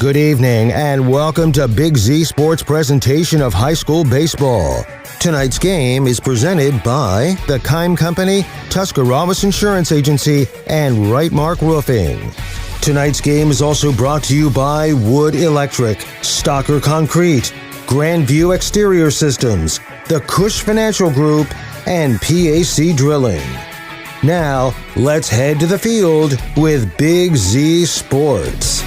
Good evening and welcome to Big Z Sports presentation of high school baseball. Tonight's game is presented by the Kime Company, Tuscarawas Insurance Agency, and Right Mark Roofing. Tonight's game is also brought to you by Wood Electric, Stocker Concrete, Grandview Exterior Systems, the Cush Financial Group, and PAC Drilling. Now, let's head to the field with Big Z Sports.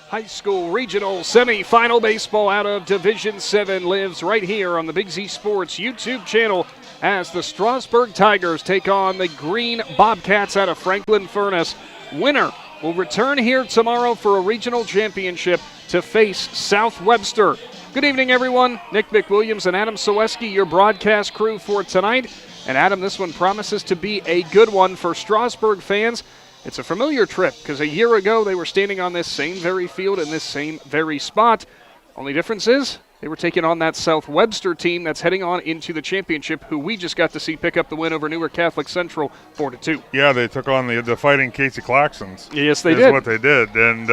High school regional semi-final baseball out of Division VII lives right here on the Big Z Sports YouTube channel as the Strasburg Tigers take on the Green Bobcats out of Franklin Furnace. Winner will return here tomorrow for a regional championship to face South Webster. Good evening, everyone. Nick McWilliams and Adam Ciereszewski, your broadcast crew for tonight. And Adam, this one promises to be a good one for Strasburg fans. It's a familiar trip because a year ago they were standing on this same very field in this same very spot. Only difference is they were taking on that South Webster team that's heading on into the championship, who we just got to see pick up the win over Newark Catholic Central 4-2. Yeah, they took on the fighting Casey Claxons. Yes, they did. That's what they did. And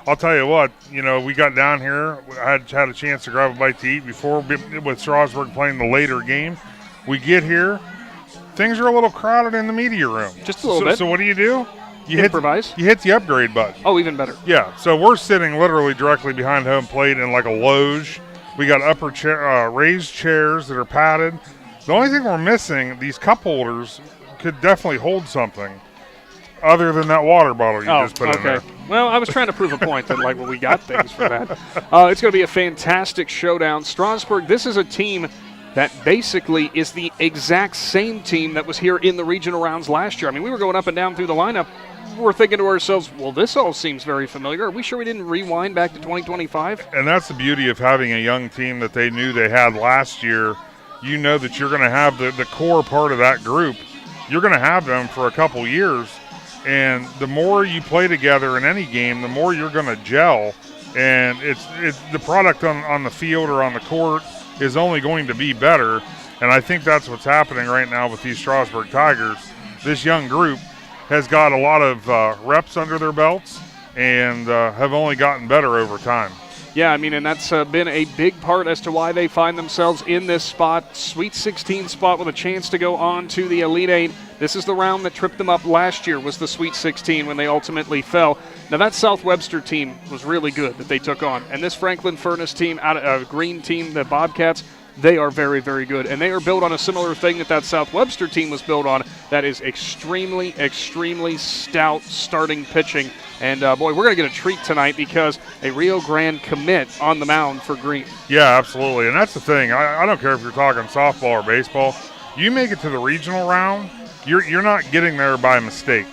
I'll tell you what, we got down here. I had a chance to grab a bite to eat before with Strasburg playing the later game. We get here. Things are a little crowded in the media room. Just a little bit. So what do? You improvise. You hit the upgrade button. Oh, even better. Yeah, so we're sitting literally directly behind home plate in like a loge. We got upper raised chairs that are padded. The only thing we're missing, these cup holders could definitely hold something other than that water bottle you just put in there. Well, I was trying to prove a point that, we got things for that. It's going to be a fantastic showdown. Strasburg, this is a team that basically is the exact same team that was here in the regional rounds last year. I mean, we were going up and down through the lineup. We're thinking to ourselves, well, this all seems very familiar. Are we sure we didn't rewind back to 2025? And that's the beauty of having a young team that they knew they had last year. You know that you're going to have the core part of that group. You're going to have them for a couple years. And the more you play together in any game, the more you're going to gel. And it's the product on the field or on the court is only going to be better. And I think that's what's happening right now with these Strasburg Tigers. This young group has got a lot of reps under their belts and have only gotten better over time. Yeah, I mean, and that's been a big part as to why they find themselves in this spot, Sweet 16 spot with a chance to go on to the Elite Eight. This is the round that tripped them up last year, was the Sweet 16 when they ultimately fell. Now, that South Webster team was really good that they took on. And this Franklin Furnace team, out of green team, the Bobcats, they are very, very good. And they are built on a similar thing that South Webster team was built on. That is extremely, extremely stout starting pitching. And, boy, we're going to get a treat tonight because a Rio Grande commit on the mound for Green. Yeah, absolutely. And that's the thing. I don't care if you're talking softball or baseball. You make it to the regional round, you're not getting there by mistake.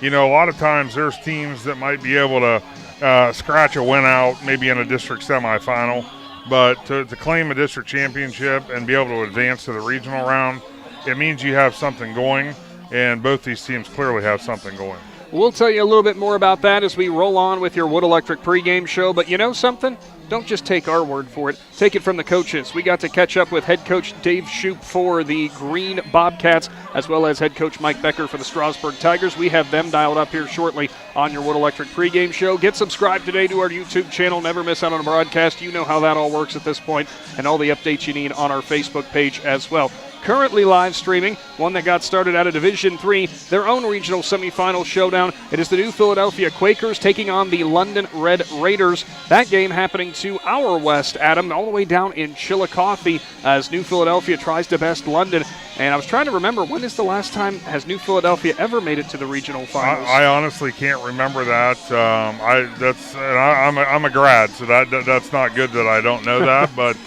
A lot of times there's teams that might be able to scratch a win out maybe in a district semifinal. But to claim a district championship and be able to advance to the regional round, it means you have something going, and both these teams clearly have something going. We'll tell you a little bit more about that as we roll on with your Wood Electric pregame show. But you know something? Don't just take our word for it. Take it from the coaches. We got to catch up with head coach Dave Shoup for the Green Bobcats, as well as head coach Mike Becker for the Strasburg Tigers. We have them dialed up here shortly on your Wood Electric pregame show. Get subscribed today to our YouTube channel. Never miss out on a broadcast. You know how that all works at this point, and all the updates you need on our Facebook page as well. Currently live streaming, one that got started out of Division III, their own regional semifinal showdown. It is the New Philadelphia Quakers taking on the London Red Raiders. That game happening to our west, Adam, all the way down in Chillicothe as New Philadelphia tries to best London. And I was trying to remember, when is the last time has New Philadelphia ever made it to the regional finals? I honestly can't remember that. I'm a grad, so that's not good that I don't know that. But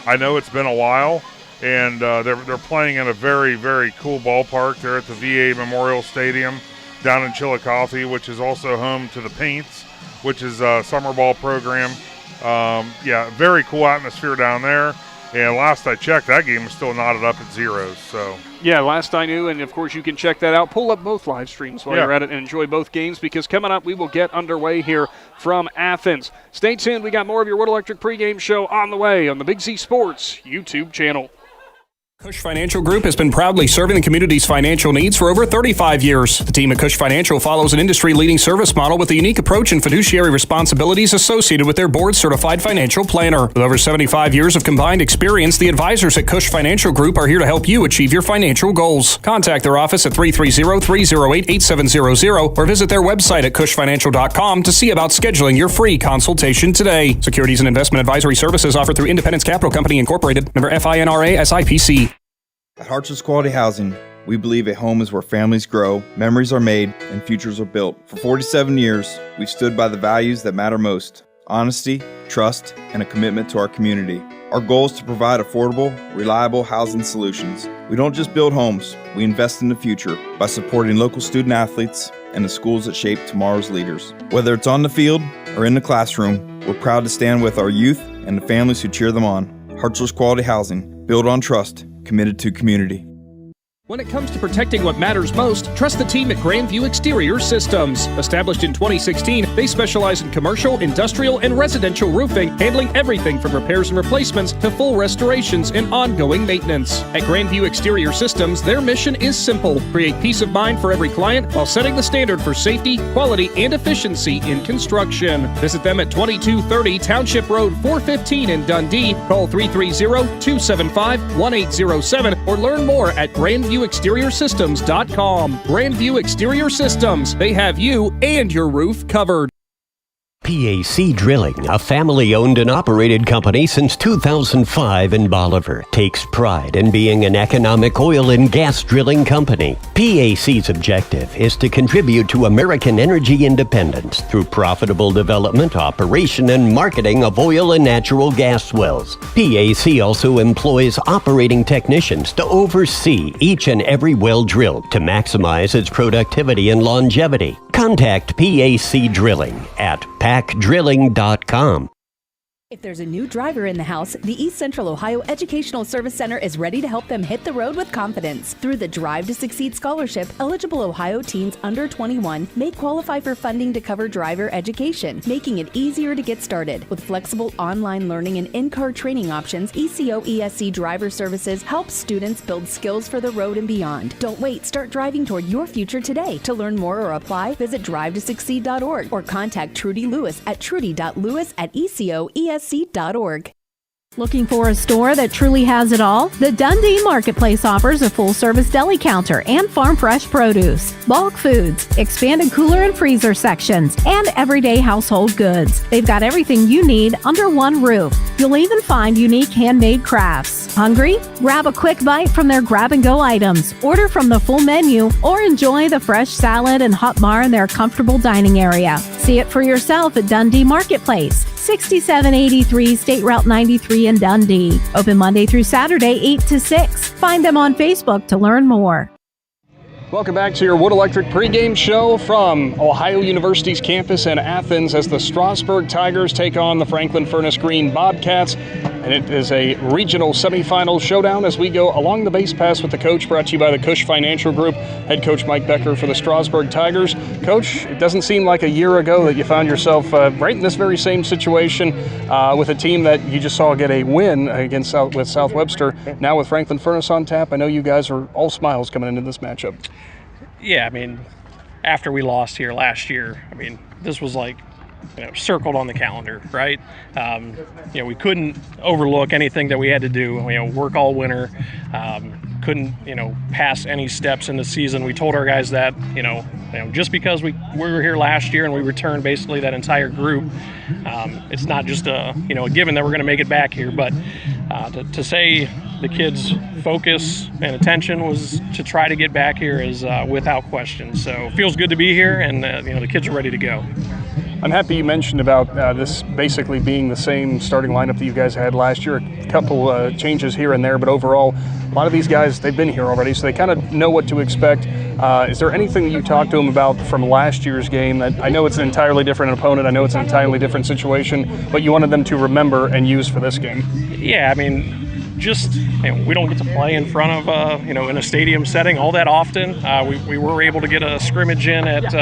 I know it's been a while. And they're playing in a very, very cool ballpark. They're at the VA Memorial Stadium down in Chillicothe, which is also home to the Paints, which is a summer ball program. Very cool atmosphere down there. And last I checked, that game was still knotted up at 0. So yeah, last I knew, and of course you can check that out. Pull up both live streams while you're at it and enjoy both games, because coming up we will get underway here from Athens. Stay tuned. We got more of your Wood Electric pregame show on the way on the Big Z Sports YouTube channel. Cush Financial Group has been proudly serving the community's financial needs for over 35 years. The team at Cush Financial follows an industry-leading service model with a unique approach and fiduciary responsibilities associated with their board-certified financial planner. With over 75 years of combined experience, the advisors at Cush Financial Group are here to help you achieve your financial goals. Contact their office at 330-308-8700 or visit their website at cushfinancial.com to see about scheduling your free consultation today. Securities and investment advisory services offered through Independence Capital Company Incorporated, member FINRA SIPC. At Hartsville's Quality Housing, we believe a home is where families grow, memories are made, and futures are built. For 47 years, we've stood by the values that matter most: honesty, trust, and a commitment to our community. Our goal is to provide affordable, reliable housing solutions. We don't just build homes, we invest in the future by supporting local student athletes and the schools that shape tomorrow's leaders. Whether it's on the field or in the classroom, we're proud to stand with our youth and the families who cheer them on. Hartsville's Quality Housing, built on trust, committed to community. When it comes to protecting what matters most, trust the team at Grandview Exterior Systems. Established in 2016, they specialize in commercial, industrial, and residential roofing, handling everything from repairs and replacements to full restorations and ongoing maintenance. At Grandview Exterior Systems, their mission is simple: create peace of mind for every client while setting the standard for safety, quality, and efficiency in construction. Visit them at 2230 Township Road 415 in Dundee. Call 330-275-1807 or learn more at GrandviewExteriorSystems.com. Grandview Exterior Systems. They have you and your roof covered. PAC Drilling, a family-owned and operated company since 2005 in Bolivar, takes pride in being an economic oil and gas drilling company. PAC's objective is to contribute to American energy independence through profitable development, operation, and marketing of oil and natural gas wells. PAC also employs operating technicians to oversee each and every well drilled to maximize its productivity and longevity. Contact PAC Drilling at pacdrilling.com. If there's a new driver in the house, the East Central Ohio Educational Service Center is ready to help them hit the road with confidence. Through the Drive to Succeed Scholarship, eligible Ohio teens under 21 may qualify for funding to cover driver education, making it easier to get started. With flexible online learning and in-car training options, ECO ESC Driver Services helps students build skills for the road and beyond. Don't wait, start driving toward your future today. To learn more or apply, visit drivetosucceed.org or contact Trudy Lewis at trudy.lewis@ecoesc.org. Looking for a store that truly has it all? The Dundee Marketplace offers a full-service deli counter and farm fresh produce, bulk foods, expanded cooler and freezer sections, and everyday household goods. They've got everything you need under one roof. You'll even find unique handmade crafts. Hungry? Grab a quick bite from their grab-and-go items, order from the full menu, or enjoy the fresh salad and hot bar in their comfortable dining area. See it for yourself at Dundee Marketplace, 6783 State Route 93 in Dundee. Open Monday through Saturday, 8 to 6. Find them on Facebook to learn more. Welcome back to your Wood Electric pregame show from Ohio University's campus in Athens as the Strasburg Tigers take on the Franklin Furnace Green Bobcats. And it is a regional semifinal showdown as we go along the base pass with the coach, brought to you by the Cush Financial Group. Head coach Mike Becker for the Strasburg Tigers. Coach, it doesn't seem like a year ago that you found yourself right in this very same situation with a team that you just saw get a win against South Webster. Now with Franklin Furnace on tap, I know you guys are all smiles coming into this matchup. Yeah, I mean, after we lost here last year, I mean, this was like, circled on the calendar, right? We couldn't overlook anything that we had to do. Work all winter, couldn't, pass any steps in the season. We told our guys that, just because we were here last year and we returned basically that entire group, it's not just a given that we're going to make it back here, but to say the kids' focus and attention was to try to get back here is without question. So it feels good to be here, and the kids are ready to go. I'm happy you mentioned about this basically being the same starting lineup that you guys had last year. A couple changes here and there, but overall, a lot of these guys, they've been here already, so they kind of know what to expect. Is there anything that you talked to them about from last year's game that, I know it's an entirely different opponent, I know it's an entirely different situation, but you wanted them to remember and use for this game? Yeah, I mean, just we don't get to play in front of in a stadium setting all that often. We were able to get a scrimmage in at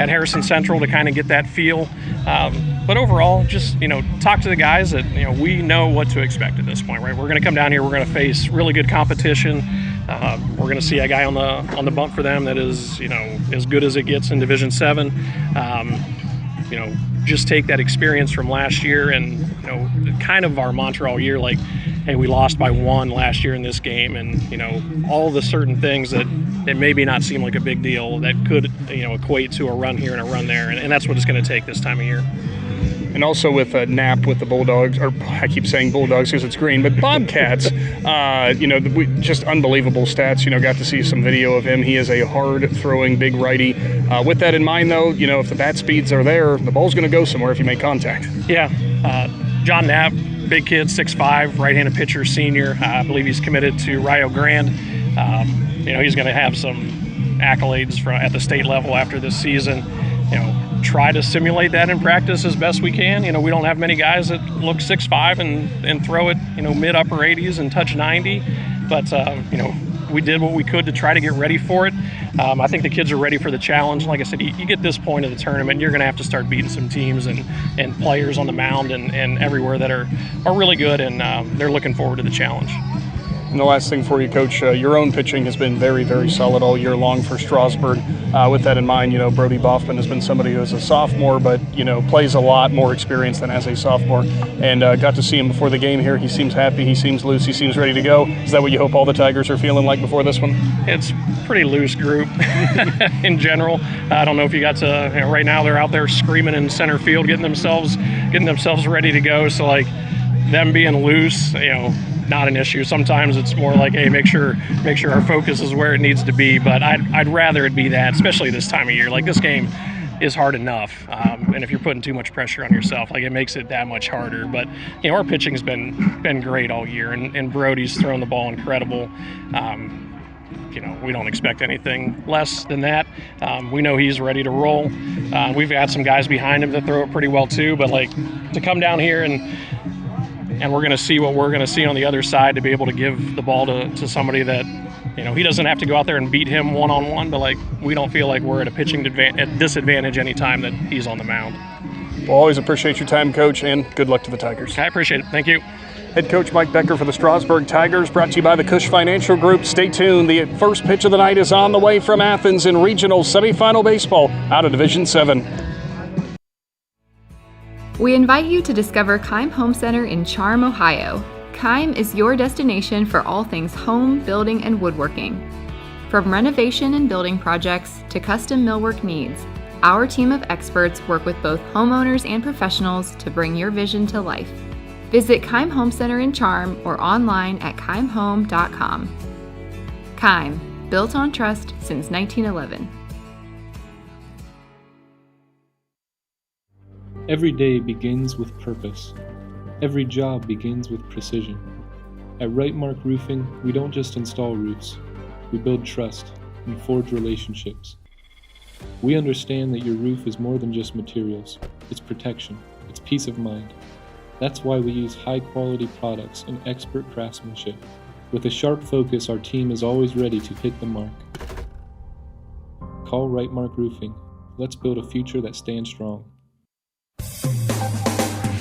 Harrison Central to kind of get that feel. But overall, just, talk to the guys that, we know what to expect at this point, right? We're going to come down here. We're going to face really good competition. We're going to see a guy on the bump for them that is, as good as it gets in Division VII. Just take that experience from last year and, kind of our mantra all year, like, hey, we lost by 1 last year in this game, and, all the certain things that maybe not seem like a big deal that could, equate to a run here and a run there, and that's what it's going to take this time of year. And also with Knapp with the Bulldogs, or I keep saying Bulldogs because it's green, but Bobcats, just unbelievable stats. Got to see some video of him. He is a hard-throwing big righty. With that in mind, though, if the bat speeds are there, the ball's going to go somewhere if you make contact. Yeah. John Knapp, big kid, 6'5", right-handed pitcher, senior. I believe he's committed to Rio Grande. He's going to have some accolades at the state level after this season. Try to simulate that in practice as best we can. We don't have many guys that look 6'5" and throw it, mid-upper 80s and touch 90. But, we did what we could to try to get ready for it. I think the kids are ready for the challenge. Like I said, you get this point of the tournament, you're going to have to start beating some teams and players on the mound and everywhere that are really good, and they're looking forward to the challenge. And the last thing for you, Coach, your own pitching has been very, very solid all year long for Strasburg. With that in mind, Brody Boffman has been somebody who is a sophomore, but, plays a lot more experience than as a sophomore. And got to see him before the game here. He seems happy. He seems loose. He seems ready to go. Is that what you hope all the Tigers are feeling like before this one? It's a pretty loose group in general. I don't know if you got to, right now they're out there screaming in center field, getting themselves ready to go. So, like, them being loose, not an issue. Sometimes it's more like, hey, make sure our focus is where it needs to be. But I'd rather it be that, especially this time of year. Like, this game is hard enough, and if you're putting too much pressure on yourself, like, it makes it that much harder. But our pitching has been great all year, and Brody's thrown the ball incredible. We don't expect anything less than that. We know he's ready to roll. We've got some guys behind him that throw it pretty well too. But, like, to come down here and we're going to see what we're going to see on the other side, to be able to give the ball to somebody that, he doesn't have to go out there and beat him one-on-one, but, like, we don't feel like we're at a pitching disadvantage any time that he's on the mound. Well, always appreciate your time, Coach, and good luck to the Tigers. I appreciate it. Thank you. Head coach Mike Becker for the Strasburg Tigers, brought to you by the Cush Financial Group. Stay tuned. The first pitch of the night is on the way from Athens in regional semifinal baseball out of Division VII. We invite you to discover Keim Home Center in Charm, Ohio. Keim is your destination for all things home, building, and woodworking. From renovation and building projects to custom millwork needs, our team of experts work with both homeowners and professionals to bring your vision to life. Visit Keim Home Center in Charm or online at keimhome.com. Keim, built on trust since 1911. Every day begins with purpose. Every job begins with precision. At Rightmark Roofing, we don't just install roofs. We build trust and forge relationships. We understand that your roof is more than just materials. It's protection. It's peace of mind. That's why we use high-quality products and expert craftsmanship. With a sharp focus, our team is always ready to hit the mark. Call Rightmark Roofing. Let's build a future that stands strong.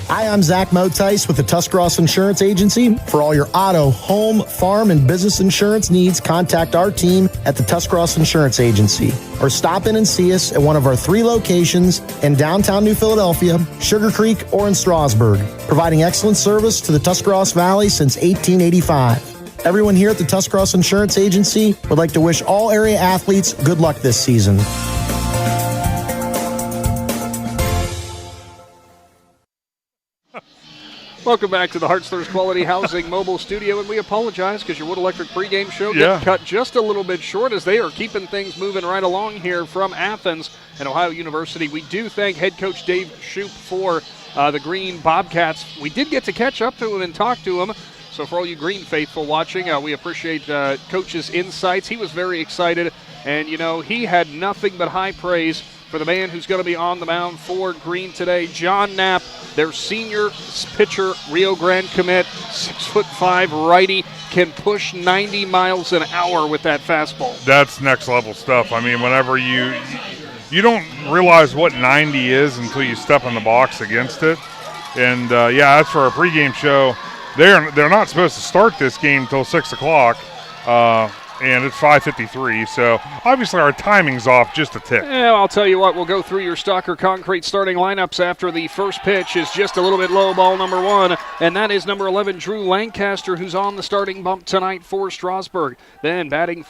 Hi, I'm Zach Motice with the Tuscarawas Insurance Agency. For all your auto, home, farm, and business insurance needs, contact our team at the Tuscarawas Insurance Agency or stop in and see us at one of our 3 locations in downtown New Philadelphia, Sugar Creek, or in Strasburg, providing excellent service to the Tuscarawas Valley since 1885. Everyone here at the Tuscarawas Insurance Agency would like to wish all area athletes good luck this season. Welcome back to the Hartzler's Quality Housing Mobile Studio, and we apologize because your Wood Electric pregame show got cut just a little bit short as they are keeping things moving right along here from Athens and Ohio University. We do thank head coach Dave Shoup for the Green Bobcats. We did get to catch up to him and talk to him, so for all you Green faithful watching, we appreciate Coach's insights. He was very excited, and, he had nothing but high praise for the man who's going to be on the mound for Green today, John Knapp, their senior pitcher, Rio Grande commit, 6'5" righty, can push 90 miles an hour with that fastball. That's next level stuff. I mean, whenever you don't realize what 90 is until you step in the box against it. And, that's for our pregame show. They're not supposed to start this game until 6 o'clock. And it's 5:53, so obviously our timing's off just a tick. Yeah, I'll tell you what, we'll go through your Stalker Concrete starting lineups after the first pitch is just a little bit low, ball number 1, and that is number 11, Drew Lancaster, who's on the starting bump tonight for Strasburg. Then batting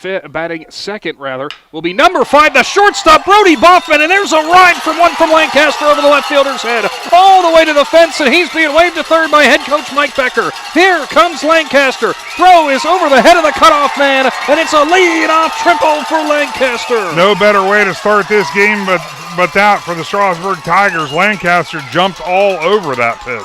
second, will be number 5, the shortstop, Brody Boffman, and there's a ride from Lancaster over the left fielder's head, all the way to the fence, and he's being waved to third by head coach Mike Becker. Here comes Lancaster. Throw is over the head of the cutoff man, and it's a lead-off triple for Lancaster. No better way to start this game but that for the Strasburg Tigers. Lancaster jumped all over that pitch.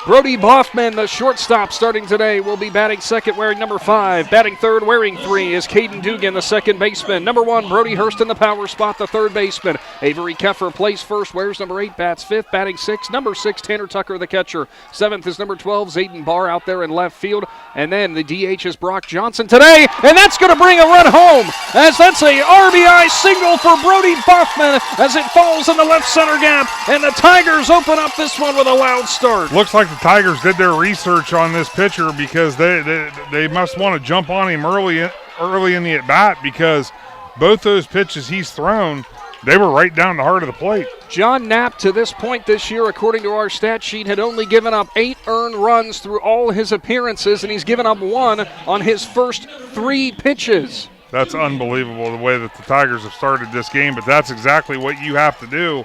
Brody Boffman, the shortstop, starting today, will be batting second wearing number 5. Batting third wearing 3 is Caden Dugan, the second baseman. Number 1, Brody Hurst in the power spot, the third baseman. Avery Keffer plays first, wears number 8, bats fifth. Batting 6, number 6, Tanner Tucker, the catcher. 7th is number 12, Zayden Barr out there in left field. And then the DH is Brock Johnson today, and that's going to bring a run home, as that's a RBI single for Brody Boffman as it falls in the left center gap, and the Tigers open up this one with a loud start. Looks like the Tigers did their research on this pitcher because they must want to jump on him early in the at-bat, because both those pitches he's thrown, they were right down the heart of the plate. John Knapp, to this point this year, according to our stat sheet, had only given up 8 earned runs through all his appearances, and he's given up 1 on his first 3 pitches. That's unbelievable, the way that the Tigers have started this game, but that's exactly what you have to do,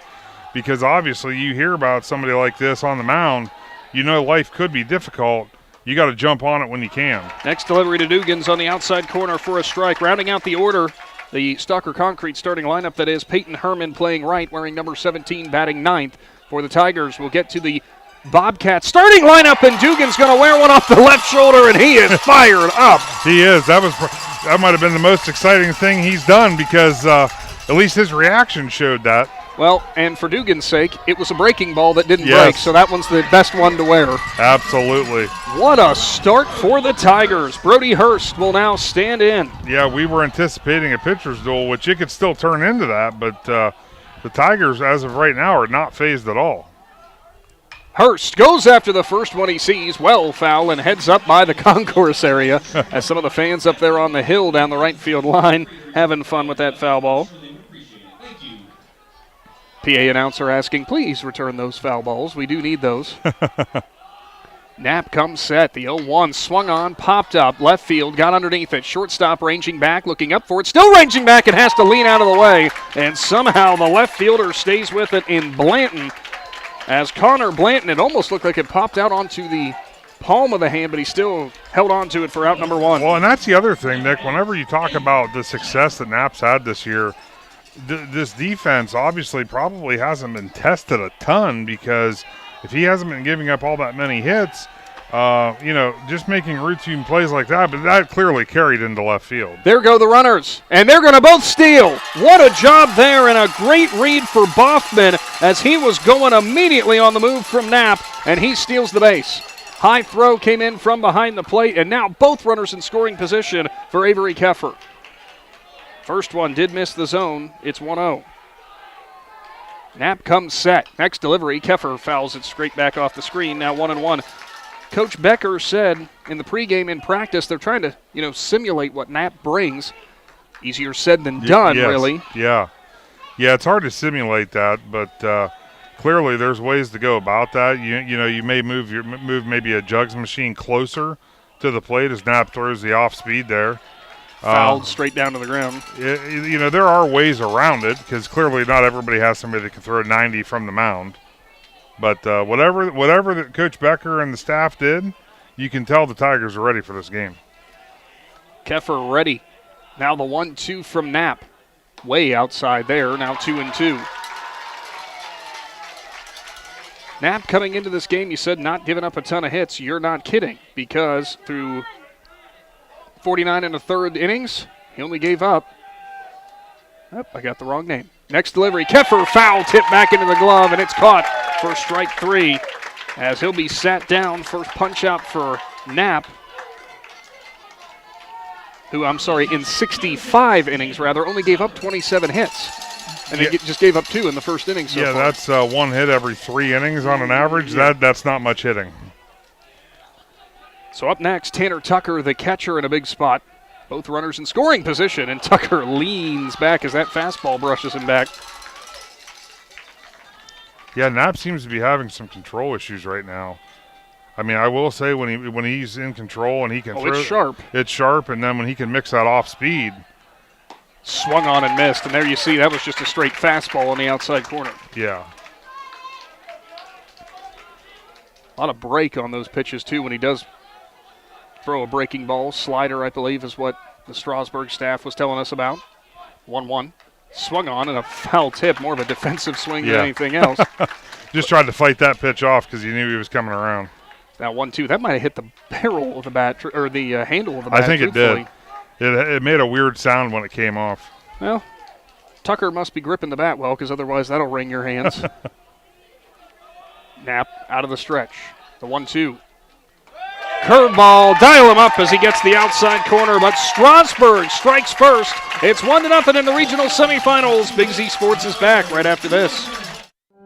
because obviously you hear about somebody like this on the mound, you know life could be difficult. You got to jump on it when you can. Next delivery to Dugans on the outside corner for a strike. Rounding out the order, the Stalker Concrete starting lineup, that is Peyton Herman playing right, wearing number 17, batting 9th for the Tigers. We'll get to the Bobcats starting lineup, and Dugan's going to wear one off the left shoulder, and he is fired up. He is. That might have been the most exciting thing he's done, because at least his reaction showed that. Well, and for Dugan's sake, it was a breaking ball that didn't break, so that one's the best one to wear. Absolutely. What a start for the Tigers. Brody Hurst will now stand in. Yeah, we were anticipating a pitcher's duel, which it could still turn into that, but the Tigers, as of right now, are not phased at all. Hurst goes after the first one he sees, well foul, and heads up by the concourse area as some of the fans up there on the hill down the right field line having fun with that foul ball. PA announcer asking, please return those foul balls. We do need those. Knapp comes set. The 0-1 swung on, popped up, left field, got underneath it. Shortstop ranging back, looking up for it. Still ranging back and has to lean out of the way. And somehow the left fielder stays with it in Blanton. As Connor Blanton, it almost looked like it popped out onto the palm of the hand, but he still held on to it for out number 1. Well, and that's the other thing, Nick. Whenever you talk about the success that Knapp's had this year, this defense obviously probably hasn't been tested a ton, because if he hasn't been giving up all that many hits, just making routine plays like that, but that clearly carried into left field. There go the runners, and they're going to both steal. What a job there, and a great read for Boffman as he was going immediately on the move from Knapp, and he steals the base. High throw came in from behind the plate, and now both runners in scoring position for Avery Keffer. First one did miss the zone. It's 1-0. Knapp comes set. Next delivery, Keffer fouls it straight back off the screen. Now 1-1. Coach Becker said in the pregame in practice they're trying to, simulate what Knapp brings. Easier said than done, really. Yeah. Yeah, it's hard to simulate that, but clearly there's ways to go about that. You may move maybe a jugs machine closer to the plate as Knapp throws the off speed there. Fouled straight down to the ground. There are ways around it, because clearly not everybody has somebody that can throw 90 from the mound. But whatever that Coach Becker and the staff did, you can tell the Tigers are ready for this game. Keffer ready. Now the 1-2 from Knapp. Way outside there, now 2-2. Knapp coming into this game, you said not giving up a ton of hits. You're not kidding, because through 49 1/3 innings, he only gave up. I got the wrong name. Next delivery, Keffer foul tip back into the glove, and it's caught for strike 3 as he'll be sat down. First punch out for Knapp, who, in 65 innings, only gave up 27 hits. And they just gave up 2 in the first inning so far. That's 1 hit every 3 innings on an average. That's not much hitting. So up next, Tanner Tucker, the catcher, in a big spot. Both runners in scoring position, and Tucker leans back as that fastball brushes him back. Yeah, Knapp seems to be having some control issues right now. I mean, I will say when he's in control and he can throw, it's sharp. It's sharp, and then when he can mix that off speed. Swung on and missed, and there you see that was just a straight fastball on the outside corner. Yeah. A lot of break on those pitches, too, when he does throw a breaking ball. Slider, I believe, is what the Strasburg staff was telling us about. 1-1. Swung on and a foul tip, more of a defensive swing than anything else. Just tried to fight that pitch off because he knew he was coming around. Now 1-2. That might have hit the barrel of the bat, or the handle of the bat. I think it did. It made a weird sound when it came off. Well, Tucker must be gripping the bat well, because otherwise that'll wring your hands. Knapp out of the stretch. The 1-2. Curveball, dial him up as he gets the outside corner, but Strasburg strikes first. It's 1-0 in the regional semifinals. Big Z Sports is back right after this.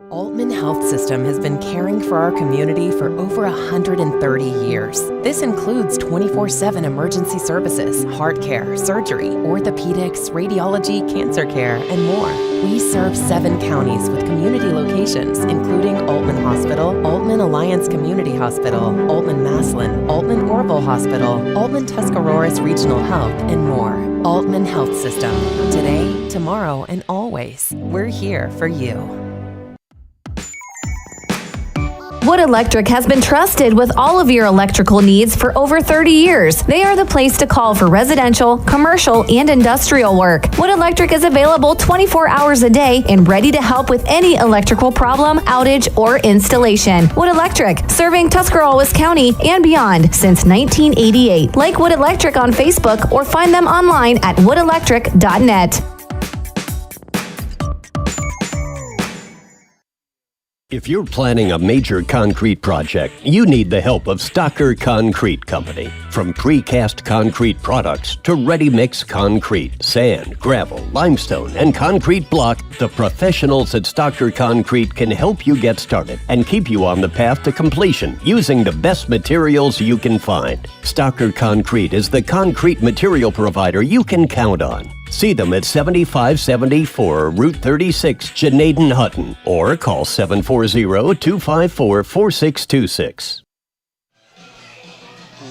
Altman Health System has been caring for our community for over 130 years. This includes 24/7 emergency services, heart care, surgery, orthopedics, radiology, cancer care, and more. We serve 7 counties with community locations, including Altman Hospital, Altman Alliance Community Hospital, Altman Maslin, Altman Orville Hospital, Altman Tuscarawas Regional Health, and more. Altman Health System. Today, tomorrow, and always. We're here for you. Wood Electric has been trusted with all of your electrical needs for over 30 years. They are the place to call for residential, commercial, and industrial work. Wood Electric is available 24 hours a day and ready to help with any electrical problem, outage, or installation. Wood Electric, serving Tuscarawas County and beyond since 1988. Like Wood Electric on Facebook or find them online at woodelectric.net. If you're planning a major concrete project, you need the help of Stocker Concrete Company. From precast concrete products to ready-mix concrete, sand, gravel, limestone, and concrete block, the professionals at Stocker Concrete can help you get started and keep you on the path to completion using the best materials you can find. Stocker Concrete is the concrete material provider you can count on. See them at 7574 Route 36, Janaden Hutton, or call 740-254-4626.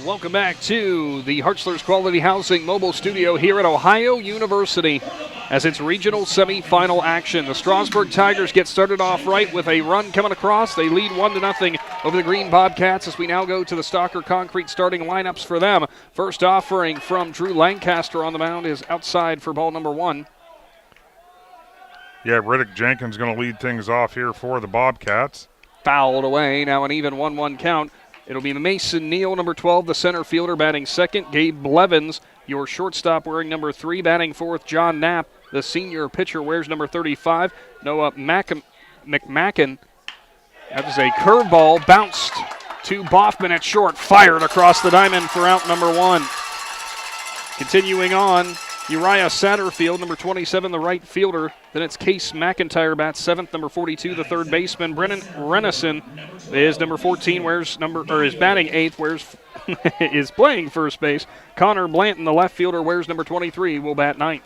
Welcome back to the Hartzler's Quality Housing mobile studio here at Ohio University as it's regional semifinal action. The Strasburg Tigers get started off right with a run coming across. They lead 1-0 over the Green Bobcats as we now go to the Stocker Concrete starting lineups for them. First offering from Drew Lancaster on the mound is outside for ball number 1. Yeah, Riddick Jenkins going to lead things off here for the Bobcats. Fouled away, now an even 1-1 count. It'll be Mason Neal, number 12, the center fielder, batting second. Gabe Blevins, your shortstop, wearing number 3. Batting fourth, John Knapp, the senior pitcher, wears number 35. Noah McMacken. That is a curveball, bounced to Boffman at short, fired across the diamond for out number 1. Continuing on, Uriah Satterfield, number 27, the right fielder. Then it's Case McIntyre, bats 7th, number 42, the third baseman. Brennan Rennison is number 14, is batting 8th, is playing first base. Connor Blanton, the left fielder, wears number 23, will bat 9th.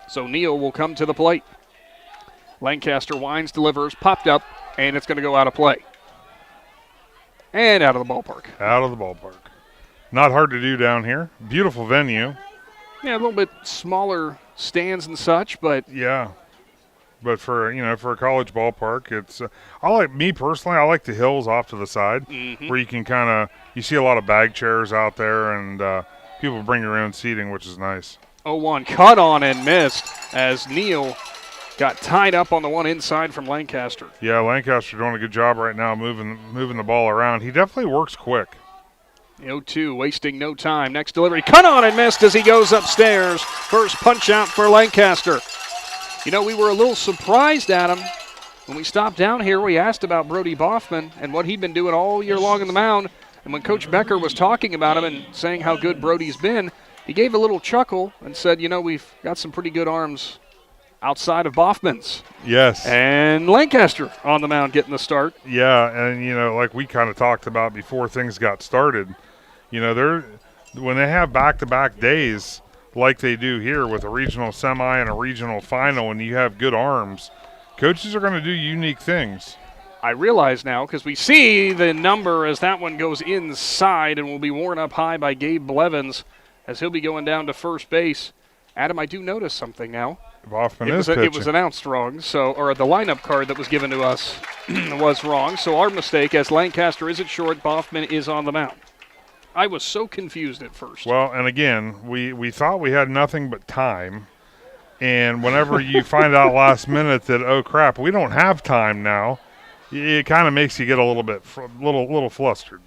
So Neal will come to the plate. Lancaster winds, delivers, popped up, and it's going to go out of play. And out of the ballpark. Out of the ballpark. Not hard to do down here. Beautiful venue. Yeah, a little bit smaller stands and such, but yeah. But for a college ballpark, it's I like the hills off to the side where you can you see a lot of bag chairs out there and people bring your own seating, which is nice. 0-1 cut on and missed as Neal got tied up on the one inside from Lancaster. Yeah, Lancaster doing a good job right now moving the ball around. He definitely works quick. 0-2, wasting no time. Next delivery, cut on and missed as he goes upstairs. First punch out for Lancaster. You know, we were a little surprised at him. When we stopped down here, we asked about Brody Boffman and what he'd been doing all year long in the mound. And when Coach Becker was talking about him and saying how good Brody's been, he gave a little chuckle and said, we've got some pretty good arms outside of Baughman's. Yes. And Lancaster on the mound getting the start. Yeah, and, like we kind of talked about before things got started, when they have back-to-back days like they do here with a regional semi and a regional final and you have good arms, coaches are going to do unique things. I realize now because we see the number as that one goes inside and will be worn up high by Gabe Blevins as he'll be going down to first base. Adam, I do notice something now. It was announced wrong, or the lineup card that was given to us was wrong. So our mistake, as Lancaster is at short, Baughman is on the mound. I was so confused at first. Well, and again, we thought we had nothing but time, and whenever you find out last minute that, oh crap, we don't have time now, it kind of makes you get a little bit little flustered.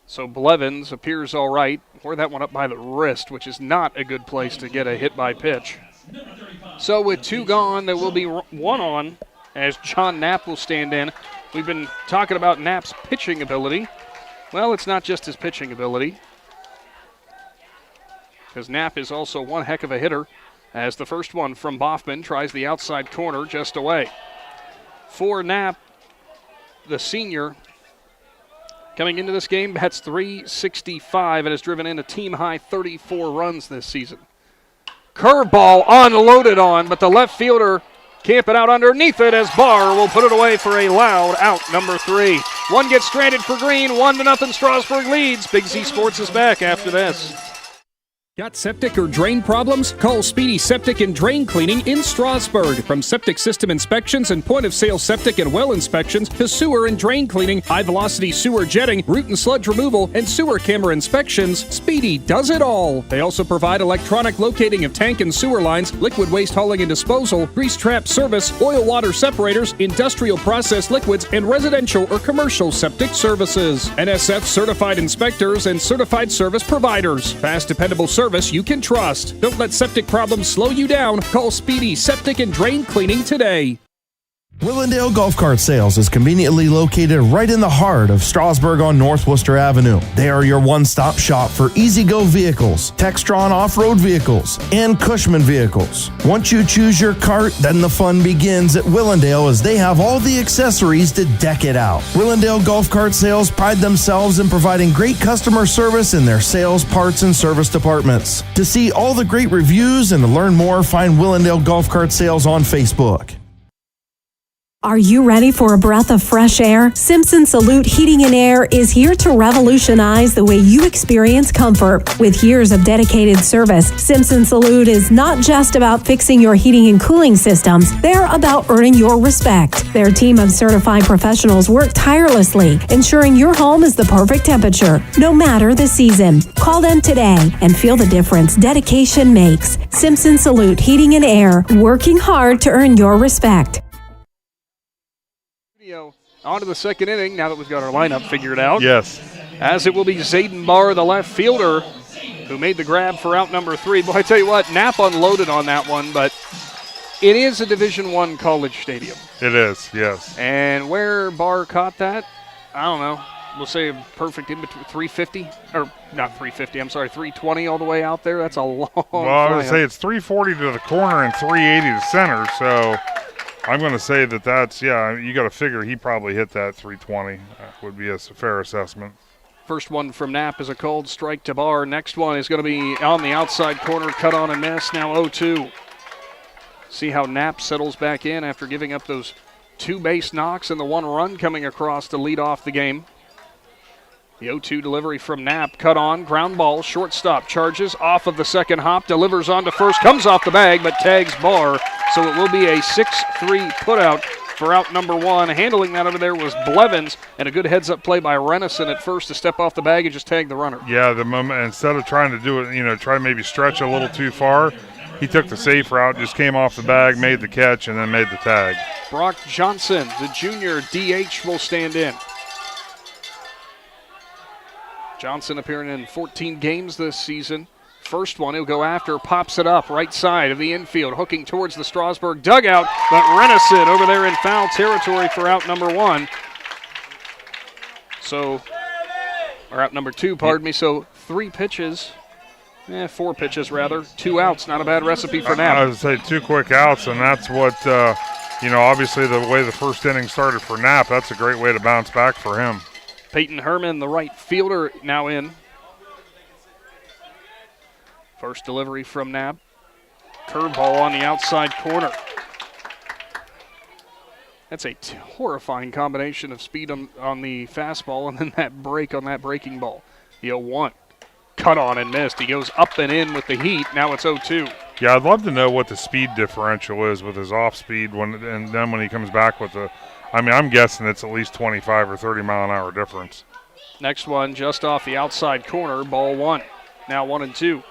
So Blevins appears all right. Wore that one up by the wrist, which is not a good place to get a hit by pitch. So with 2 gone, there will be 1 on as John Knapp will stand in. We've been talking about Knapp's pitching ability. Well, it's not just his pitching ability, because Knapp is also one heck of a hitter, as the first one from Baughman tries the outside corner just away. For Knapp, the senior, coming into this game, bats .365 and has driven in a team-high 34 runs this season. Curveball unloaded on, but the left fielder camping out underneath it as Barr will put it away for a loud out, number 3. One gets stranded for Green, 1-0 Strasburg leads. Big Z Sports is back after this. Got septic or drain problems? Call Speedy Septic and Drain Cleaning in Strasburg. From septic system inspections and point-of-sale septic and well inspections to sewer and drain cleaning, high-velocity sewer jetting, root and sludge removal, and sewer camera inspections, Speedy does it all. They also provide electronic locating of tank and sewer lines, liquid waste hauling and disposal, grease trap service, oil water separators, industrial processed liquids, and residential or commercial septic services. NSF certified inspectors and certified service providers. Fast, dependable service you can trust. Don't let septic problems slow you down. Call Speedy Septic and Drain Cleaning today. Willendale Golf Cart Sales is conveniently located right in the heart of Strasburg on North Worcester Avenue. They are your one-stop shop for easy-go vehicles, Textron off-road vehicles, and Cushman vehicles. Once you choose your cart, then the fun begins at Willendale as they have all the accessories to deck it out. Willendale Golf Cart Sales pride themselves in providing great customer service in their sales, parts, and service departments. To see all the great reviews and to learn more, find Willendale Golf Cart Sales on Facebook. Are you ready for a breath of fresh air? Simpson Salute Heating and Air is here to revolutionize the way you experience comfort. With years of dedicated service, Simpson Salute is not just about fixing your heating and cooling systems. They're about earning your respect. Their team of certified professionals work tirelessly, ensuring your home is the perfect temperature, no matter the season. Call them today and feel the difference dedication makes. Simpson Salute Heating and Air, working hard to earn your respect. On to the second inning, now that we've got our lineup figured out. Yes. As it will be Zayden Barr, the left fielder, who made the grab for out number 3. Boy, I tell you what, Knapp unloaded on that one, but it is a Division I college stadium. It is, yes. And where Barr caught that, I don't know. We'll say a perfect in between 350, or not 350, I'm sorry, 320 all the way out there. That's a long Well, I would say it's 340 to the corner and 380 to center, so I'm going to say that's, you got to figure he probably hit that 320. Would be a fair assessment. First one from Knapp is a cold strike to Barr. Next one is going to be on the outside corner, cut on and miss. Now 0-2. See how Knapp settles back in after giving up those 2 base knocks and the 1 run coming across to lead off the game. The 0-2 delivery from Knapp, cut on, ground ball, shortstop charges off of the second hop, delivers on to first, comes off the bag, but tags Barr. So it will be a 6-3 putout for out number 1. Handling that over there was Blevins, and a good heads-up play by Renison at first to step off the bag and just tag the runner. Yeah, the moment instead of trying to do it, try to maybe stretch a little too far, he took the safe route, just came off the bag, made the catch, and then made the tag. Brock Johnson, the junior DH, will stand in. Johnson appearing in 14 games this season. First one he'll go after, pops it up right side of the infield, hooking towards the Strasburg dugout, but Renison over there in foul territory for out number 1. So, or out number 2, pardon me. So 3 pitches 4 pitches rather. 2 outs, not a bad recipe for Knapp. I would say 2 quick outs, and that's what, obviously the way the first inning started for Knapp, that's a great way to bounce back for him. Peyton Herman, the right fielder, now in. First delivery from Knapp. Curveball on the outside corner. That's a horrifying combination of speed on the fastball and then that break on that breaking ball. The 0-1. Cut on and missed. He goes up and in with the heat. Now it's 0-2. Yeah, I'd love to know what the speed differential is with his off speed and then when he comes back with I'm guessing it's at least 25 or 30 mile an hour difference. Next one just off the outside corner, ball 1. Now 1-2.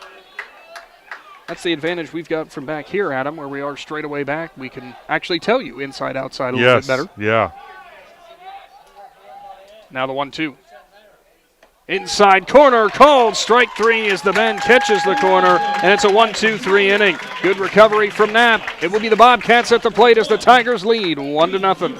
That's the advantage we've got from back here, Adam, where we are straight away back. We can actually tell you inside, outside a little bit better. Yeah. Now the 1-2. Inside corner, called. Strike 3 as the bend catches the corner, and it's a 1-2-3 inning. Good recovery from Knapp. It will be the Bobcats at the plate as the Tigers lead 1-0.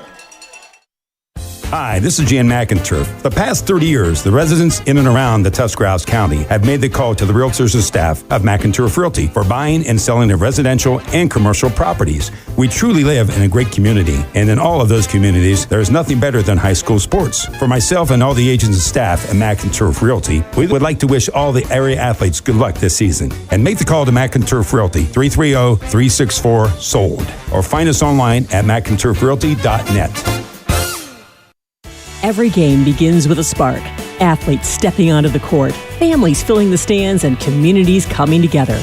Hi, this is Jan McInturf. The past 30 years, the residents in and around the Tuscarawas County have made the call to the realtors and staff of McInturf Realty for buying and selling of residential and commercial properties. We truly live in a great community, and in all of those communities, there is nothing better than high school sports. For myself and all the agents and staff at McInturf Realty, we would like to wish all the area athletes good luck this season. And make the call to McInturf Realty, 330-364-SOLD, or find us online at McInturfRealty.net. Every game begins with a spark. Athletes stepping onto the court, families filling the stands, and communities coming together.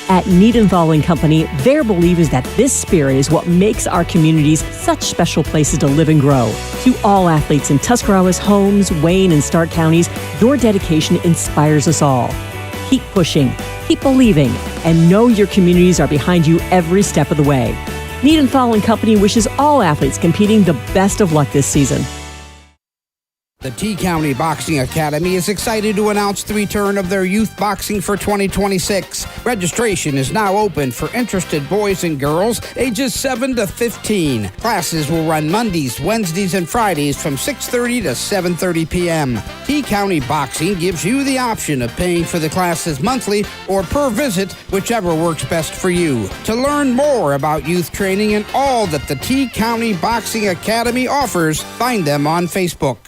At Niedenthal & Company, their belief is that this spirit is what makes our communities such special places to live and grow. To all athletes in Tuscarawas, Holmes, Wayne, and Stark counties, your dedication inspires us all. Keep pushing, keep believing, and know your communities are behind you every step of the way. Niedenthal & Company wishes all athletes competing the best of luck this season. The T-County Boxing Academy is excited to announce the return of their youth boxing for 2026. Registration is now open for interested boys and girls ages 7 to 15. Classes will run Mondays, Wednesdays, and Fridays from 6:30 to 7:30 p.m. T-County Boxing gives you the option of paying for the classes monthly or per visit, whichever works best for you. To learn more about youth training and all that the T-County Boxing Academy offers, find them on Facebook.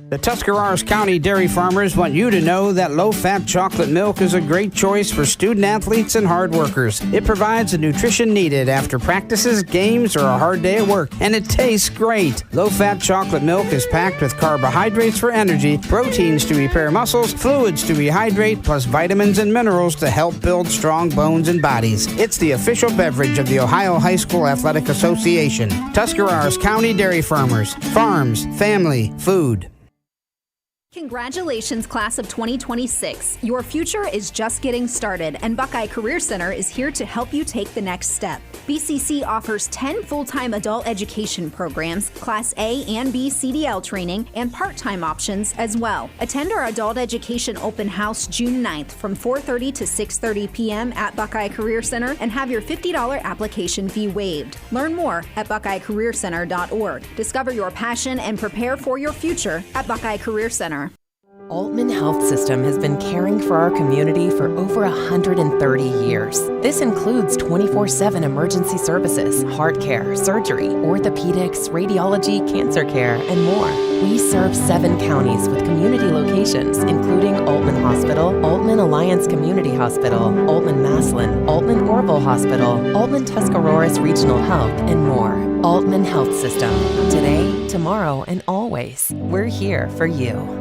The Tuscarawas County dairy farmers want you to know that low-fat chocolate milk is a great choice for student athletes and hard workers. It provides the nutrition needed after practices, games, or a hard day at work, and it tastes great. Low-fat chocolate milk is packed with carbohydrates for energy, proteins to repair muscles, fluids to rehydrate, plus vitamins and minerals to help build strong bones and bodies. It's the official beverage of the Ohio High School Athletic Association. Tuscarawas County Dairy Farmers. Farms, family, food. Congratulations, class of 2026. Your future is just getting started, and Buckeye Career Center is here to help you take the next step. BCC offers 10 full-time adult education programs, Class A and B CDL training, and part-time options as well. Attend our Adult Education Open House June 9th from 4:30 to 6:30 p.m. at Buckeye Career Center and have your $50 application fee waived. Learn more at BuckeyeCareerCenter.org. Discover your passion and prepare for your future at Buckeye Career Center. Altman Health System has been caring for our community for over 130 years. This includes 24/7 emergency services, heart care, surgery, orthopedics, radiology, cancer care, and more. We serve 7 counties with community locations, including Altman Hospital, Altman Alliance Community Hospital, Altman Maslin, Altman Orville Hospital, Altman Tuscarawas Regional Health, and more. Altman Health System. Today, tomorrow, and always. We're here for you.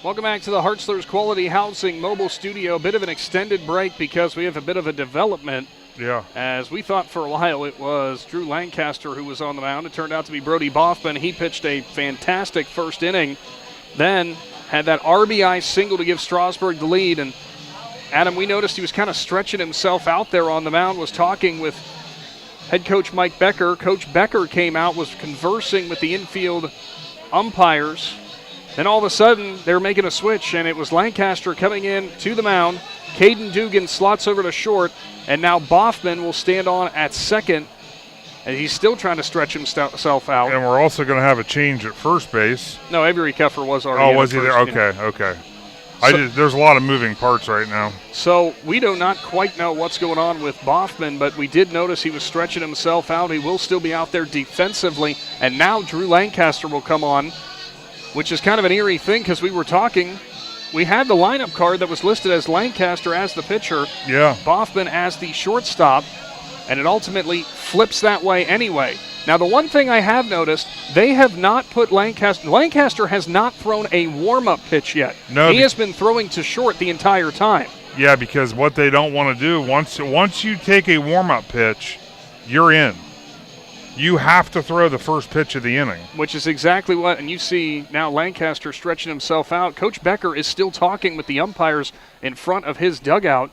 Welcome back to the Hartzler's Quality Housing Mobile Studio. A bit of an extended break because we have a bit of a development. Yeah. As we thought for a while it was Drew Lancaster who was on the mound. It turned out to be Brody Boffman. He pitched a fantastic first inning, then had that RBI single to give Strasburg the lead. And Adam, we noticed he was kind of stretching himself out there on the mound, was talking with head coach Mike Becker. Coach Becker came out, was conversing with the infield umpires. Then all of a sudden, they were making a switch, and it was Lancaster coming in to the mound. Caden Dugan slots over to short, and now Boffman will stand on at second And he's still trying to stretch himself out. And we're also going to have a change at first base. No, Avery Keffer was already Oh, was he there? Okay. There's a lot of moving parts right now. So we do not quite know what's going on with Boffman, but we did notice he was stretching himself out. He will still be out there defensively. And now Drew Lancaster will come on, which is kind of an eerie thing because we were talking. We had the lineup card that was listed as Lancaster as the pitcher. Yeah. Boffman as the shortstop. And it ultimately flips that way anyway. Now, the one thing I have noticed, they have not put Lancaster. Lancaster has not thrown a warm-up pitch yet. No, he has been throwing to short the entire time. Yeah, because what they don't want to do, once you take a warm-up pitch, you're in. You have to throw the first pitch of the inning. Which is exactly what, and you see now Lancaster stretching himself out. Coach Becker is still talking with the umpires in front of his dugout.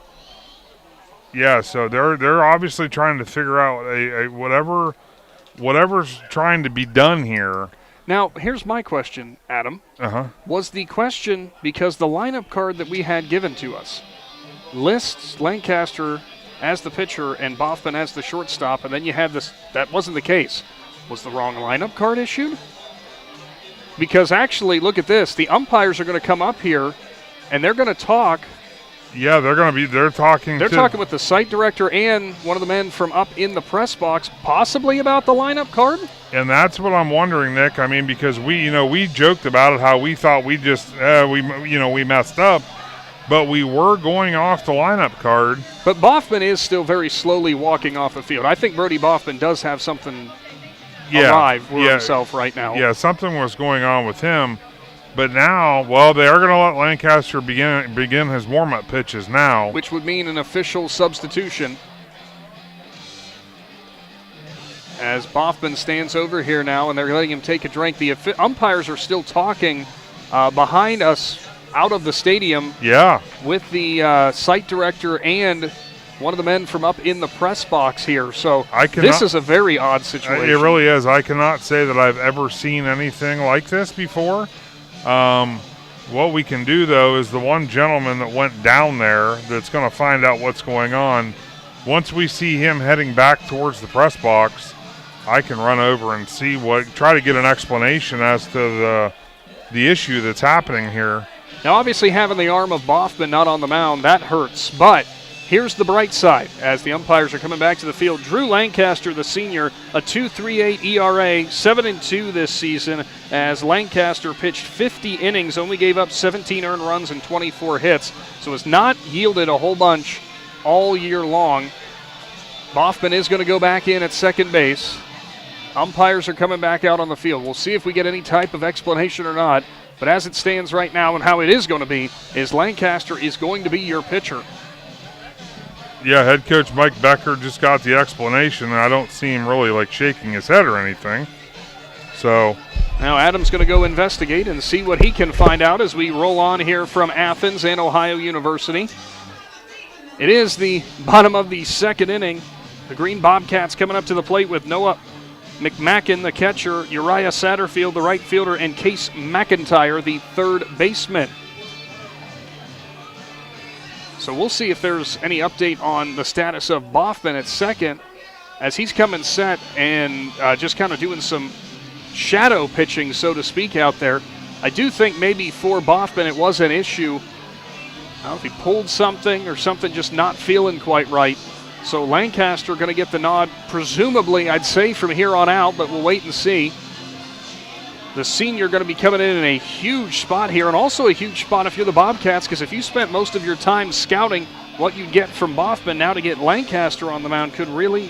Yeah, so they're obviously trying to figure out a whatever's trying to be done here. Now, here's my question, Adam. Was the question because the lineup card that we had given to us lists Lancaster as the pitcher and Boffman as the shortstop, and then you had this, that wasn't the case. Was the wrong lineup card issued? Because actually, look at this. The umpires are going to come up here, and they're going to talk. Yeah, they're talking. They're talking with the site director and one of the men from up in the press box, possibly about the lineup card. And that's what I'm wondering, Nick. I mean, because we joked about it, how we thought we messed up, but we were going off the lineup card. But Boffman is still very slowly walking off the field. I think Brody Boffman does have something arrive for himself right now. Yeah, something was going on with him. But now, well, they are going to let Lancaster begin his warm-up pitches now. Which would mean an official substitution. As Boffman stands over here now, and they're letting him take a drink. The umpires are still talking behind us out of the stadium. Yeah. With the site director and one of the men from up in the press box here. So this is a very odd situation. It really is. I cannot say that I've ever seen anything like this before. What we can do, though, is the one gentleman that went down there that's going to find out what's going on. Once we see him heading back towards the press box, I can run over and try to get an explanation as to the issue that's happening here. Now, obviously, having the arm of Boffman not on the mound, that hurts. But here's the bright side as the umpires are coming back to the field. Drew Lancaster, the senior, a 2.38 ERA, 7-2 this season, as Lancaster pitched 50 innings, only gave up 17 earned runs and 24 hits, so has not yielded a whole bunch all year long. Boffman is going to go back in at second base. Umpires are coming back out on the field. We'll see if we get any type of explanation or not, but as it stands right now and how it is going to be is Lancaster is going to be your pitcher. Yeah, head coach Mike Becker just got the explanation, and I don't see him really shaking his head or anything. So now Adam's going to go investigate and see what he can find out as we roll on here from Athens and Ohio University. It is the bottom of the second inning. The Green Bobcats coming up to the plate with Noah McMacken, the catcher, Uriah Satterfield, the right fielder, and Case McIntyre, the third baseman. So we'll see if there's any update on the status of Boffman at second as he's coming set and just kind of doing some shadow pitching, so to speak, out there. I do think maybe for Boffman it was an issue. I don't know if he pulled something or something just not feeling quite right. So Lancaster going to get the nod, presumably, I'd say, from here on out, but we'll wait and see. The senior going to be coming in a huge spot here, and also a huge spot if you're the Bobcats, because if you spent most of your time scouting what you'd get from Boffman, now to get Lancaster on the mound could really,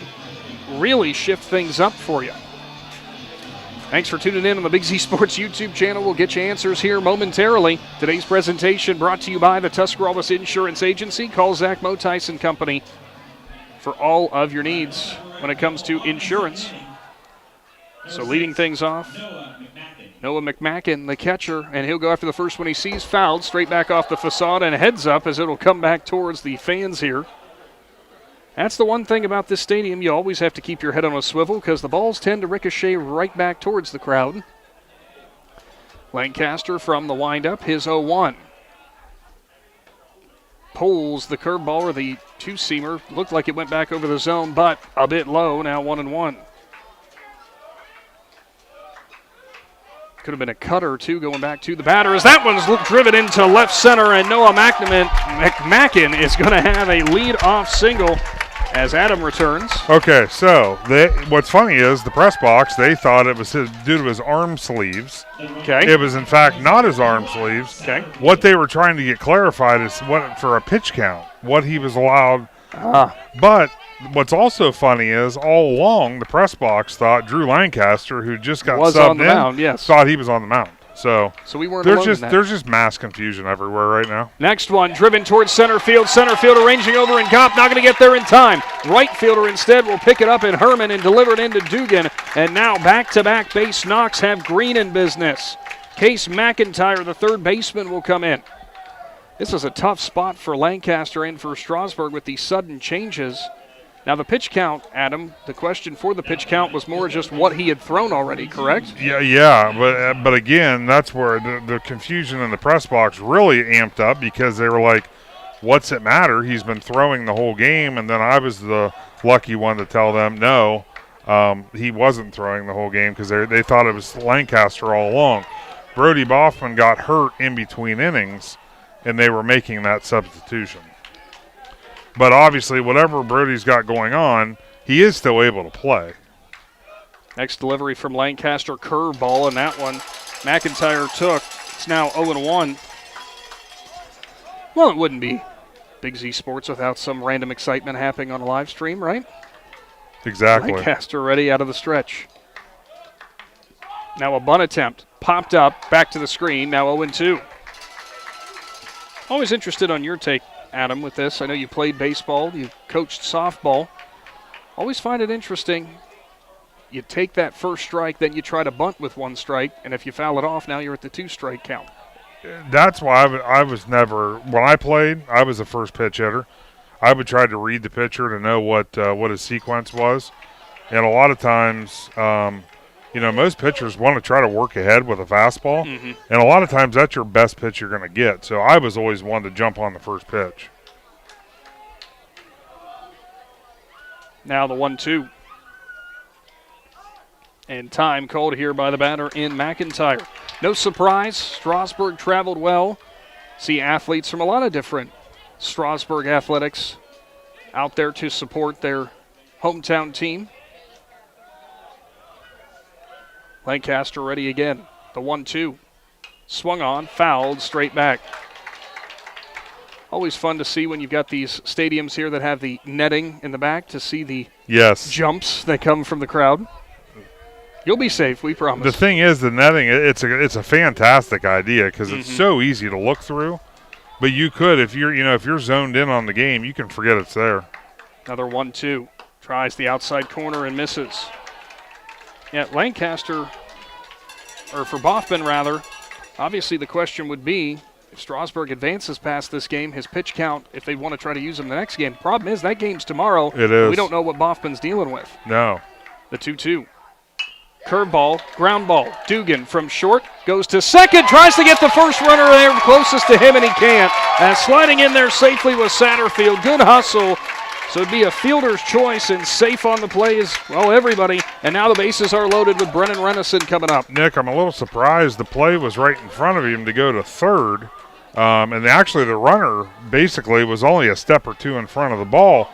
really shift things up for you. Thanks for tuning in on the Big Z Sports YouTube channel. We'll get you answers here momentarily. Today's presentation brought to you by the Tuscarawas Insurance Agency. Call Zach Motice and Company for all of your needs when it comes to insurance. So leading things off, Noah McMacken, the catcher, and he'll go after the first one he sees, fouled, straight back off the facade and heads up as it'll come back towards the fans here. That's the one thing about this stadium. You always have to keep your head on a swivel because the balls tend to ricochet right back towards the crowd. Lancaster from the windup, his 0-1. Pulls the curveball or the two-seamer. Looked like it went back over the zone, but a bit low, now 1-1. Could have been a cutter, too, going back to the batter as that one's driven into left center, and Noah McMacken is going to have a lead-off single as Adam returns. Okay, so what's funny is the press box, they thought it was due to his arm sleeves. Okay. It was, in fact, not his arm sleeves. Okay. What they were trying to get clarified is what for a pitch count, what he was allowed. But what's also funny is all along the press box thought Drew Lancaster, who just got was subbed on the in, mound, yes. thought he was on the mound. So we weren't alone in that. There's just mass confusion everywhere right now. Next one, driven towards center field. Center field arranging over and Kopp, not going to get there in time. Right fielder instead will pick it up in Herman and deliver it into Dugan. And now back-to-back base knocks have Green in business. Case McIntyre, the third baseman, will come in. This is a tough spot for Lancaster and for Strasburg with these sudden changes. Now the pitch count, Adam, the question for the pitch count was more just what he had thrown already, correct? Yeah, but again, that's where the confusion in the press box really amped up because they were like, what's it matter? He's been throwing the whole game, and then I was the lucky one to tell them, no, he wasn't throwing the whole game because they thought it was Lancaster all along. Brody Boffman got hurt in between innings, and they were making that substitution. But obviously, whatever Brody's got going on, he is still able to play. Next delivery from Lancaster, curveball, and that one McIntyre took. It's now 0-1. Well, it wouldn't be Big Z Sports without some random excitement happening on a live stream, right? Exactly. Lancaster ready out of the stretch. Now a bunt attempt. Popped up, back to the screen, now 0-2. Always interested on your take, Adam, with this. I know you played baseball, you coached softball. Always find it interesting. You take that first strike, then you try to bunt with one strike, and if you foul it off, now you're at the 2-strike count. That's why I was never, when I played, I was a first pitch hitter. I would try to read the pitcher to know what his sequence was. And a lot of times, most pitchers want to try to work ahead with a fastball. Mm-hmm. And a lot of times that's your best pitch you're going to get. So I was always one to jump on the first pitch. Now the 1-2. And time called here by the batter in McIntyre. No surprise, Strasburg traveled well. See athletes from a lot of different Strasburg athletics out there to support their hometown team. Lancaster ready again. The 1-2. Swung on, fouled, straight back. Always fun to see when you've got these stadiums here that have the netting in the back to see the jumps that come from the crowd. You'll be safe, we promise. The thing is, the netting, it's a fantastic idea because it's so easy to look through. But you could, if you're zoned in on the game, you can forget it's there. Another 1-2. Tries the outside corner and misses. Yeah, Lancaster, or for Boffman rather, obviously the question would be, if Strasburg advances past this game, his pitch count, if they want to try to use him the next game. Problem is, that game's tomorrow. It is. We don't know what Boffman's dealing with. No. The 2-2. Curveball, ground ball. Dugan from short, goes to second, tries to get the first runner there closest to him, and he can't. And sliding in there safely was Satterfield. Good hustle. So it'd be a fielder's choice, and safe on the play is, well, everybody. And now the bases are loaded with Brennan Renison coming up. Nick, I'm a little surprised the play was right in front of him to go to third. And actually the runner basically was only a step or two in front of the ball.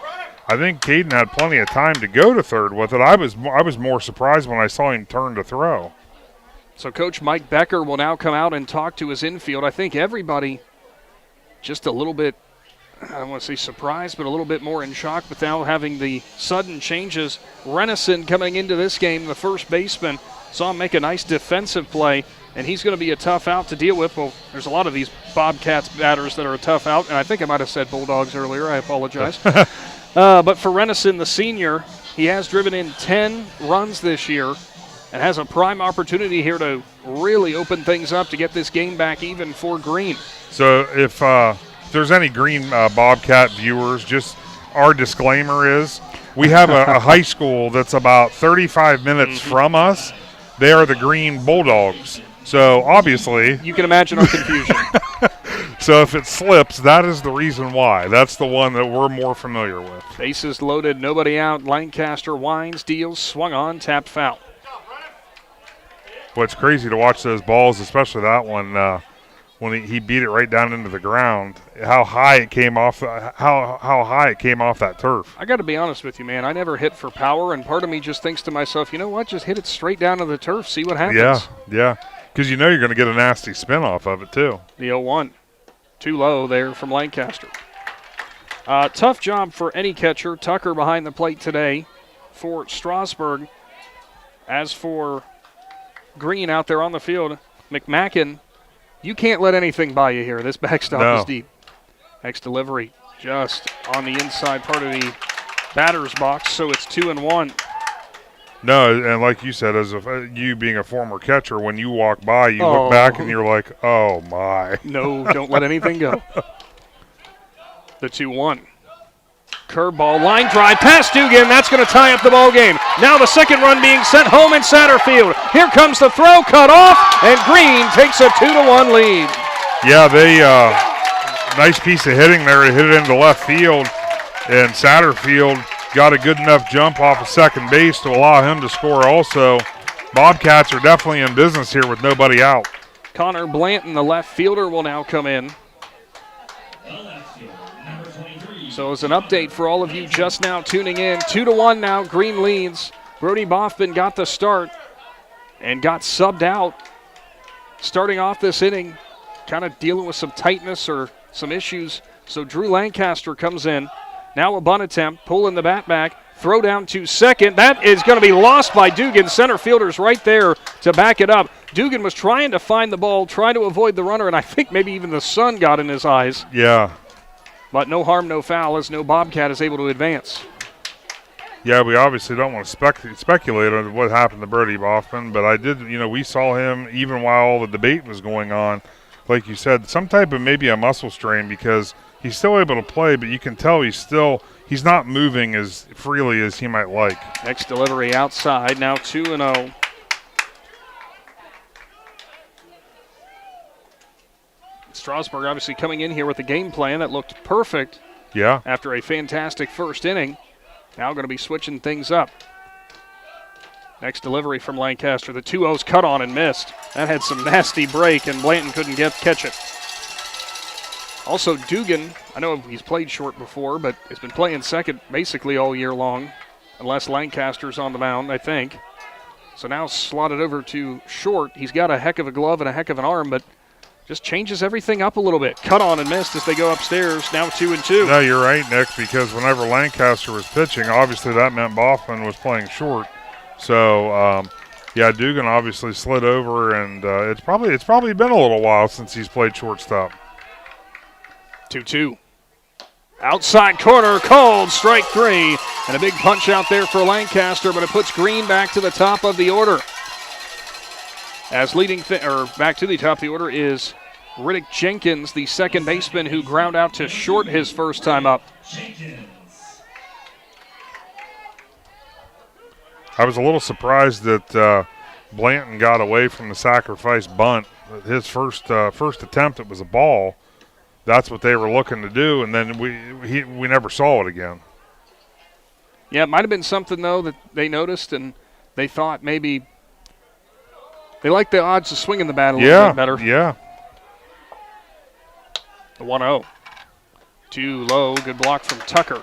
I think Caden had plenty of time to go to third with it. I was more surprised when I saw him turn to throw. So Coach Mike Becker will now come out and talk to his infield. I think everybody just a little bit, I don't want to say surprised, but a little bit more in shock with now having the sudden changes. Renison coming into this game, the first baseman, saw him make a nice defensive play, and he's going to be a tough out to deal with. Well, there's a lot of these Bobcats batters that are a tough out, and I think I might have said Bulldogs earlier. I apologize. But for Renison, the senior, he has driven in 10 runs this year and has a prime opportunity here to really open things up to get this game back even for Green. So if there's any Green Bobcat viewers, just our disclaimer is we have a high school that's about 35 minutes from us. They are the Green Bulldogs. So obviously you can imagine our confusion. So if it slips, that is the reason why. That's the one that we're more familiar with. Bases loaded, nobody out. Lancaster winds, deals, swung on, tapped foul. Well, it's crazy to watch those balls, especially that one when he beat it right down into the ground. How high it came off. How high it came off that turf. I got to be honest with you, man. I never hit for power, and part of me just thinks to myself, you know what? Just hit it straight down to the turf. See what happens. Yeah. Because you know you're going to get a nasty spin off of it too. The 0-1. Too low there from Lancaster. Tough job for any catcher. Tucker behind the plate today for Strasburg. As for Green out there on the field, McMacken, you can't let anything by you here. This backstop is deep. Next delivery just on the inside part of the batter's box, so it's 2-1. No, and like you said, as you being a former catcher, when you walk by, you look back and you're like, oh, my. No, don't let anything go. The 2-1. Curveball, line drive, past Dugan. That's going to tie up the ball game. Now the second run being sent home in Satterfield. Here comes the throw, cut off, and Green takes a 2-1 lead. Yeah, they nice piece of hitting there to hit it into left field, and Satterfield got a good enough jump off of second base to allow him to score also. Bobcats are definitely in business here with nobody out. Connor Blanton, the left fielder, will now come in. So as an update for all of you just now tuning in, 2-1 now, Green leads. Brody Boffman got the start and got subbed out. Starting off this inning, kind of dealing with some tightness or some issues. So Drew Lancaster comes in. Now a bunt attempt, pulling the bat back, throw down to second. That is going to be lost by Dugan. Center fielder's right there to back it up. Dugan was trying to find the ball, trying to avoid the runner, and I think maybe even the sun got in his eyes. Yeah. But no harm, no foul, as no Bobcat is able to advance. Yeah, we obviously don't want to speculate on what happened to Brody Boffman, but I did, we saw him even while all the debate was going on. Like you said, some type of maybe a muscle strain, because he's still able to play, but you can tell he's not moving as freely as he might like. Next delivery outside, now 2-0. Strasburg obviously coming in here with a game plan that looked perfect. Yeah. After a fantastic first inning. Now going to be switching things up. Next delivery from Lancaster. The 2-0's cut on and missed. That had some nasty break, and Blanton couldn't catch it. Also, Dugan, I know he's played short before, but has been playing second basically all year long, unless Lancaster's on the mound, I think. So now slotted over to short. He's got a heck of a glove and a heck of an arm, but just changes everything up a little bit. Cut on and missed as they go upstairs. Now 2-2. No, you're right, Nick, because whenever Lancaster was pitching, obviously that meant Boffman was playing short. So, Dugan obviously slid over, and it's probably been a little while since he's played shortstop. 2-2. Outside corner, called, strike three. And a big punch out there for Lancaster, but it puts Green back to the top of the order. As back to the top of the order is Riddick Jenkins, the second baseman who ground out to short his first time up. I was a little surprised that Blanton got away from the sacrifice bunt. His first attempt, it was a ball. That's what they were looking to do, and then we never saw it again. Yeah, it might have been something, though, that they noticed, and they thought maybe they liked the odds of swinging the bat a little bit better. Yeah. The 1-0. Too low. Good block from Tucker.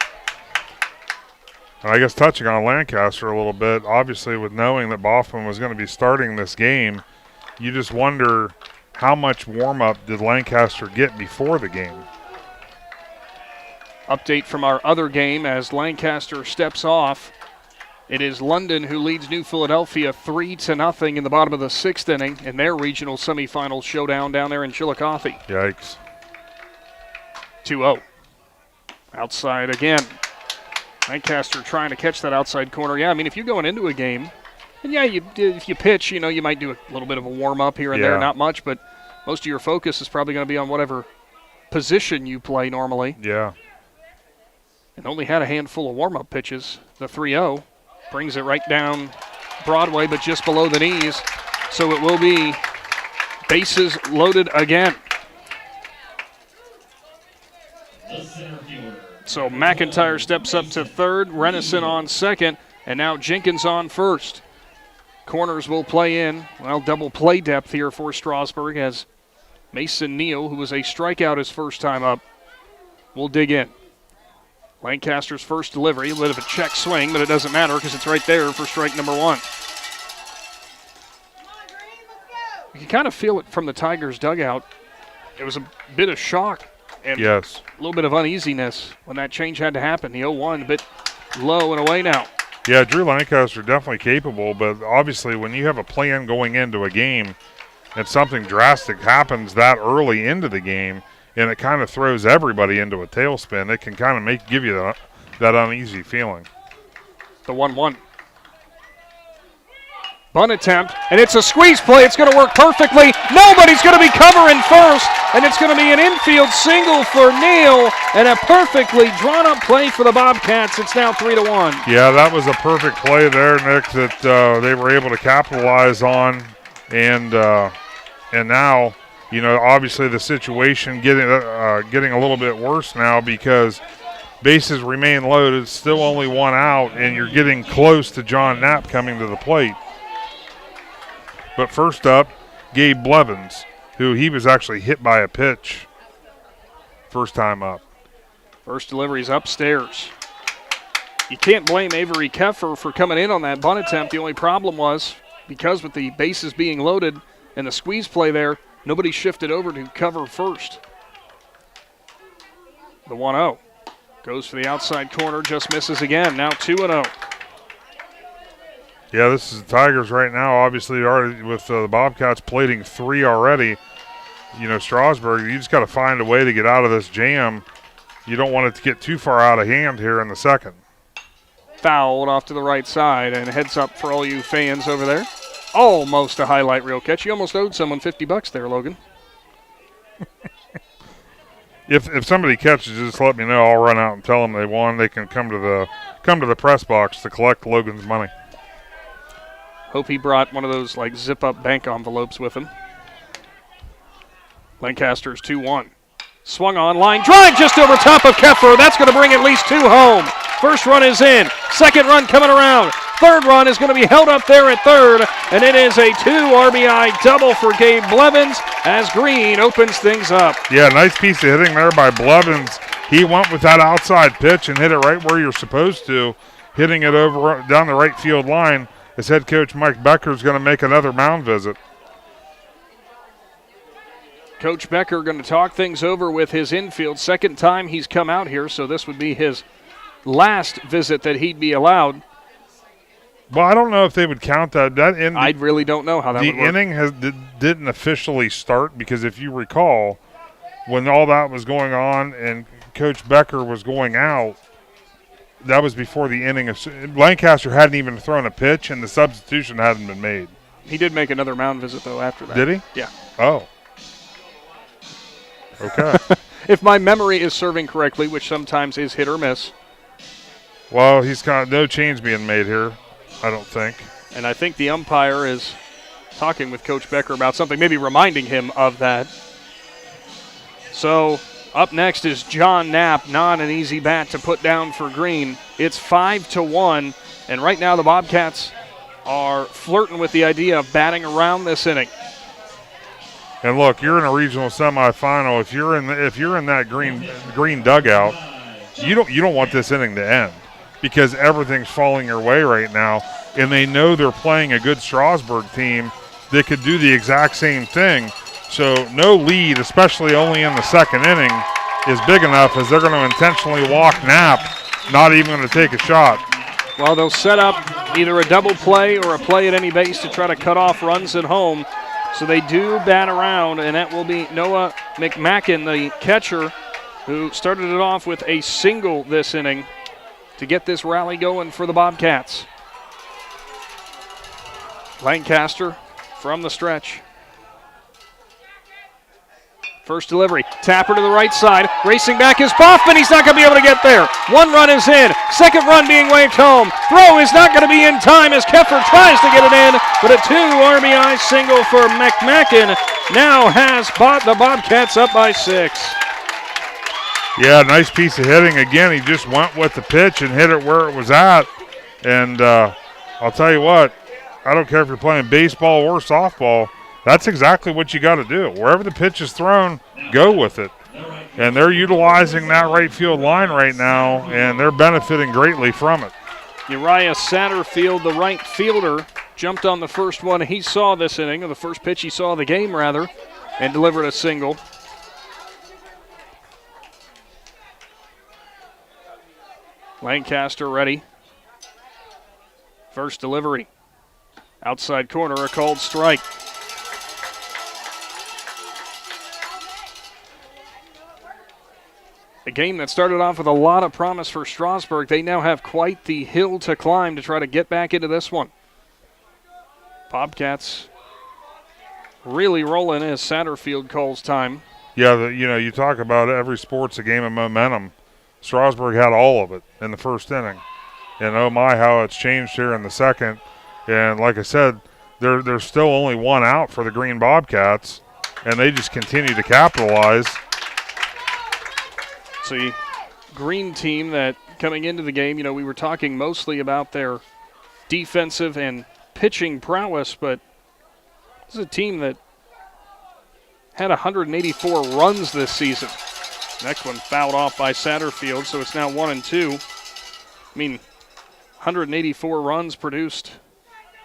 And I guess touching on Lancaster a little bit, obviously with knowing that Boffman was going to be starting this game, you just wonder how much warm-up did Lancaster get before the game. Update from our other game as Lancaster steps off. It is London who leads New Philadelphia 3-0 in the bottom of the sixth inning in their regional semifinals showdown down there in Chillicothe. Yikes. 2-0. Outside again. Lancaster trying to catch that outside corner. Yeah, I mean, if you're going into a game, and if you pitch, you might do a little bit of a warm-up here and there, not much, but most of your focus is probably going to be on whatever position you play normally. Yeah. And only had a handful of warm-up pitches. The 3-0 brings it right down Broadway, but just below the knees. So it will be bases loaded again. So McIntyre steps up to third, Renison on second, and now Jenkins on first. Corners will play in. Well, double play depth here for Strasburg as Mason Neal, who was a strikeout his first time up, will dig in. Lancaster's first delivery, a bit of a check swing, but it doesn't matter because it's right there for strike number one. You can kind of feel it from the Tigers' dugout. It was a bit of shock and a little bit of uneasiness when that change had to happen. The 0-1 a bit low and away now. Yeah, Drew Lancaster definitely capable, but obviously when you have a plan going into a game and something drastic happens that early into the game and it kind of throws everybody into a tailspin, it can kind of give you that uneasy feeling. The 1-1. Bunt attempt, and it's a squeeze play. It's going to work perfectly. Nobody's going to be covering first, and it's going to be an infield single for Neal, and a perfectly drawn-up play for the Bobcats. It's now 3-1. Yeah, that was a perfect play there, Nick, that they were able to capitalize on, and now, you know, obviously the situation getting a little bit worse now because bases remain loaded, still only one out, and you're getting close to John Knapp coming to the plate. But first up, Gabe Blevins, who he was actually hit by a pitch first time up. First delivery's upstairs. You can't blame Avery Keffer for coming in on that bunt attempt. The only problem was, because with the bases being loaded and the squeeze play there, nobody shifted over to cover first. The 1-0 goes for the outside corner, just misses again. Now 2-0. Yeah, this is the Tigers right now. Obviously, already with the Bobcats plating 3 already. You know, Strasburg, you just got to find a way to get out of this jam. You don't want it to get too far out of hand here in the second. Fouled off to the right side, and heads up for all you fans over there. Almost a highlight reel catch. You almost owed someone $50 there, Logan. If somebody catches, just let me know. I'll run out and tell them they won. They can come to the press box to collect Logan's money. Hope he brought one of those like zip-up bank envelopes with him. Lancaster's 2-1. Swung on, line drive just over top of Keffer. That's going to bring at least 2 home. First run is in. Second run coming around. Third run is going to be held up there at third, and it is a 2 RBI double for Gabe Blevins as Green opens things up. Yeah, nice piece of hitting there by Blevins. He went with that outside pitch and hit it right where you're supposed to, hitting it over down the right field line. As head coach Mike Becker is going to make another mound visit. Coach Becker going to talk things over with his infield. Second time he's come out here, so this would be his last visit that he'd be allowed. Well, I don't know if they would count that. I really don't know how that would work. The inning didn't officially start because if you recall, when all that was going on and Coach Becker was going out, that was before the inning. Lancaster hadn't even thrown a pitch, and the substitution hadn't been made. He did make another mound visit, though, after that. Did he? Yeah. Oh. Okay. If my memory is serving correctly, which sometimes is hit or miss. Well, he's got no change being made here, I don't think. And I think the umpire is talking with Coach Becker about something, maybe reminding him of that. So up next is John Knapp, not an easy bat to put down for Green. It's 5-1, and right now the Bobcats are flirting with the idea of batting around this inning. And look, you're in a regional semifinal. If you're in that green dugout, you don't want this inning to end because everything's falling your way right now, and they know they're playing a good Strasburg team that could do the exact same thing. So no lead, especially only in the second inning, is big enough as they're going to intentionally walk Knapp, not even going to take a shot. Well, they'll set up either a double play or a play at any base to try to cut off runs at home. So they do bat around, and that will be Noah McMacken, the catcher, who started it off with a single this inning to get this rally going for the Bobcats. Lancaster from the stretch. First delivery, tapper to the right side. Racing back is Boffman. He's not going to be able to get there. One run is in. Second run being waved home. Throw is not going to be in time as Keffer tries to get it in, but a 2 RBI single for McMacken now has the Bobcats up by 6. Yeah, nice piece of hitting. Again, he just went with the pitch and hit it where it was at. And I'll tell you what, I don't care if you're playing baseball or softball, that's exactly what you got to do. Wherever the pitch is thrown, go with it. And they're utilizing that right field line right now, and they're benefiting greatly from it. Uriah Satterfield, the right fielder, jumped on the first one he saw this inning, or the first pitch he saw of the game, rather, and delivered a single. Lancaster ready. First delivery. Outside corner, a called strike. A game that started off with a lot of promise for Strasburg. They now have quite the hill to climb to try to get back into this one. Bobcats really rolling as Satterfield calls time. Yeah, you talk about every sport's a game of momentum. Strasburg had all of it in the first inning. And oh my, how it's changed here in the second. And like I said, there's still only one out for the Green Bobcats, and they just continue to capitalize. It's a Green team that coming into the game, we were talking mostly about their defensive and pitching prowess, but this is a team that had 184 runs this season. Next one fouled off by Satterfield, so it's now 1-2. 184 runs produced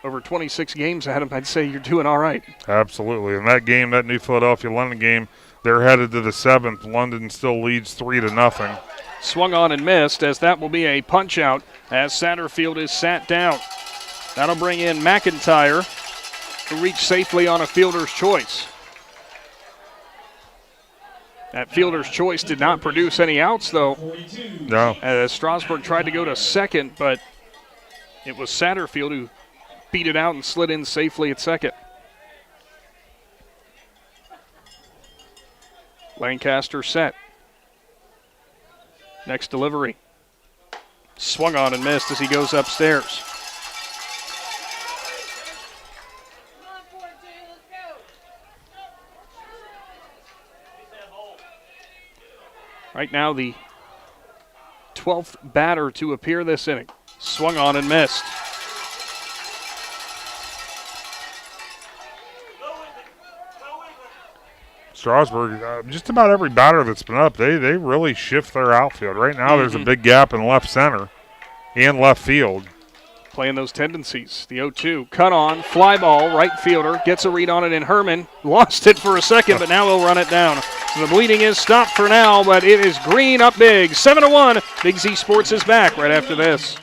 over 26 games at him. I'd say you're doing all right. Absolutely. In that game, that New Philadelphia-London game, they're headed to the 7th. London still leads 3-0. Swung on and missed, as that will be a punch-out as Satterfield is sat down. That'll bring in McIntyre, who reached safely on a fielder's choice. That fielder's choice did not produce any outs, though. No. As Strasburg tried to go to second, but it was Satterfield who beat it out and slid in safely at second. Lancaster set. Next delivery. Swung on and missed as he goes upstairs. Right now, the 12th batter to appear this inning. Swung on and missed. Strasburg, just about every batter that's been up, they really shift their outfield. Right now, there's a big gap in left center and left field. Playing those tendencies. The 0-2, cut on, fly ball, right fielder, gets a read on it, and Herman lost it for a second, but now he'll run it down. So the bleeding is stopped for now, but it is Green up big, 7-1. Big Z Sports is back right after this.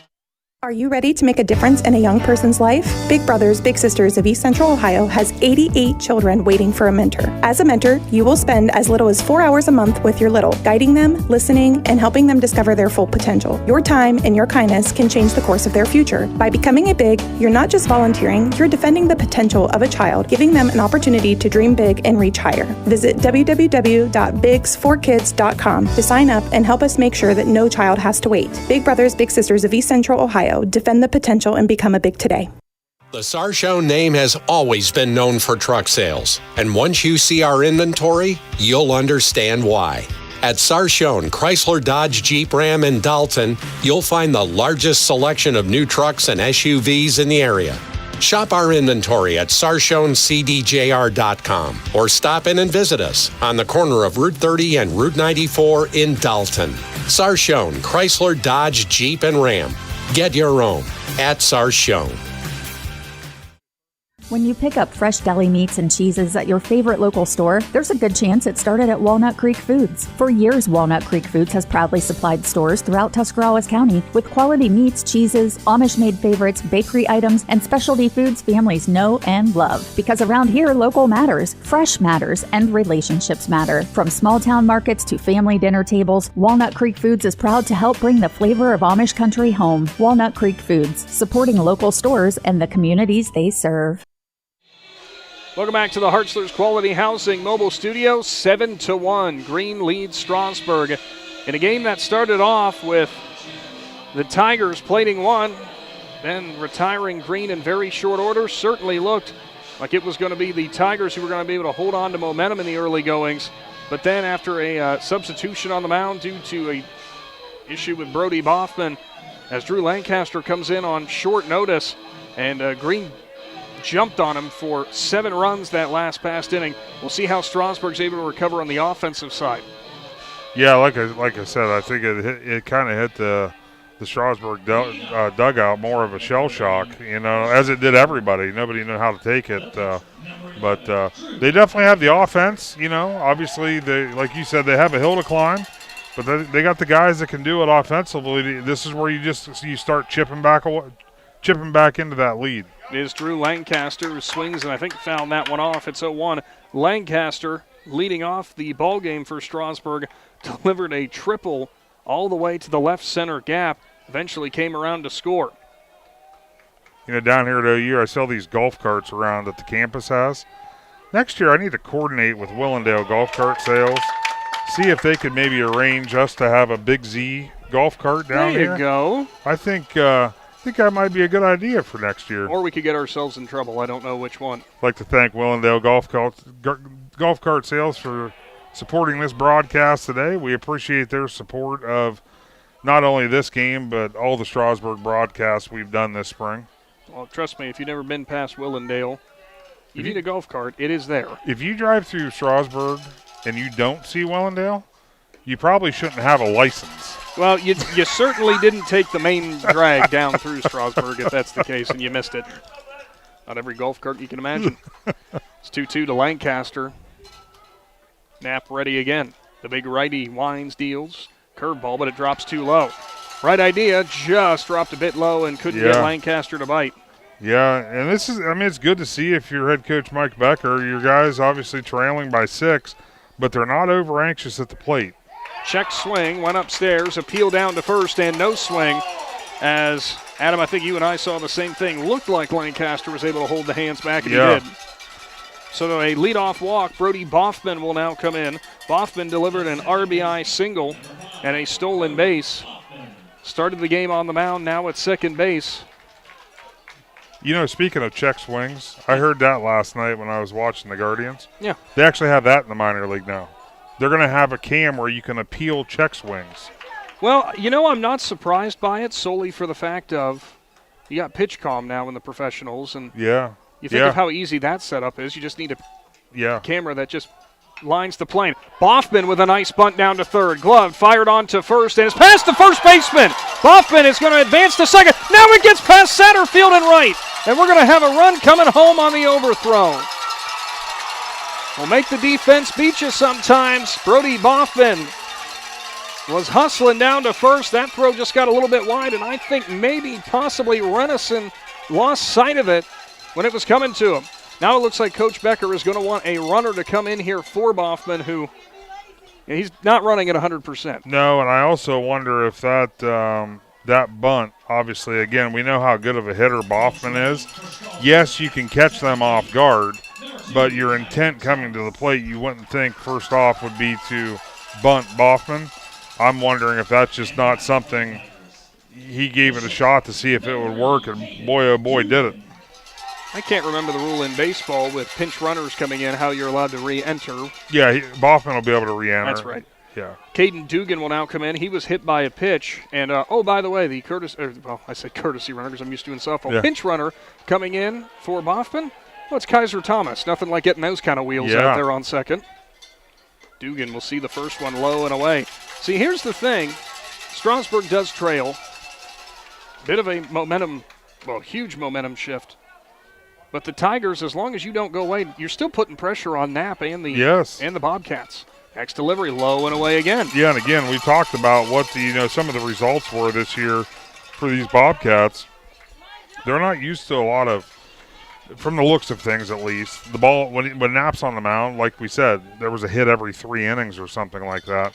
Are you ready to make a difference in a young person's life? Big Brothers Big Sisters of East Central Ohio has 88 children waiting for a mentor. As a mentor, you will spend as little as 4 hours a month with your little, guiding them, listening, and helping them discover their full potential. Your time and your kindness can change the course of their future. By becoming a Big, you're not just volunteering, you're defending the potential of a child, giving them an opportunity to dream big and reach higher. Visit www.bigs4kids.com to sign up and help us make sure that no child has to wait. Big Brothers Big Sisters of East Central Ohio. Defend the potential and become a Big today. The Sarchone name has always been known for truck sales, and once you see our inventory, you'll understand why. At Sarchone Chrysler Dodge Jeep Ram in Dalton, you'll find the largest selection of new trucks and SUVs in the area. Shop our inventory at sarshonecdjr.com or stop in and visit us on the corner of Route 30 and Route 94 in Dalton. Sarchone Chrysler Dodge Jeep and Ram. Get your own at Sarchone. When you pick up fresh deli meats and cheeses at your favorite local store, there's a good chance it started at Walnut Creek Foods. For years, Walnut Creek Foods has proudly supplied stores throughout Tuscarawas County with quality meats, cheeses, Amish-made favorites, bakery items, and specialty foods families know and love. Because around here, local matters, fresh matters, and relationships matter. From small-town markets to family dinner tables, Walnut Creek Foods is proud to help bring the flavor of Amish country home. Walnut Creek Foods, supporting local stores and the communities they serve. Welcome back to the Hartzler's Quality Housing Mobile Studio. 7-1. Green leads Strasburg in a game that started off with the Tigers plating one, then retiring Green in very short order. Certainly looked like it was going to be the Tigers who were going to be able to hold on to momentum in the early goings. But then after a substitution on the mound due to a issue with Brody Boffman, as Drew Lancaster comes in on short notice, and Green jumped on him for 7 runs that last past inning. We'll see how Strasburg's able to recover on the offensive side. Yeah, like I said, I think it kind of hit the Strasburg dugout more of a shell shock, as it did everybody. Nobody knew how to take it, but they definitely have the offense. Obviously, like you said, they have a hill to climb, but they got the guys that can do it offensively. This is where you start chipping back into that lead. It is Drew Lancaster who swings and I think fouled that one off. It's 0-1. Lancaster leading off the ball game for Strasburg, delivered a triple all the way to the left center gap, eventually came around to score. Down here at OU, I sell these golf carts around that the campus has. Next year, I need to coordinate with Willendale Golf Cart Sales, see if they could maybe arrange us to have a Big Z golf cart down here. There you go. I think that might be a good idea for next year. Or we could get ourselves in trouble. I don't know which one. I'd like to thank Willendale Golf Cart Sales for supporting this broadcast today. We appreciate their support of not only this game, but all the Strasburg broadcasts we've done this spring. Well, trust me, if you've never been past Willendale, you need a golf cart. It is there. If you drive through Strasburg and you don't see Willendale, you probably shouldn't have a license. Well, you certainly didn't take the main drag down through Strasburg if that's the case, and you missed it. Not every golf cart you can imagine. It's 2-2 to Lancaster. Knapp ready again. The big righty winds, deals. Curveball, but it drops too low. Right idea, just dropped a bit low and couldn't get Lancaster to bite. Yeah, and it's good to see if you're head coach Mike Becker, your guys obviously trailing by 6, but they're not over anxious at the plate. Check swing, went upstairs, appeal down to first, and no swing. As, Adam, I think you and I saw the same thing. Looked like Lancaster was able to hold the hands back, and he did. So a leadoff walk, Brody Boffman will now come in. Boffman delivered an RBI single and a stolen base. Started the game on the mound, now at second base. Speaking of check swings, I heard that last night when I was watching the Guardians. Yeah. They actually have that in the minor league now. They're going to have a cam where you can appeal check swings. Well, I'm not surprised by it solely for the fact of you got pitch calm now in the professionals. And you think of how easy that setup is. You just need a camera that just lines the plane. Boffman with a nice bunt down to third. Glove fired on to first, and it's past the first baseman. Boffman is going to advance to second. Now it gets past center field and right. And we're going to have a run coming home on the overthrow. Will make the defense beat you sometimes. Brody Boffman was hustling down to first. That throw just got a little bit wide, and I think maybe possibly Renison lost sight of it when it was coming to him. Now it looks like Coach Becker is going to want a runner to come in here for Boffman, who he's not running at 100%. No, and I also wonder if that bunt, obviously, again, we know how good of a hitter Boffman is. Yes, you can catch them off guard, but your intent coming to the plate, you wouldn't think first off would be to bunt Boffman. I'm wondering if that's just not something he gave it a shot to see if it would work, and boy, oh boy, did it. I can't remember the rule in baseball with pinch runners coming in, how you're allowed to re-enter. Yeah, Boffman will be able to re-enter. That's right. Yeah. Caden Dugan will now come in. He was hit by a pitch. And, by the way, the I said courtesy runner because I'm used to in softball. Yeah. Pinch runner coming in for Boffman. Well, it's Kaiser Thomas. Nothing like getting those kind of wheels out there on second. Dugan will see the first one low and away. See, here's the thing. Strasburg does trail. Bit of a huge momentum shift. But the Tigers, as long as you don't go away, you're still putting pressure on Knapp and the Bobcats. Next delivery, low and away again. Yeah, and again, we've talked about what some of the results were this year for these Bobcats. They're not used to a lot of, from the looks of things at least, the ball, when Knapp's on the mound, like we said, there was a hit every 3 innings or something like that.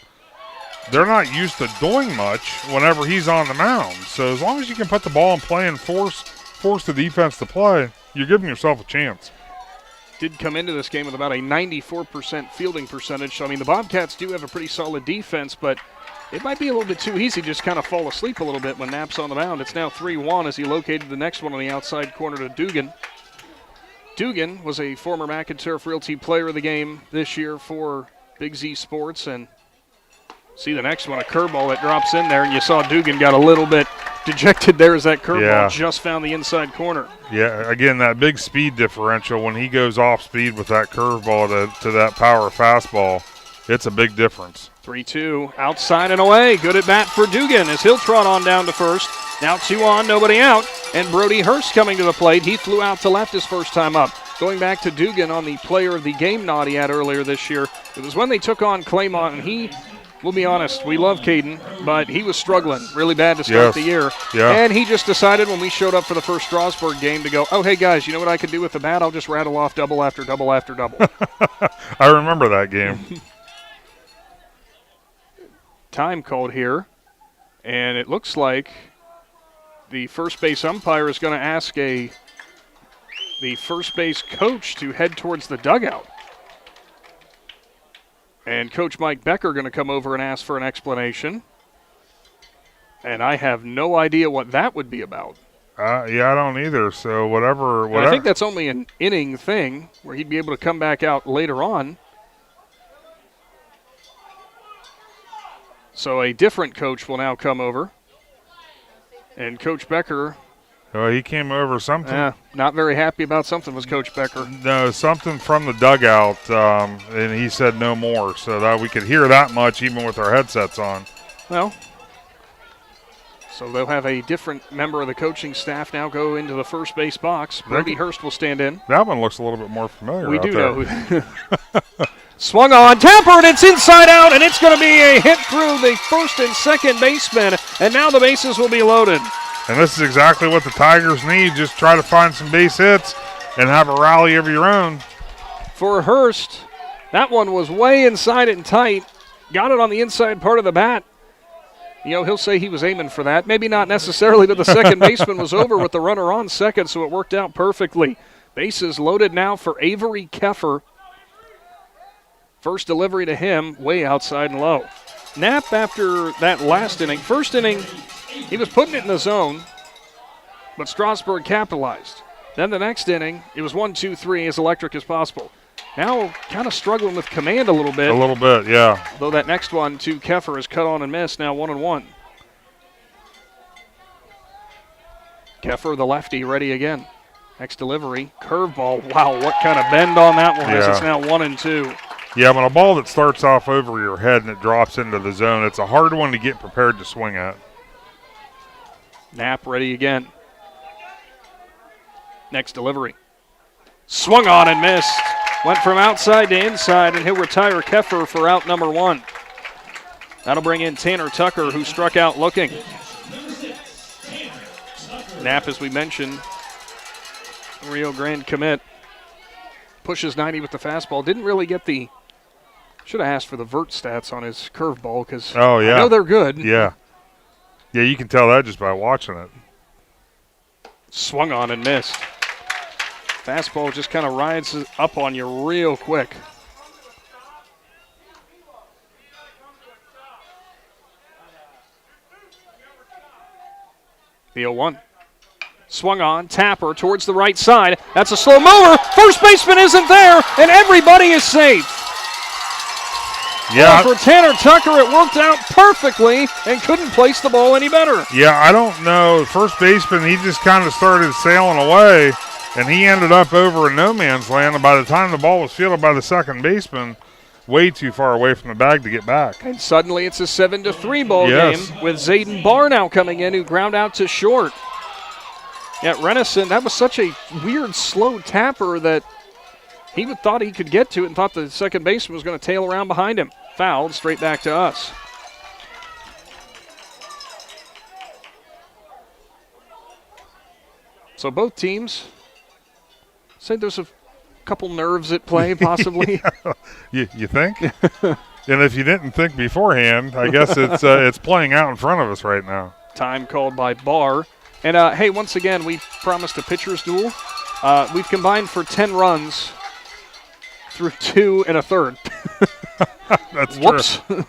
They're not used to doing much whenever he's on the mound. So as long as you can put the ball in play and force the defense to play, you're giving yourself a chance. Did come into this game with about a 94% fielding percentage. So, the Bobcats do have a pretty solid defense, but it might be a little bit too easy to just kind of fall asleep a little bit when Knapp's on the mound. It's now 3-1 as he located the next one on the outside corner to Dugan. Dugan was a former McIntyre Realty Player of the Game this year for Big Z Sports. And see the next one, a curveball that drops in there, and you saw Dugan got a little bit dejected there as that curveball Yeah. just found the inside corner. Yeah, again, that big speed differential, when he goes off speed with that curveball to that power fastball, it's a big difference. 3-2, outside and away. Good at bat for Dugan as he'll trot on down to first. Now 2 on, nobody out. And Brody Hurst coming to the plate. He flew out to left his first time up. Going back to Dugan on the player of the game nod he had earlier this year. It was when they took on Claymont, and he, we'll be honest, we love Caden, but he was struggling really bad to start the year. Yeah. And he just decided when we showed up for the first Strasburg game to go, oh, hey, guys, you know what I can do with the bat? I'll just rattle off double after double after double. I remember that game. Time called here, and it looks like the first base umpire is going to ask the first base coach to head towards the dugout. And Coach Mike Becker going to come over and ask for an explanation. And I have no idea what that would be about. Yeah, I don't either. So whatever. I think that's only an inning thing where he'd be able to come back out later on. So a different coach will now come over. And Coach Becker. Oh, he came over something. Not very happy about something was Coach Becker. No, something from the dugout, and he said no more. So that we could hear that much even with our headsets on. Well, so they'll have a different member of the coaching staff now go into the first base box. Brody Hurst will stand in. That one looks a little bit more familiar. We out do there. know. Swung on, Tapper, and it's inside out, and it's going to be a hit through the first and second baseman, and now the bases will be loaded. And this is exactly what the Tigers need. Just try to find some base hits and have a rally of your own. For Hurst, that one was way inside and tight. Got it on the inside part of the bat. You know, he'll say he was aiming for that. Maybe not necessarily, but the second baseman was over with the runner on second, so it worked out perfectly. Bases loaded now for Avery Keffer. First delivery to him, way outside and low. Knapp after that last inning. First inning, he was putting it in the zone, but Strasburg capitalized. Then the next inning, it was 1-2-3, as electric as possible. Now kind of struggling with command a little bit. A little bit, yeah. Though that next one to Keffer is cut on and missed, now 1-1. Keffer, the lefty, ready again. Next delivery, curveball. Wow, what kind of bend on that one as it's now 1-2. Yeah, when a ball that starts off over your head and it drops into the zone, it's a hard one to get prepared to swing at. Knapp ready again. Next delivery. Swung on and missed. Went from outside to inside, and he'll retire Keffer for out number 1. That'll bring in Tanner Tucker, who struck out looking. Knapp, as we mentioned, Rio Grande commit. Pushes 90 with the fastball. Didn't really get the... Should have asked for the vert stats on his curveball because I know they're good. Yeah. Yeah, you can tell that just by watching it. Swung on and missed. Fastball just kind of rides up on you real quick. The 0-1. Swung on, Tapper towards the right side. That's a slow mower. First baseman isn't there, and everybody is safe. Yeah. For Tanner Tucker, it worked out perfectly and couldn't place the ball any better. Yeah, I don't know. First baseman, he just kind of started sailing away, and he ended up over in no man's land. And by the time the ball was fielded by the second baseman, way too far away from the bag to get back. And suddenly it's a 7-3 ball game with Zayden Barr now coming in, who ground out to short. Yeah, Renison, that was such a weird, slow tapper that he thought he could get to it and thought the second baseman was going to tail around behind him. Fouled, straight back to us. So both teams say there's a couple nerves at play, possibly. You think? And if you didn't think beforehand, I guess it's playing out in front of us right now. Time called by Barr. And, hey, once again, we promised a pitcher's duel. We've combined for 10 runs through 2 1/3. That's Whoops. true.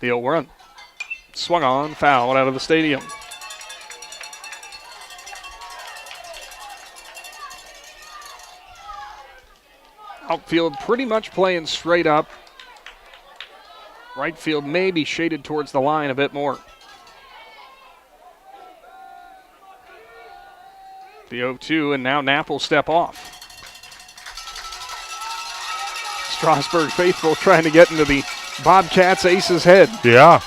The 0-1. Swung on, foul out of the stadium. Outfield pretty much playing straight up. Right field maybe shaded towards the line a bit more. The 0-2, and now Knapp will step off. Strasburg faithful trying to get into the Bobcats ace's head. Yeah.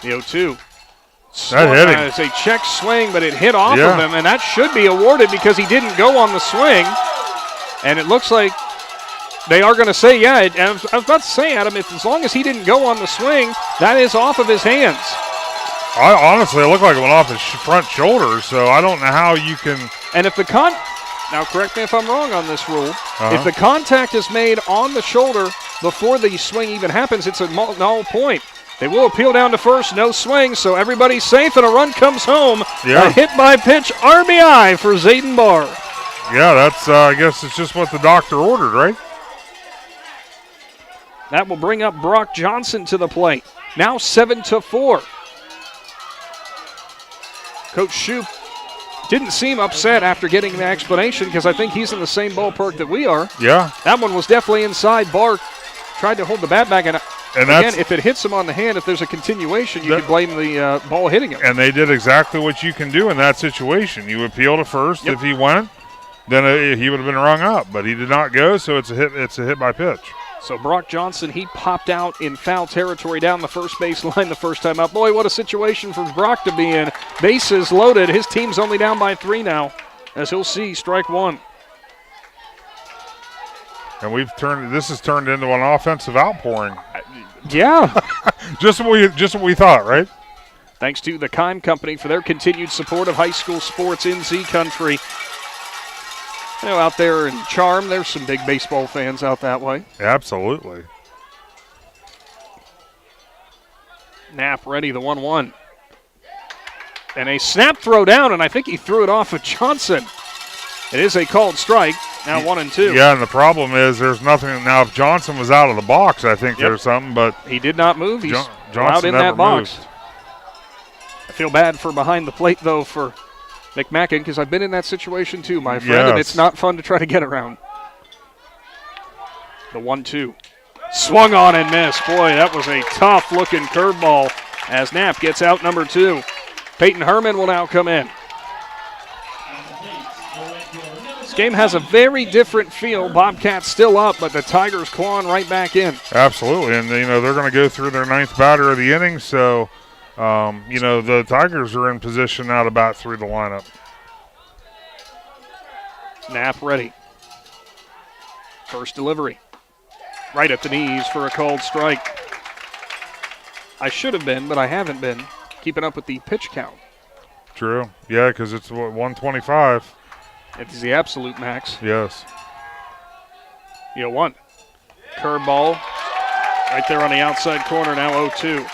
The 0-2. That hit him. It's a check swing, but it hit off of him, and that should be awarded because he didn't go on the swing. And it looks like they are going to say, I was about to say, Adam, as long as he didn't go on the swing, that is off of his hands. Honestly, it looked like it went off his front shoulder, so I don't know how you can. And if the now correct me if I'm wrong on this rule, if the contact is made on the shoulder before the swing even happens, it's a null point. They will appeal down to first, no swing, so everybody's safe, and a run comes home. Yeah. A hit by pitch RBI for Zayden Barr. Yeah, that's, I guess it's just what the doctor ordered, right? That will bring up Brock Johnson to the plate. Now 7-4. Coach Shoup didn't seem upset after getting the explanation because I think he's in the same ballpark that we are. Yeah. That one was definitely inside. Barr tried to hold the bat back, and again, if it hits him on the hand, if there's a continuation, you could blame the ball hitting him. And they did exactly what you can do in that situation. You appeal to first. If he went, then he would have been rung up, but he did not go, so it's a hit. It's a hit by pitch. So Brock Johnson, he popped out in foul territory down the first base line the first time out. Boy, what a situation for Brock to be in. Bases loaded. His team's only down by 3 now, as he'll see strike 1. And this has turned into an offensive outpouring. Yeah. just what we thought, right? Thanks to the Kime Company for their continued support of high school sports in Z Country. You know, out there in Charm, there's some big baseball fans out that way. Absolutely. Knapp ready, the 1-1. And a snap throw down, and I think he threw it off of Johnson. It is a called strike, now 1-2. Yeah, and the problem is there's nothing. Now, if Johnson was out of the box, I think there's something, but he did not move. He's Johnson out in never that box. moved. I feel bad for behind the plate, though, for McMacken, because I've been in that situation too, my friend, and it's not fun to try to get around. The 1-2. Swung on and missed. Boy, that was a tough-looking curveball as Knapp gets out number 2. Peyton Herman will now come in. This game has a very different feel. Bobcats still up, but the Tigers clawing right back in. Absolutely, and they're going to go through their 9th batter of the inning, so the Tigers are in position now to bat through the lineup. Knapp ready. First delivery. Right at the knees for a called strike. I should have been, but I haven't been keeping up with the pitch count. True. Yeah, because it's 125. It's the absolute max. Yes. 1. Curveball. Right there on the outside corner, now 0-2.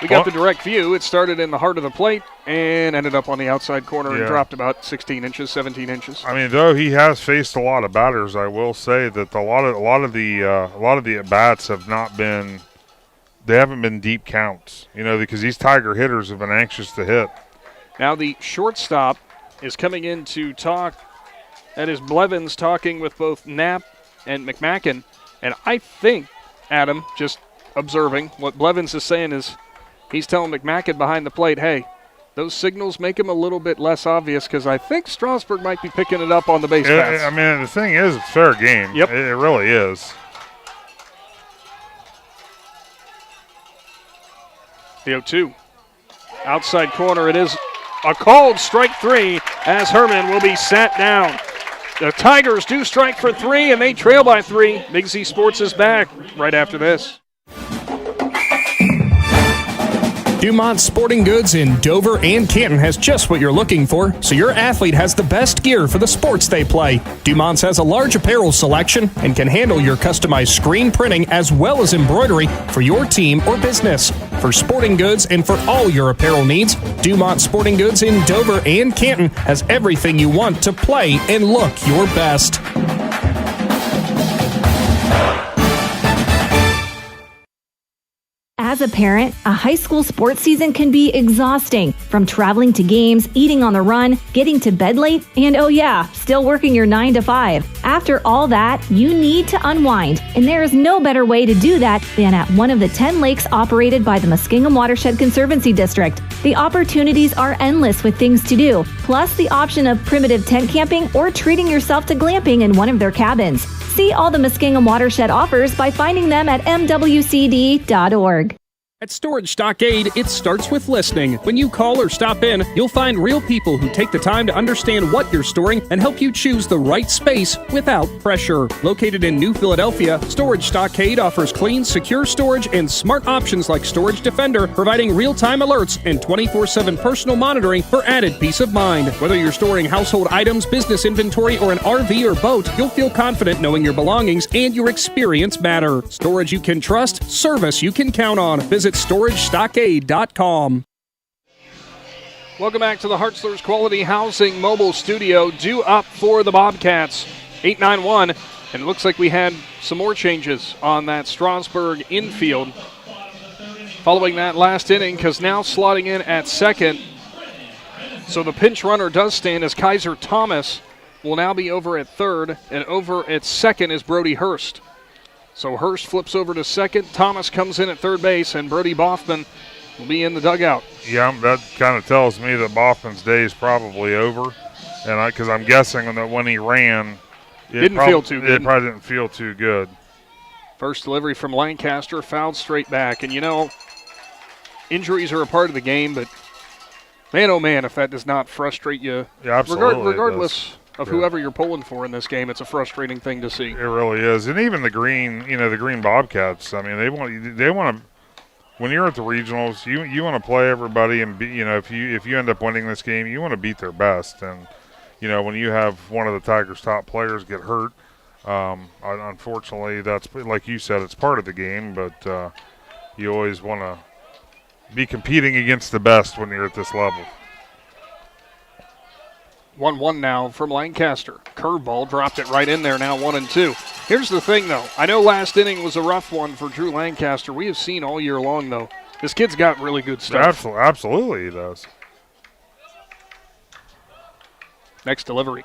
We got the direct view. It started in the heart of the plate and ended up on the outside corner and dropped about 16 inches, 17 inches. I mean, though he has faced a lot of batters, I will say that a lot of the at bats have not been. They haven't been deep counts, because these Tiger hitters have been anxious to hit. Now the shortstop is coming in to talk. That is Blevins talking with both Knapp and McMacken, and I think Adam, just observing what Blevins is saying is. He's telling McMacken behind the plate, hey, those signals make him a little bit less obvious because I think Strasburg might be picking it up on the base paths. I mean, the thing is, it's fair game. Yep. It really is. The 0-2. Outside corner, it is a called strike 3 as Herman will be sat down. The Tigers do strike for 3, and they trail by 3. Big Z Sports is back right after this. Dumont Sporting Goods in Dover and Canton has just what you're looking for, so your athlete has the best gear for the sports they play. Dumont's has a large apparel selection and can handle your customized screen printing as well as embroidery for your team or business. For sporting goods and for all your apparel needs, Dumont Sporting Goods in Dover and Canton has everything you want to play and look your best. As a parent, a high school sports season can be exhausting. From traveling to games, eating on the run, getting to bed late, and oh yeah, still working your 9 to 5. After all that, you need to unwind, and there is no better way to do that than at one of the 10 lakes operated by the Muskingum Watershed Conservancy District. The opportunities are endless with things to do, plus the option of primitive tent camping or treating yourself to glamping in one of their cabins. See all the Muskingum Watershed offers by finding them at mwcd.org. At Storage Stockade, it starts with listening. When you call or stop in, you'll find real people who take the time to understand what you're storing and help you choose the right space without pressure. Located in New Philadelphia, Storage Stockade offers clean, secure storage and smart options like Storage Defender, providing real-time alerts and 24/7 personal monitoring for added peace of mind. Whether you're storing household items, business inventory, or an RV or boat, you'll feel confident knowing your belongings and your experience matter. Storage you can trust, service you can count on. Visit StorageStockade.com. Welcome back to the Hartzler's Quality Housing Mobile Studio. Due up for the Bobcats, 8-9-1. And it looks like we had some more changes on that Strasburg infield following that last inning, because now slotting in at second. So the pinch runner does stand as Kaiser Thomas will now be over at third, and over at second is Brody Hurst. So Hurst flips over to second, Thomas comes in at third base, and Brody Boffman will be in the dugout. Yeah, that kind of tells me that Boffman's day is probably over, and because I'm guessing that when he ran, it probably didn't feel too good. First delivery from Lancaster, fouled straight back, and you know, injuries are a part of the game, but man, oh man, if that does not frustrate you, yeah, absolutely, regardless of whoever you're pulling for in this game, it's a frustrating thing to see. It really is. And even the green Bobcats, I mean, they want to, when you're at the regionals, you want to play everybody, and if you end up winning this game, you want to beat their best. And when you have one of the Tigers' top players get hurt, unfortunately, that's, like you said, it's part of the game, but you always want to be competing against the best when you're at this level. 1-1 now from Lancaster. Curveball dropped it right in there, now 1-2. Here's the thing, though. I know last inning was a rough one for Drew Lancaster. We have seen all year long, though, this kid's got really good stuff. Absolutely he does. Next delivery.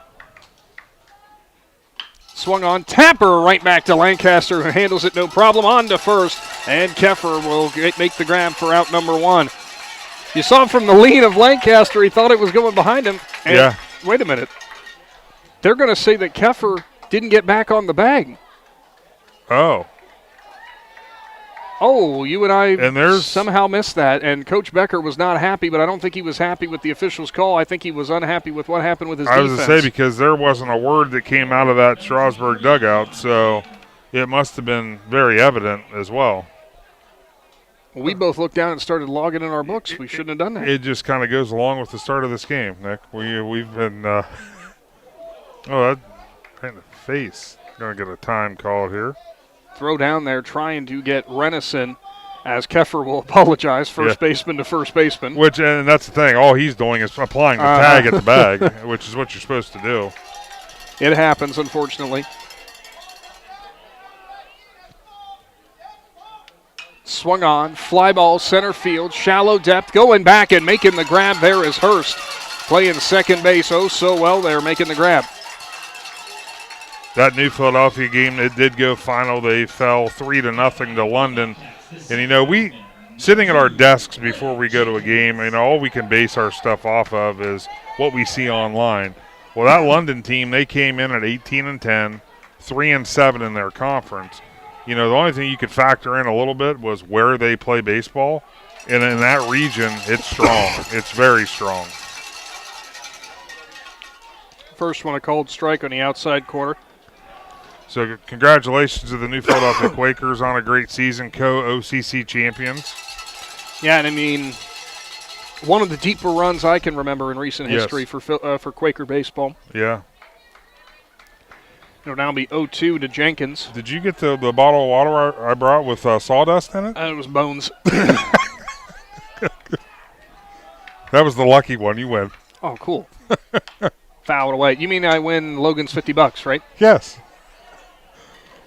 Swung on. Tapper right back to Lancaster, who handles it no problem. On to first, and Keffer will make the grab for out number one. You saw from the lean of Lancaster, he thought it was going behind him. And yeah. Wait a minute. They're going to say that Keffer didn't get back on the bag. Oh, you and I somehow missed that, and Coach Becker was not happy, but I don't think he was happy with the official's call. I think he was unhappy with what happened with his defense. I was going to say, because there wasn't a word that came out of that Strasburg dugout, so it must have been very evident as well. We both looked down and started logging in our books. We shouldn't have done that. It just kind of goes along with the start of this game, Nick. We've been that kind of face. Going to get a time call here. Throw down there, trying to get Renison, as Keffer will apologize, first baseman to first baseman. And that's the thing. All he's doing is applying the tag at the bag, which is what you're supposed to do. It happens, unfortunately. Swung on, fly ball center field, shallow depth, going back and making the grab there is Hurst. Playing second base so well there, making the grab. That New Philadelphia game, it did go final. They fell 3-0 to London. And, we sitting at our desks before we go to a game, all we can base our stuff off of is what we see online. Well, that London team, they came in at 18-10, 3-7 in their conference. The only thing you could factor in a little bit was where they play baseball. And in that region, it's strong. It's very strong. First one, a called strike on the outside corner. So congratulations to the New Philadelphia Quakers on a great season, co-OCC champions. Yeah, and one of the deeper runs I can remember in recent history for Quaker baseball. Yeah. It'll now be 0-2 to Jenkins. Did you get the bottle of water I brought with sawdust in it? It was Bones. That was the lucky one. You win. Oh, cool. Fouled away. You mean I win Logan's $50, right? Yes.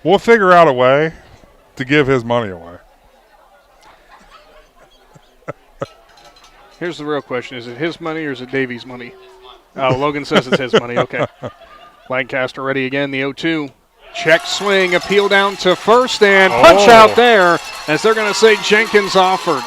We'll figure out a way to give his money away. Here's the real question. Is it his money or is it Davies' money? Oh, Logan says it's his money. Okay. Lancaster ready again, the 0-2. Check swing, appeal down to first, and punch out there as they're going to say Jenkins offered.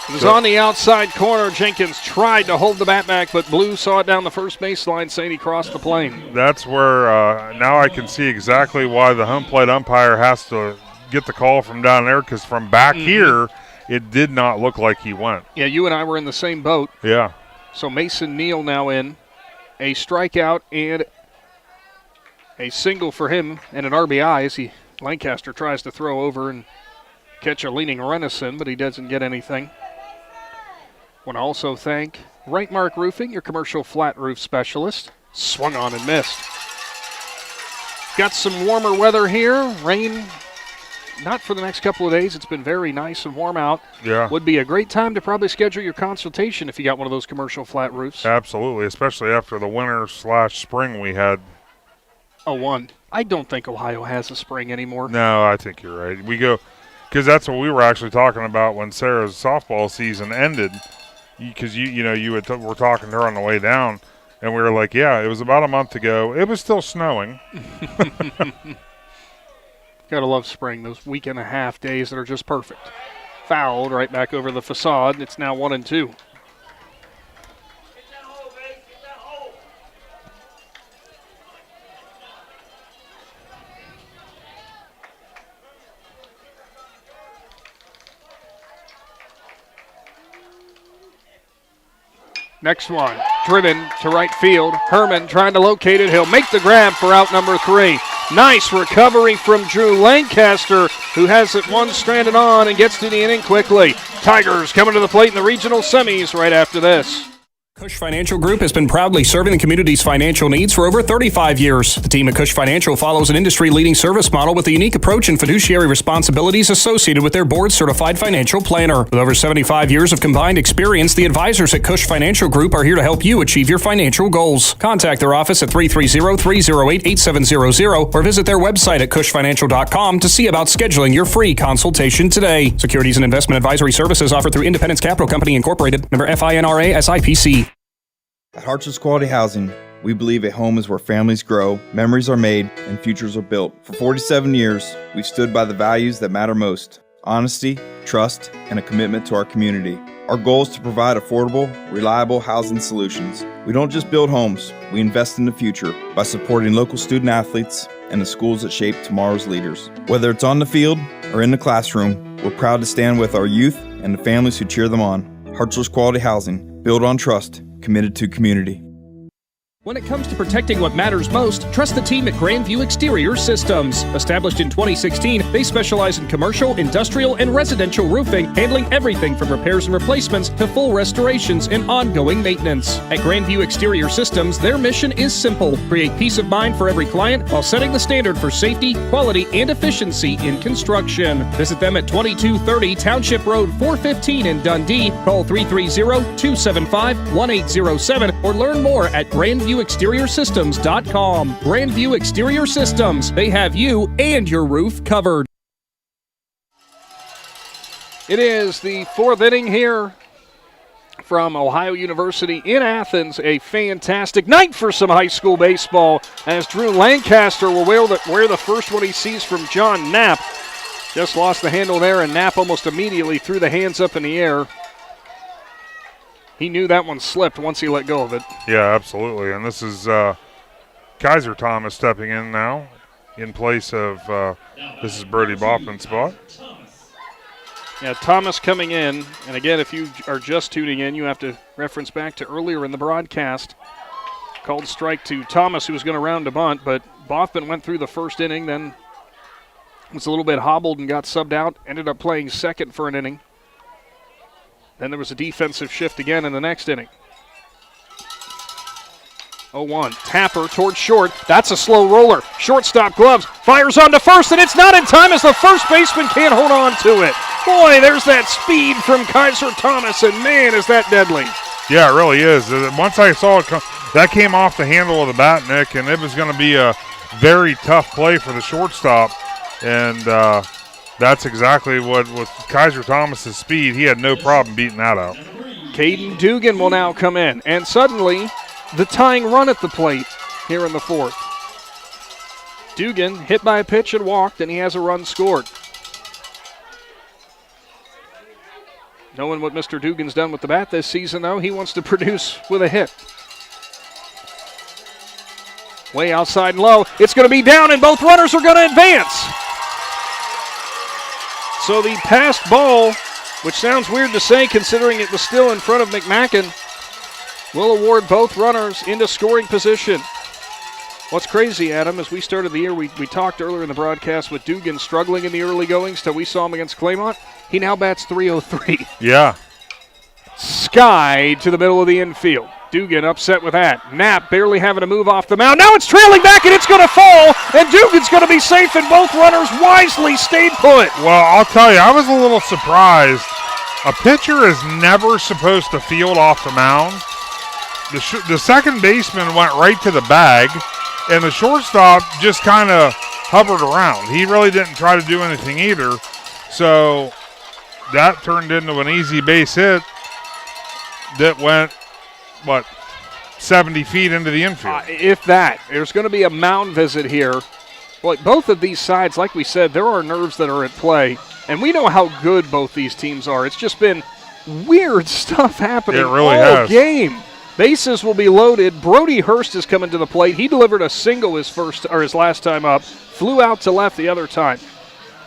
It was on the outside corner. Jenkins tried to hold the bat back, but Blue saw it down the first baseline, saying he crossed the plane. That's where now I can see exactly why the home plate umpire has to get the call from down there, because from back here, it did not look like he went. Yeah, you and I were in the same boat. Yeah. So Mason Neal now in. A strikeout and a single for him and an RBI as Lancaster tries to throw over and catch a leaning Renison, but he doesn't get anything. Want to also thank Right Mark Roofing, your commercial flat roof specialist. Swung on and missed. Got some warmer weather here. Rain not for the next couple of days. It's been very nice and warm out. Yeah. Would be a great time to probably schedule your consultation if you got one of those commercial flat roofs. Absolutely, especially after the winter/spring we had. I don't think Ohio has a spring anymore. No, I think you're right. We go, because that's what we were actually talking about when Sarah's softball season ended. Because we're talking to her on the way down, and we were like, yeah, it was about a month ago. It was still snowing. Gotta love spring, those week and a half days that are just perfect. Fouled right back over the facade. It's now 1-2. Next one, driven to right field. Herman trying to locate it. He'll make the grab for out number 3. Nice recovery from Drew Lancaster, who has it one stranded on and gets to the inning quickly. Tigers coming to the plate in the regional semis right after this. Cush Financial Group has been proudly serving the community's financial needs for over 35 years. The team at Cush Financial follows an industry-leading service model with a unique approach and fiduciary responsibilities associated with their board-certified financial planner. With over 75 years of combined experience, the advisors at Cush Financial Group are here to help you achieve your financial goals. Contact their office at 330-308-8700 or visit their website at cushfinancial.com to see about scheduling your free consultation today. Securities and investment advisory services offered through Independence Capital Company Incorporated, member FINRA SIPC. At Hartships Quality Housing, we believe a home is where families grow, memories are made, and futures are built. For 47 years, we've stood by the values that matter most: honesty, trust, and a commitment to our community. Our goal is to provide affordable, reliable housing solutions. We don't just build homes, we invest in the future by supporting local student athletes and the schools that shape tomorrow's leaders. Whether it's on the field or in the classroom, we're proud to stand with our youth and the families who cheer them on. Hartships Quality Housing, built on trust, committed to community. When it comes to protecting what matters most, trust the team at Grandview Exterior Systems. Established in 2016, they specialize in commercial, industrial, and residential roofing, handling everything from repairs and replacements to full restorations and ongoing maintenance. At Grandview Exterior Systems, their mission is simple: create peace of mind for every client while setting the standard for safety, quality, and efficiency in construction. Visit them at 2230 Township Road 415 in Dundee. Call 330-275-1807 or learn more at GrandviewExteriorSystems.com. Grandview Exterior Systems. They have you and your roof covered. It is the 4th inning here from Ohio University in Athens. A fantastic night for some high school baseball as Drew Lancaster will wear the first one he sees from John Knapp. Just lost the handle there, and Knapp almost immediately threw the hands up in the air. He knew that one slipped once he let go of it. Yeah, absolutely. And this is Kaiser Thomas stepping in now in place of, this is Brody Boffman's spot. Yeah, Thomas coming in. And again, if you are just tuning in, you have to reference back to earlier in the broadcast. Called strike to Thomas, who was going to round a bunt, but Boffman went through the first inning, then was a little bit hobbled and got subbed out. Ended up playing second for an inning. Then there was a defensive shift again in the next inning. 0-1. Tapper towards short. That's a slow roller. Shortstop gloves. Fires on to first, and it's not in time as the first baseman can't hold on to it. Boy, there's that speed from Kaiser Thomas, and man, is that deadly. Yeah, it really is. Once I saw it, that came off the handle of the bat, Nick, and it was going to be a very tough play for the shortstop. And that's exactly what, with Kaiser Thomas's speed, he had no problem beating that out. Caden Dugan will now come in, and suddenly the tying run at the plate here in the fourth. Dugan hit by a pitch and walked, and he has a run scored. Knowing what Mr. Dugan's done with the bat this season, though, he wants to produce with a hit. Way outside and low. It's going to be down, and both runners are going to advance. So the passed ball, which sounds weird to say considering it was still in front of McMacken, will award both runners into scoring position. What's crazy, Adam, as we started the year, we talked earlier in the broadcast with Dugan struggling in the early goings till we saw him against Claymont. He now bats .303. Yeah. Sky to the middle of the infield. Dugan upset with that. Knapp barely having to move off the mound. Now it's trailing back and it's going to fall, and Dugan's going to be safe, and both runners wisely stayed put. Well, I'll tell you, I was a little surprised. A pitcher is never supposed to field off the mound. The second baseman went right to the bag, and the shortstop just kind of hovered around. He really didn't try to do anything either. So that turned into an easy base hit that went, 70 feet into the infield. If that. There's going to be a mound visit here. Well, both of these sides, like we said, there are nerves that are at play, and we know how good both these teams are. It's just been weird stuff happening all game. Bases will be loaded. Brody Hurst is coming to the plate. He delivered a single his last time up. Flew out to left the other time.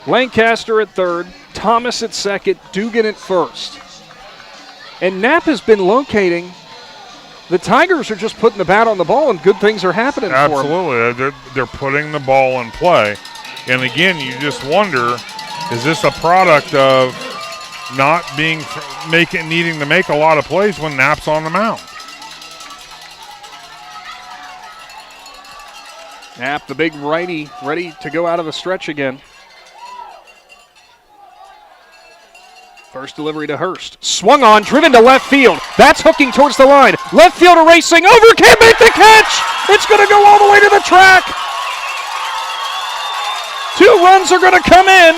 Lancaster at third. Thomas at second. Dugan at first. And Knapp has been locating. The Tigers are just putting the bat on the ball, and good things are happening for them. Absolutely. They're putting the ball in play. And again, you just wonder, is this a product of not needing to make a lot of plays when Knapp's on the mound? Knapp, the big righty, ready to go out of the stretch again. First delivery to Hurst. Swung on, driven to left field. That's hooking towards the line. Left fielder racing over, can't make the catch. It's going to go all the way to the track. 2 runs are going to come in,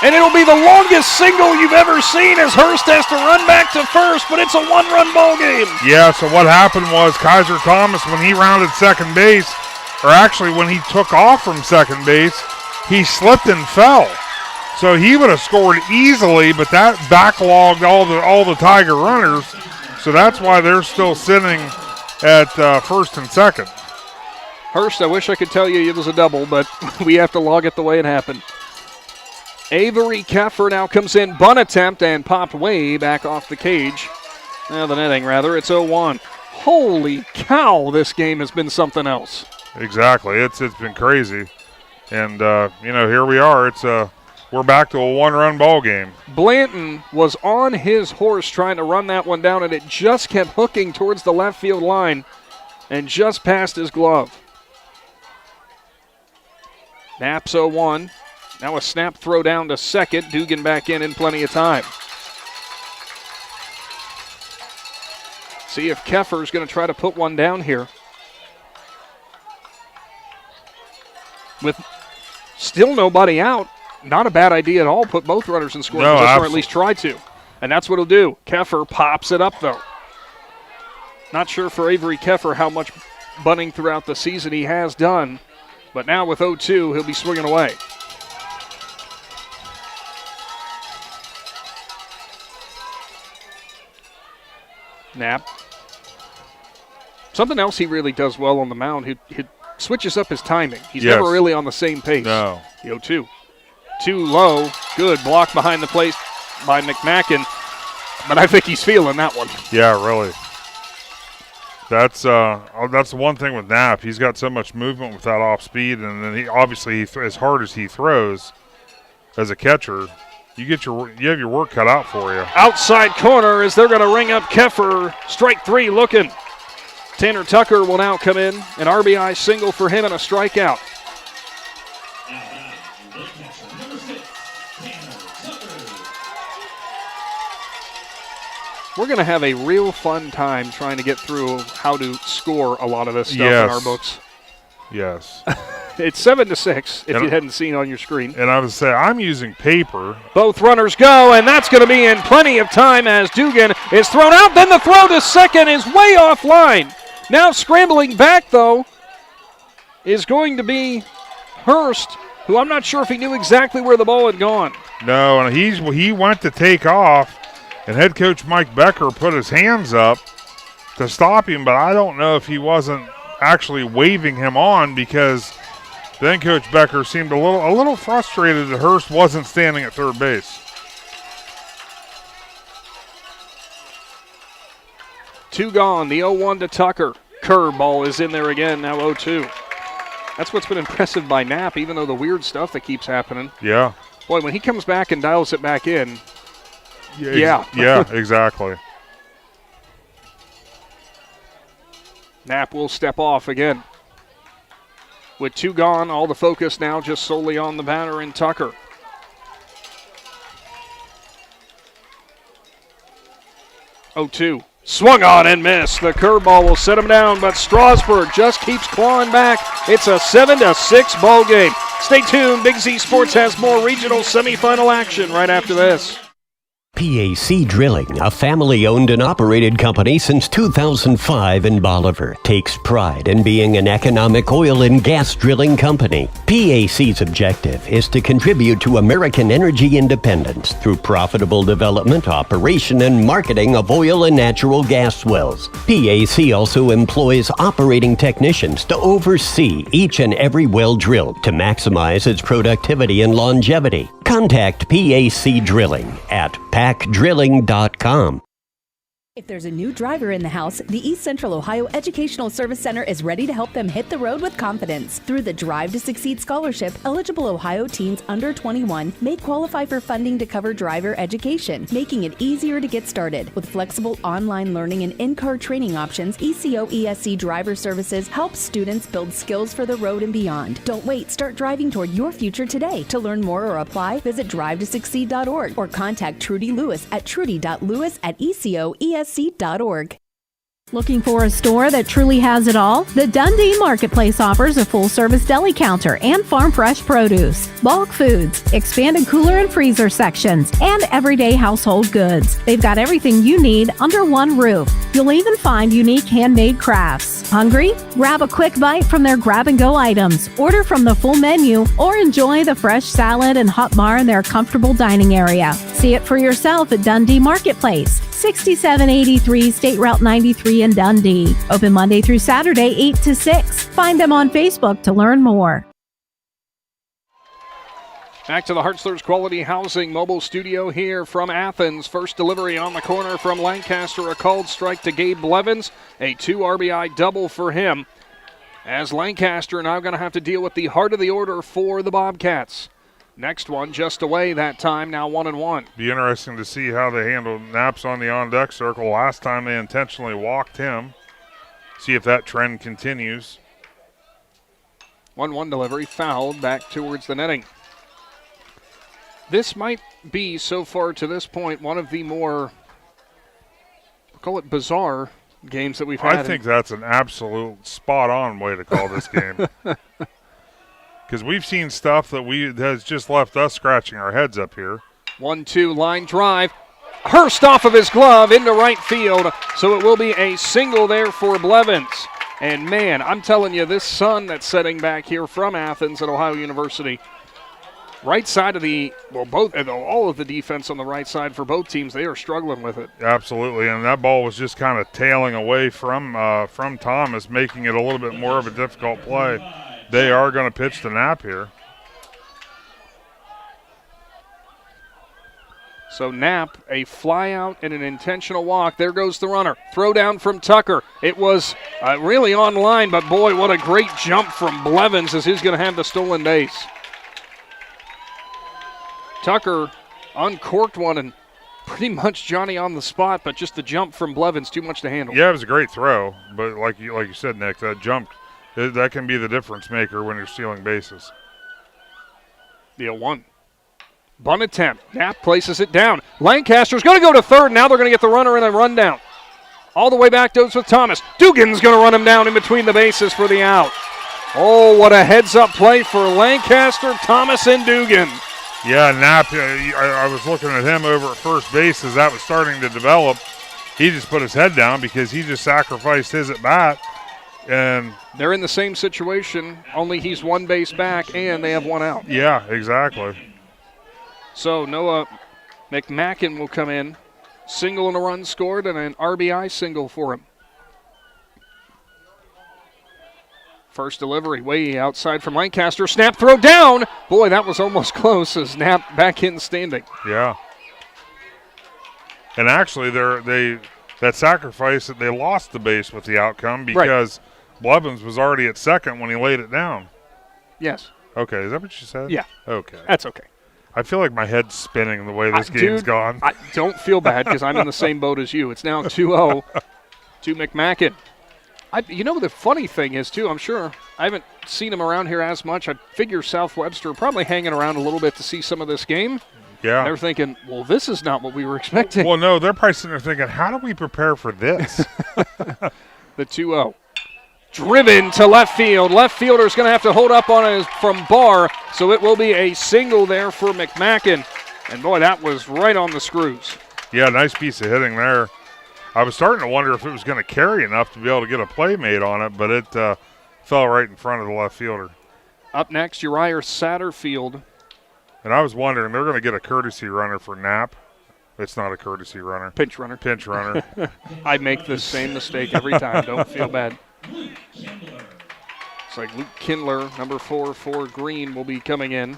and it'll be the longest single you've ever seen as Hurst has to run back to first, but it's a 1-run ball game. Yeah, so what happened was Kaiser Thomas, when he rounded second base, or actually when he took off from second base, he slipped and fell. So he would have scored easily, but that backlogged all the Tiger runners. So that's why they're still sitting at first and second. Hurst, I wish I could tell you it was a double, but we have to log it the way it happened. Avery Keffer now comes in, bunt attempt, and popped way back off the cage. The netting, rather. It's 0-1. Holy cow, this game has been something else. Exactly. It's been crazy. And, here we are. We're back to a 1-run ball game. Blanton was on his horse trying to run that one down, and it just kept hooking towards the left field line and just past his glove. Knapp's 0-1. Now a snap throw down to second. Dugan back in plenty of time. See if Keffer's going to try to put one down here. With still nobody out, not a bad idea at all. Put both runners in scoring position, or at least try to. And that's what he'll do. Keffer pops it up, though. Not sure for Avery Keffer how much bunting throughout the season he has done. But now with 0-2, he'll be swinging away. Knapp. Something else he really does well on the mound, he switches up his timing. He's never really on the same pace. No. The 0-2. Too low. Good block behind the plate by McMacken. But I think he's feeling that one. Yeah, really. That's the one thing with Knapp. He's got so much movement with that off speed, and then as hard as he throws as a catcher, you have your work cut out for you. Outside corner as they're going to ring up Keffer. Strike 3 looking. Tanner Tucker will now come in. An RBI single for him and a strikeout. We're going to have a real fun time trying to get through how to score a lot of this stuff in our books. Yes. It's 7-6 if you hadn't seen on your screen. And I would say I'm using paper. Both runners go, and that's going to be in plenty of time as Dugan is thrown out. Then the throw to second is way offline. Now scrambling back, though, is going to be Hurst, who I'm not sure if he knew exactly where the ball had gone. No, and he went to take off, and head coach Mike Becker put his hands up to stop him, but I don't know if he wasn't actually waving him on, because then Coach Becker seemed a little frustrated that Hurst wasn't standing at third base. 2 gone, the 0-1 to Tucker. Curveball is in there again, now 0-2. That's what's been impressive by Knapp, even though the weird stuff that keeps happening. Yeah. Boy, when he comes back and dials it back in, Yeah, exactly. Knapp will step off again. With 2 gone, all the focus now just solely on the batter and Tucker. Oh, 2. Swung on and missed. The curveball will set him down, but Strasburg just keeps clawing back. It's a 7-6 ball game. Stay tuned. Big Z Sports has more regional semifinal action right after this. PAC Drilling, a family-owned and operated company since 2005 in Bolivar, takes pride in being an economic oil and gas drilling company. PAC's objective is to contribute to American energy independence through profitable development, operation, and marketing of oil and natural gas wells. PAC also employs operating technicians to oversee each and every well drilled to maximize its productivity and longevity. Contact PAC Drilling at pacdrilling.com. If there's a new driver in the house, the East Central Ohio Educational Service Center is ready to help them hit the road with confidence. Through the Drive to Succeed Scholarship, eligible Ohio teens under 21 may qualify for funding to cover driver education, making it easier to get started. With flexible online learning and in-car training options, ECO ESC Driver Services helps students build skills for the road and beyond. Don't wait, start driving toward your future today. To learn more or apply, visit drivetosucceed.org or contact Trudy Lewis at trudy.lewis@ecoesc.org. Looking for a store that truly has it all? The Dundee Marketplace offers a full-service deli counter and farm fresh produce, bulk foods, expanded cooler and freezer sections, and everyday household goods. They've got everything you need under one roof. You'll even find unique handmade crafts. Hungry? Grab a quick bite from their grab-and-go items, order from the full menu, or enjoy the fresh salad and hot bar in their comfortable dining area. See it for yourself at Dundee Marketplace, 6783 State Route 93 in Dundee. Open Monday through Saturday, 8 to 6. Find them on Facebook to learn more. Back to the Hartzler's Quality Housing mobile studio here from Athens. First delivery on the corner from Lancaster. A called strike to Gabe Blevins. A 2 RBI double for him. As Lancaster now going to have to deal with the heart of the order for the Bobcats. Next one just away that time, now 1-1. Be interesting to see how they handle Knapp's on the on-deck circle. Last time they intentionally walked him. See if that trend continues. 1-1 delivery, fouled back towards the netting. This might be, so far to this point, one of the more, we'll call it bizarre games that we've had. I think that's an absolute spot-on way to call this game. Because we've seen stuff that has just left us scratching our heads up here. 1-2 line drive. Hurst off of his glove into right field. So it will be a single there for Blevins. And man, I'm telling you, this sun that's setting back here from Athens at Ohio University, right side of all of the defense on the right side for both teams, they are struggling with it. Absolutely, and that ball was just kind of tailing away from Thomas, making it a little bit more of a difficult play. They are going to pitch to Knapp here. So Knapp, a fly out and an intentional walk. There goes the runner. Throw down from Tucker. It was really on line, but boy, what a great jump from Blevins as he's going to have the stolen base. Tucker uncorked one and pretty much Johnny on the spot, but just the jump from Blevins, too much to handle. Yeah, it was a great throw, but like you said, Nick, that jump, that can be the difference maker when you're stealing bases. The 0-1. Bunt attempt. Knapp places it down. Lancaster's going to go to third. Now they're going to get the runner in a rundown. All the way back goes with Thomas. Dugan's going to run him down in between the bases for the out. Oh, what a heads-up play for Lancaster, Thomas, and Dugan. Yeah, Knapp, I was looking at him over at first base as that was starting to develop. He just put his head down because he just sacrificed his at-bat. And they're in the same situation, only he's one base back and they have one out. Yeah, exactly. So Noah McMacken will come in. Single and a run scored and an RBI single for him. First delivery way outside from Lancaster. Snap throw down. Boy, that was almost close as Knapp back in standing. Yeah. And actually, that sacrifice that they lost the base with the outcome because Blevins was already at second when he laid it down. Yes. Okay, is that what you said? Yeah. Okay. That's okay. I feel like my head's spinning the way this game's gone. I don't feel bad because I'm in the same boat as you. It's now 2-0 to McMacken. You know, the funny thing is, too, I'm sure I haven't seen him around here as much. I figure South Webster probably hanging around a little bit to see some of this game. Yeah. They're thinking, well, this is not what we were expecting. Well, no, they're probably sitting there thinking, how do we prepare for this? The 2-0. Driven to left field. Left fielder's going to have to hold up on it from Barr, so it will be a single there for McMacken. And, boy, that was right on the screws. Yeah, nice piece of hitting there. I was starting to wonder if it was going to carry enough to be able to get a play made on it, but it fell right in front of the left fielder. Up next, Uriah Satterfield. And I was wondering, they're going to get a courtesy runner for Knapp. It's not a courtesy runner. Pinch runner. Pinch runner. I make the same mistake every time. Don't feel bad. It's like Luke Kindler, number 4 for Green, will be coming in.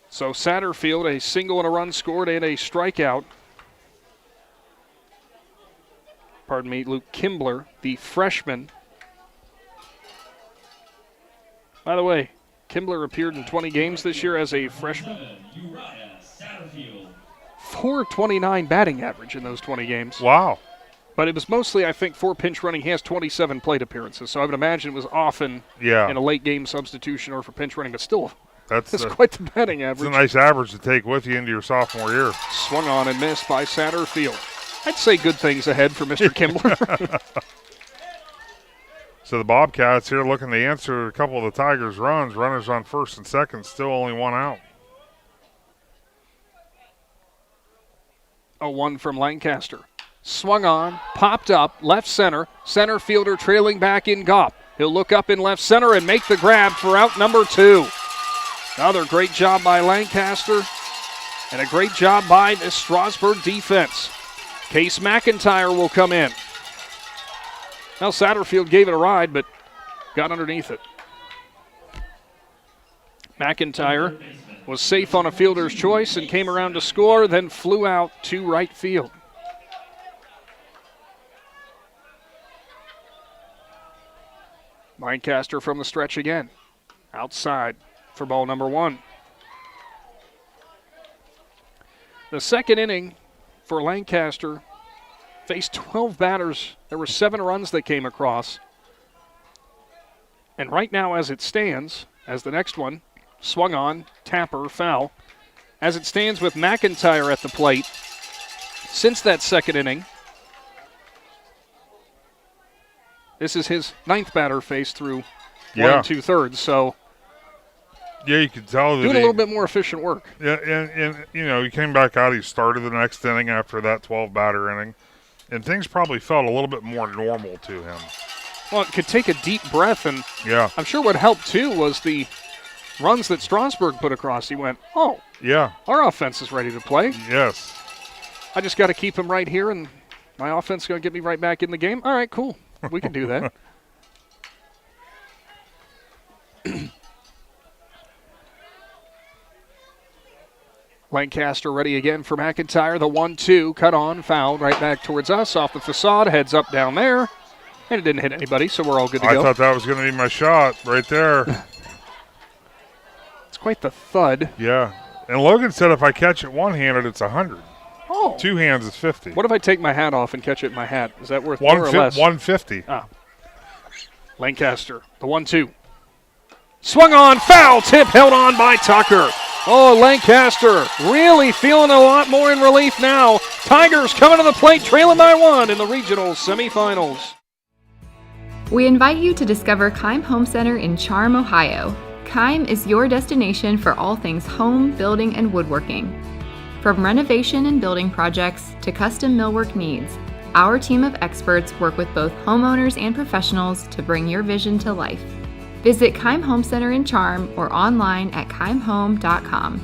So Satterfield, a single and a run scored and a strikeout. Pardon me, Luke Kimbler, the freshman. By the way, Kimbler appeared in 20 games this year as a freshman. 429 batting average in those 20 games. Wow. But it was mostly, I think, for pinch running. He has 27 plate appearances, so I would imagine it was often in a late game substitution or for pinch running, but still. That's quite the batting average. It's a nice average to take with you into your sophomore year. Swung on and missed by Satterfield. I'd say good things ahead for Mr. Kimbler. So the Bobcats here looking to answer a couple of the Tigers' runs. Runners on first and second, still only one out. 0-1 from Lancaster. Swung on, popped up, left center. Center fielder trailing back in Gopp. He'll look up in left center and make the grab for out number 2. Another great job by Lancaster and a great job by the Strasburg defense. Case McIntyre will come in. Well, Satterfield gave it a ride, but got underneath it. McIntyre was safe on a fielder's choice and came around to score, then flew out to right field. Lancaster from the stretch again. Outside for ball number 1. The second inning for Lancaster faced 12 batters. There were 7 runs that came across. And right now, as it stands, as the next one, swung on, tapper, foul. As it stands with McIntyre at the plate, since that second inning, this is his 9th batter faced through 1 2/3. So, yeah, you could tell that doing a little bit more efficient work. Yeah, and you know, he came back out. He started the next inning after that 12-batter inning, and things probably felt a little bit more normal to him. Well, it could take a deep breath, and yeah, I'm sure what helped too was the runs that Strasburg put across. He went, oh, yeah, our offense is ready to play. Yes, I just got to keep him right here, and my offense is going to get me right back in the game. All right, cool. We can do that. Lancaster ready again for McIntyre. The 1-2, cut on, fouled right back towards us, off the facade, heads up down there. And it didn't hit anybody, so we're all good to go. I thought that was going to be my shot right there. It's quite the thud. Yeah. And Logan said if I catch it one-handed, it's 100. Oh. 2 hands is 50. What if I take my hat off and catch it in my hat? Is that worth more or less? 150. Ah. Lancaster, the 1-2. Swung on, foul tip held on by Tucker. Oh, Lancaster really feeling a lot more in relief now. Tigers coming to the plate, trailing by 1 in the regional semifinals. We invite you to discover Keim Home Center in Charm, Ohio. Keim is your destination for all things home, building, and woodworking. From renovation and building projects to custom millwork needs, our team of experts work with both homeowners and professionals to bring your vision to life. Visit Keim Home Center in Charm or online at keimhome.com.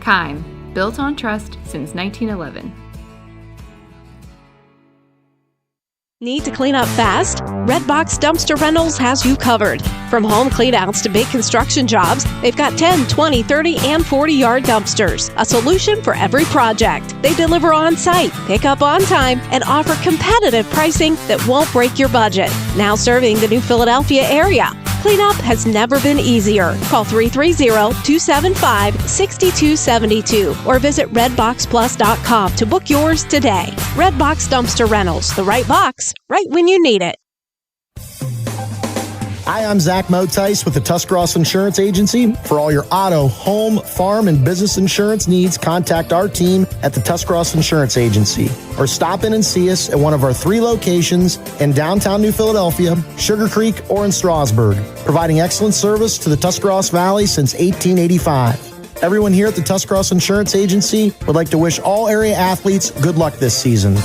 Keim, built on trust since 1911. Need to clean up fast? Redbox Dumpster Rentals has you covered. From home cleanouts to big construction jobs, they've got 10, 20, 30, and 40-yard dumpsters. A solution for every project. They deliver on-site, pick up on time, and offer competitive pricing that won't break your budget. Now serving the new Philadelphia area. Cleanup has never been easier. Call 330-275-6272 or visit redboxplus.com to book yours today. Redbox Dumpster Rentals, the right box, right when you need it. Hi, I'm Zach Motice with the Tuscarawas Insurance Agency. For all your auto, home, farm, and business insurance needs, contact our team at the Tuscarawas Insurance Agency or stop in and see us at one of our 3 locations in downtown New Philadelphia, Sugar Creek, or in Strasburg, providing excellent service to the Tuscarawas Valley since 1885. Everyone here at the Tuscarawas Insurance Agency would like to wish all area athletes good luck this season.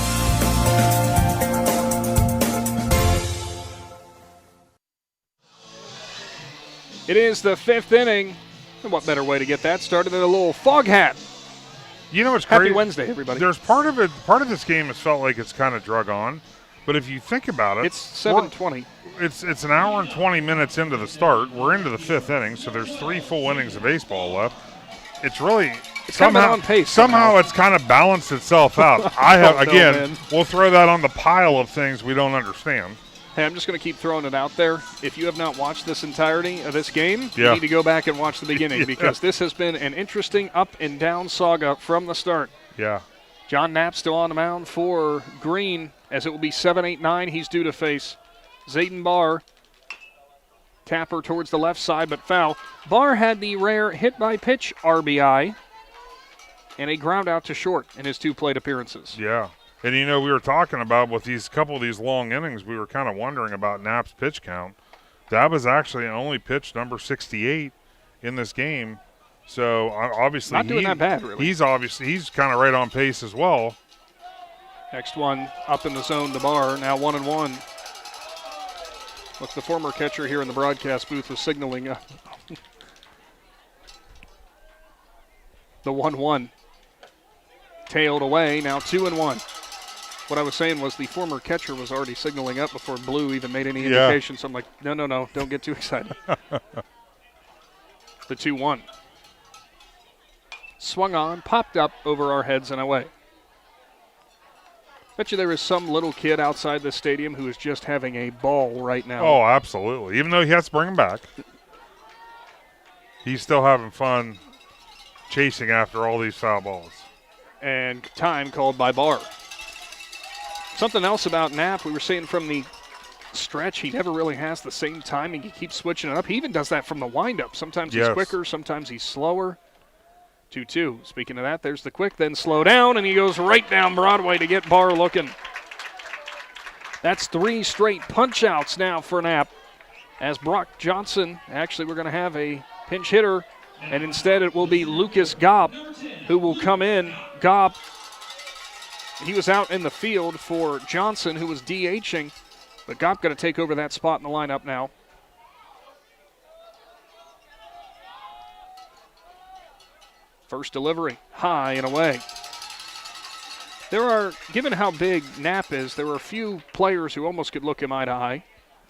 It is the 5th inning. And what better way to get that started than a little fog hat? You know what's Happy crazy? Wednesday, everybody. There's part of this game has felt like it's kind of drug on. But if you think about it, it's 7:20. It's an hour and 20 minutes into the start. We're into the 5th inning, so there's 3 full innings of baseball left. It's really somehow on pace. Somehow it's kind of balanced itself out. We'll throw that on the pile of things we don't understand. Hey, I'm just going to keep throwing it out there. If you have not watched this entirety of this game, you need to go back and watch the beginning because this has been an interesting up and down saga from the start. Yeah. John Knapp still on the mound for Green as it will be 7-8-9. He's due to face Zayden Barr. Tapper towards the left side, but foul. Barr had the rare hit-by-pitch RBI and a ground out to short in his 2 plate appearances. Yeah. And, we were talking about with these couple of these long innings, we were kind of wondering about Knapp's pitch count. That was actually only pitch number 68 in this game. So, obviously, not doing that bad, really. He's kind of right on pace as well. Next one up in the zone to Barr, now 1-1. Look, the former catcher here in the broadcast booth was signaling the 1-1. Tailed away, now 2-1. What I was saying was the former catcher was already signaling up before Blue even made any indication. So I'm like, no, don't get too excited. The 2-1. Swung on, popped up over our heads and away. Bet you there is some little kid outside the stadium who is just having a ball right now. Oh, absolutely. Even though he has to bring him back, he's still having fun chasing after all these foul balls. And time called by Barr. Something else about Knapp, we were saying from the stretch, he never really has the same timing. He keeps switching it up. He even does that from the windup. Sometimes he's quicker, sometimes he's slower. 2-2. Speaking of that, there's the quick, then slow down, and he goes right down Broadway to get Barr looking. That's 3 straight punch-outs now for Knapp. As Brock Johnson, actually we're going to have a pinch hitter, and instead it will be Lucas Gopp who will come in. Gopp, he was out in the field for Johnson, who was DHing, but Gopp going to take over that spot in the lineup now. First delivery, high and away. Given how big Knapp is, there are a few players who almost could look him eye to eye.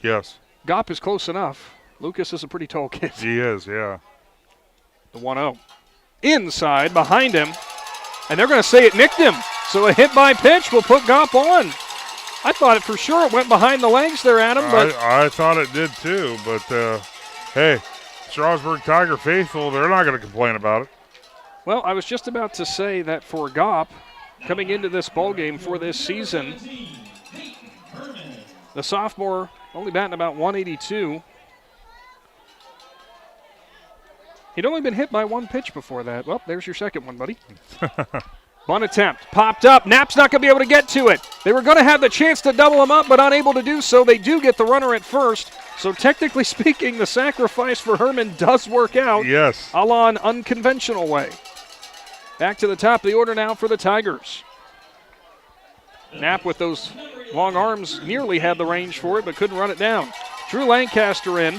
Yes. Gopp is close enough. Lucas is a pretty tall kid. He is, yeah. The 1-0. Inside, behind him, and they're going to say it nicked him. So a hit by pitch will put Gopp on. I thought it for sure it went behind the legs there, Adam. But I thought it did too, but hey, Strasburg Tiger faithful, they're not going to complain about it. Well, I was just about to say that for Gopp, coming into this ballgame for this season, the sophomore only batting about 182. He'd only been hit by 1 pitch before that. Well, there's your second one, buddy. Bunt attempt, popped up. Knapp's not going to be able to get to it. They were going to have the chance to double him up, but unable to do so. They do get the runner at first. So technically speaking, the sacrifice for Herman does work out. Yes. A la an unconventional way. Back to the top of the order now for the Tigers. Knapp with those long arms nearly had the range for it, but couldn't run it down. Drew Lancaster in.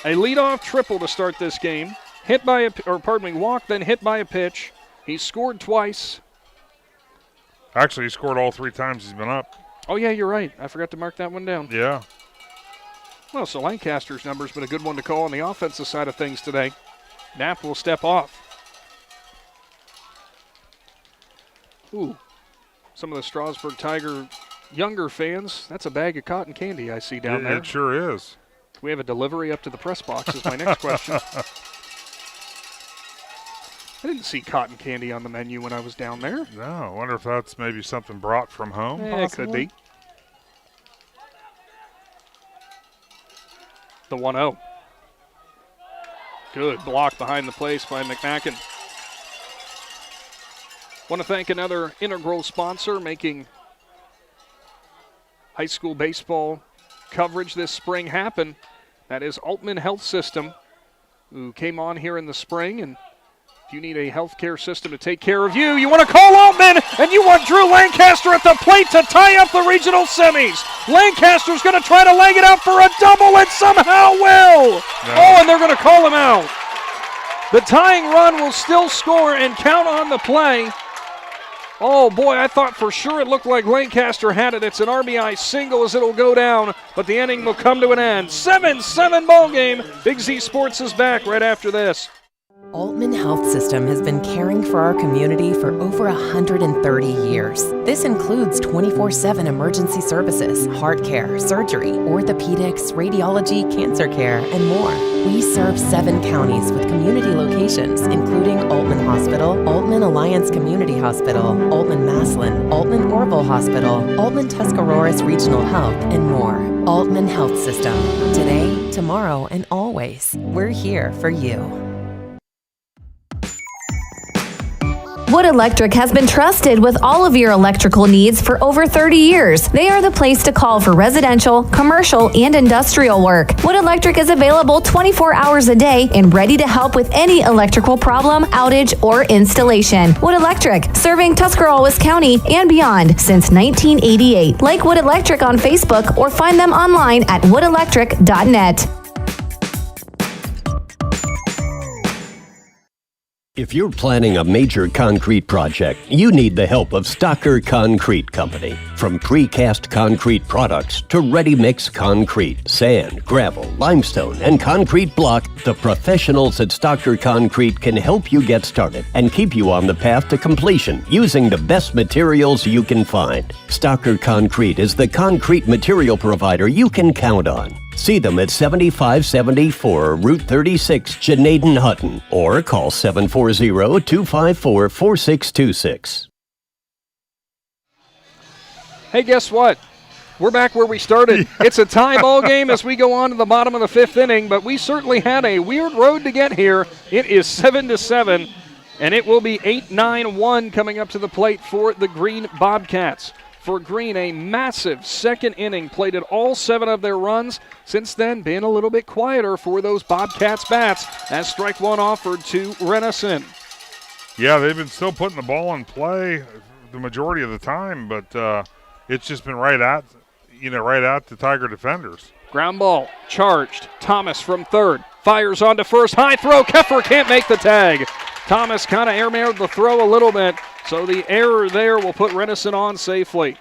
A leadoff triple to start this game. Walk, then hit by a pitch. He scored twice. Actually, he scored all 3 times he's been up. Oh, yeah, you're right. I forgot to mark that one down. Yeah. Well, so Lancaster's number's been a good one to call on the offensive side of things today. Knapp will step off. Ooh, some of the Strasburg Tiger younger fans, that's a bag of cotton candy I see down there. It sure is. Do we have a delivery up to the press box is my next question. I didn't see cotton candy on the menu when I was down there. No, I wonder if that's maybe something brought from home. It could be. The 1-0. Good block behind the place by McMacken. Want to thank another integral sponsor making high school baseball coverage this spring happen. That is Altman Health System, who came on here in the spring. And if you need a healthcare system to take care of you, you want to call Altman, and you want Drew Lancaster at the plate to tie up the regional semis. Lancaster's going to try to leg it out for a double and somehow will. No. Oh, and they're going to call him out. The tying run will still score and count on the play. Oh, boy, I thought for sure it looked like Lancaster had it. It's an RBI single as it'll go down, but the inning will come to an end. 7-7 ball game. Big Z Sports is back right after this. Altman Health System has been caring for our community for over 130 years. This includes 24/7 emergency services, heart care, surgery, orthopedics, radiology, cancer care, and more. We serve 7 counties with community locations, including Altman Hospital, Altman Alliance Community Hospital, Altman Maslin, Altman Orville Hospital, Altman Tuscarawas Regional Health, and more. Altman Health System. Today, tomorrow, and always. We're here for you. Wood Electric has been trusted with all of your electrical needs for over 30 years. They are the place to call for residential, commercial, and industrial work. Wood Electric is available 24 hours a day and ready to help with any electrical problem, outage, or installation. Wood Electric, serving Tuscarawas County and beyond since 1988. Like Wood Electric on Facebook or find them online at woodelectric.net. If you're planning a major concrete project, you need the help of Stocker Concrete Company. From precast concrete products to ready-mix concrete, sand, gravel, limestone, and concrete block, the professionals at Stocker Concrete can help you get started and keep you on the path to completion using the best materials you can find. Stocker Concrete is the concrete material provider you can count on. See them at 7574 Route 36, Janaden-Hutton, or call 740-254-4626. Hey, guess what? We're back where we started. It's a tie ball game as we go on to the bottom of the 5th inning, but we certainly had a weird road to get here. It is 7-7, and it will be 8-9-1 coming up to the plate for the Green Bobcats. For Green, a massive second inning, plated all 7 of their runs. Since then, been a little bit quieter for those Bobcats bats as strike 1 offered to Renison. Yeah, they've been still putting the ball in play the majority of the time, but it's just been right at the Tiger defenders. Ground ball, charged. Thomas from third, fires onto first, high throw. Keffer can't make the tag. Thomas kind of airmailed the throw a little bit, so the error there will put Renison on safely.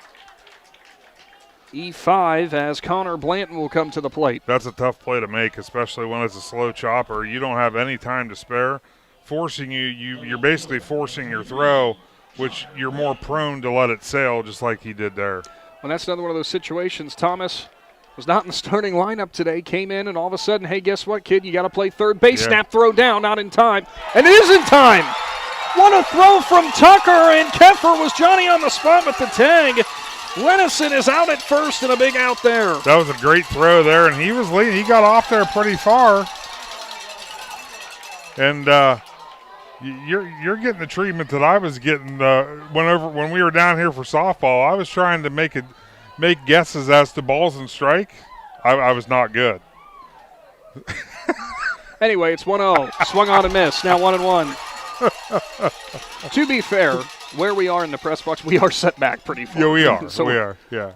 E5 as Connor Blanton will come to the plate. That's a tough play to make, especially when it's a slow chopper. You don't have any time to spare. Forcing you're basically forcing your throw, which you're more prone to let it sail, just like he did there. Well, that's another one of those situations. Thomas was not in the starting lineup today, came in, and all of a sudden, hey, guess what, kid? You got to play third base. Yeah. Snap, throw down, not in time. And it is in time. What a throw from Tucker, and Keffer was Johnny on the spot with the tag. Renison is out at first and a big out there. That was a great throw there, and he was leading. He got off there pretty far. And You're getting the treatment that I was getting when we were down here for softball. I was trying to make guesses as to balls and strike. I was not good. Anyway, it's 1-0. Swung on and missed. Now 1-1. To be fair, where we are in the press box, we are set back pretty far. Yeah, we are. We are, yeah.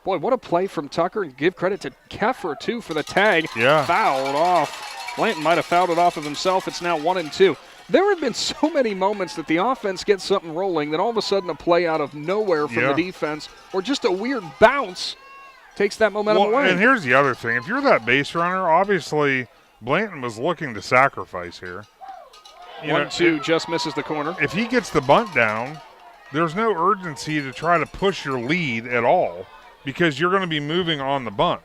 Boy, what a play from Tucker. And give credit to Keffer, too, for the tag. Yeah. Fouled off. Blanton might have fouled it off of himself. It's now 1-2. There have been so many moments that the offense gets something rolling, then all of a sudden a play out of nowhere from the defense, or just a weird bounce takes that momentum away. And here's the other thing. If you're that base runner, obviously Blanton was looking to sacrifice here. 1-2 just misses the corner. If he gets the bunt down, there's no urgency to try to push your lead at all because you're going to be moving on the bunt.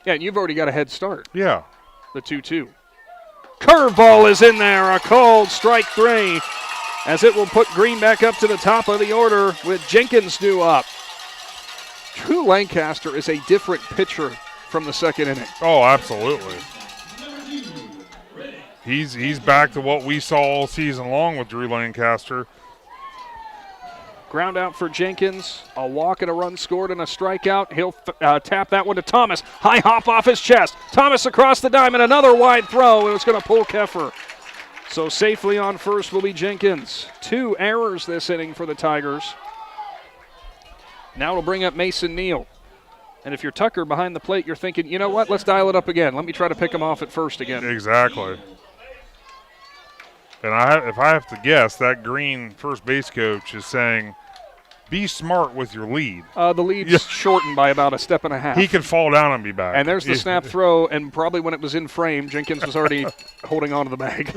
Yeah, and you've already got a head start. Yeah. The 2-2. Curveball is in there, a called strike 3, as it will put Green back up to the top of the order with Jenkins due up. Drew Lancaster is a different pitcher from the second inning. Oh, absolutely. He's back to what we saw all season long with Drew Lancaster. Ground out for Jenkins, a walk and a run scored and a strikeout. He'll tap that one to Thomas. High hop off his chest. Thomas across the diamond, another wide throw, and it's going to pull Keffer. So safely on first will be Jenkins. 2 errors this inning for the Tigers. Now it'll bring up Mason Neal. And if you're Tucker behind the plate, you're thinking, you know what, let's dial it up again. Let me try to pick him off at first again. Exactly. And if I have to guess, that Green first base coach is saying, be smart with your lead. The lead's shortened by about a step and a half. He could fall down and be back. And there's the snap throw, and probably when it was in frame, Jenkins was already holding on to the bag.